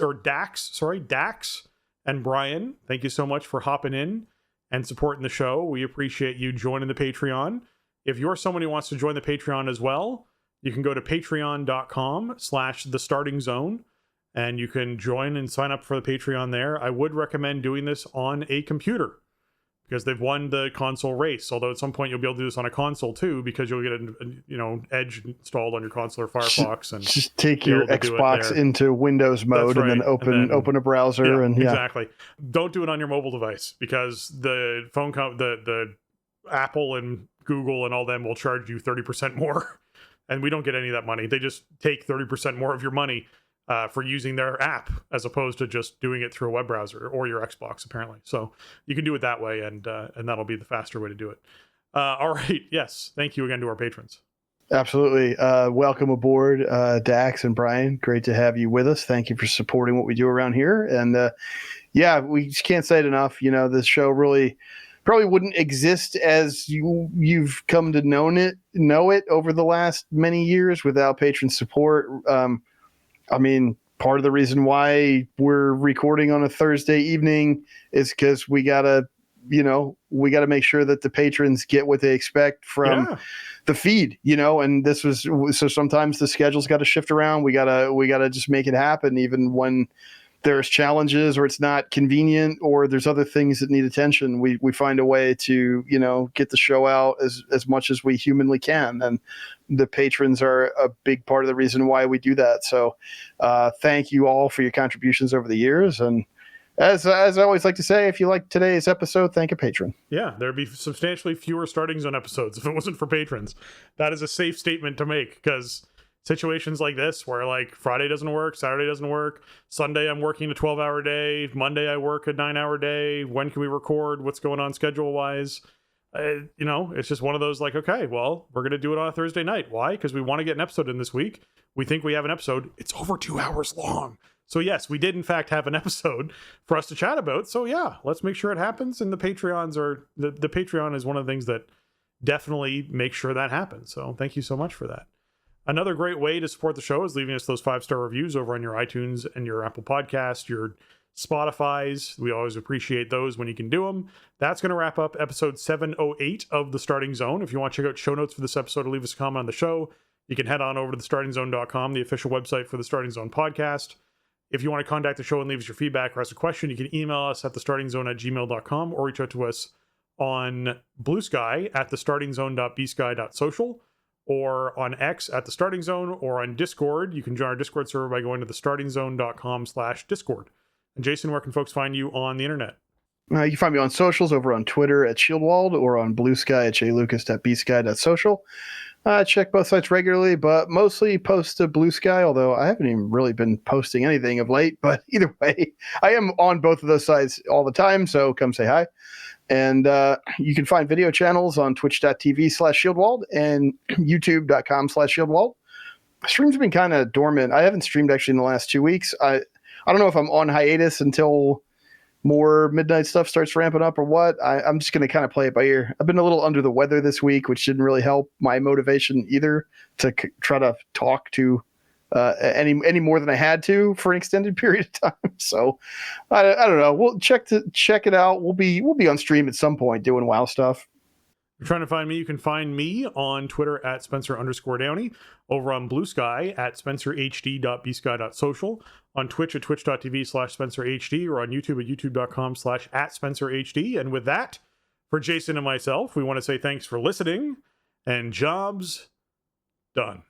and Brian. Thank you so much for hopping in and supporting the show. We appreciate you joining the Patreon. If you're someone who wants to join the Patreon as well, you can go to patreon.com/thestartingzone and you can join and sign up for the Patreon there. I would recommend doing this on a computer because they've won the console race. Although at some point you'll be able to do this on a console too, because you'll get Edge installed on your console or Firefox, and just take your Xbox into Windows mode and then open a browser. Exactly. Don't do it on your mobile device because the the Apple and Google and all them will charge you 30% more, and we don't get any of that money. They just take 30% more of your money for using their app as opposed to just doing it through a web browser or your Xbox, apparently. So you can do it that way, and that'll be the faster way to do it. All right. Yes. Thank you again to our patrons. Absolutely. Welcome aboard, Dax and Brian. Great to have you with us. Thank you for supporting what we do around here. And we just can't say it enough. This show really probably wouldn't exist as you've come to know it over the last many years without patron support. Part of the reason why we're recording on a Thursday evening is because we gotta make sure that the patrons get what they expect from the feed, and so sometimes the schedule's got to shift around. We gotta just make it happen, even when there's challenges or it's not convenient or there's other things that need attention. We find a way to, get the show out as much as we humanly can. And the patrons are a big part of the reason why we do that. So thank you all for your contributions over the years. And as I always like to say, if you like today's episode, thank a patron. Yeah, there'd be substantially fewer Starting Zone episodes if it wasn't for patrons. That is a safe statement to make, because situations like this where Friday doesn't work, Saturday doesn't work, Sunday I'm working a 12-hour day, Monday I work a 9-hour day, when can we record, what's going on schedule wise, it's just one of those okay, well, we're gonna do it on a Thursday night. Why? Because we want to get an episode in this week. We think we have an episode. It's over 2 hours long, so yes, we did in fact have an episode for us to chat about. So yeah, let's make sure it happens. And the Patreons are the Patreon is one of the things that definitely makes sure that happens. So thank you so much for that. Another great way to support the show is leaving us those 5-star reviews over on your iTunes and your Apple Podcast, your Spotify's. We always appreciate those when you can do them. That's going to wrap up episode 708 of The Starting Zone. If you want to check out show notes for this episode or leave us a comment on the show, you can head on over to thestartingzone.com, the official website for the Starting Zone podcast. If you want to contact the show and leave us your feedback or ask a question, you can email us at thestartingzone@gmail.com or reach out to us on Blue Sky at thestartingzone.bsky.social. or on X at The Starting Zone, or on Discord. You can join our Discord server by going to thestartingzone.com/Discord. And Jason, where can folks find you on the internet? You can find me on socials over on Twitter at Shieldwald or on Blue Sky at jlucas.bsky.social. I check both sites regularly, but mostly post to Blue Sky, although I haven't even really been posting anything of late. But either way, I am on both of those sites all the time, so come say hi. And you can find video channels on twitch.tv/Shieldwald and youtube.com/Shieldwald. Streams have been kind of dormant. I haven't streamed actually in the last 2 weeks. I don't know if I'm on hiatus until more midnight stuff starts ramping up or what. I'm just going to kind of play it by ear. I've been a little under the weather this week, which didn't really help my motivation either to try to talk to any more than I had to for an extended period of time. So I don't know. We'll check it out. We'll be on stream at some point doing WoW stuff. If you're trying to find me, you can find me on Twitter at Spencer_Downey, over on Blue Sky at SpencerHD.bsky.social, on Twitch at twitch.tv/SpencerHD, or on YouTube at youtube.com/@SpencerHD. And with that, for Jason and myself, we want to say thanks for listening, and jobs done.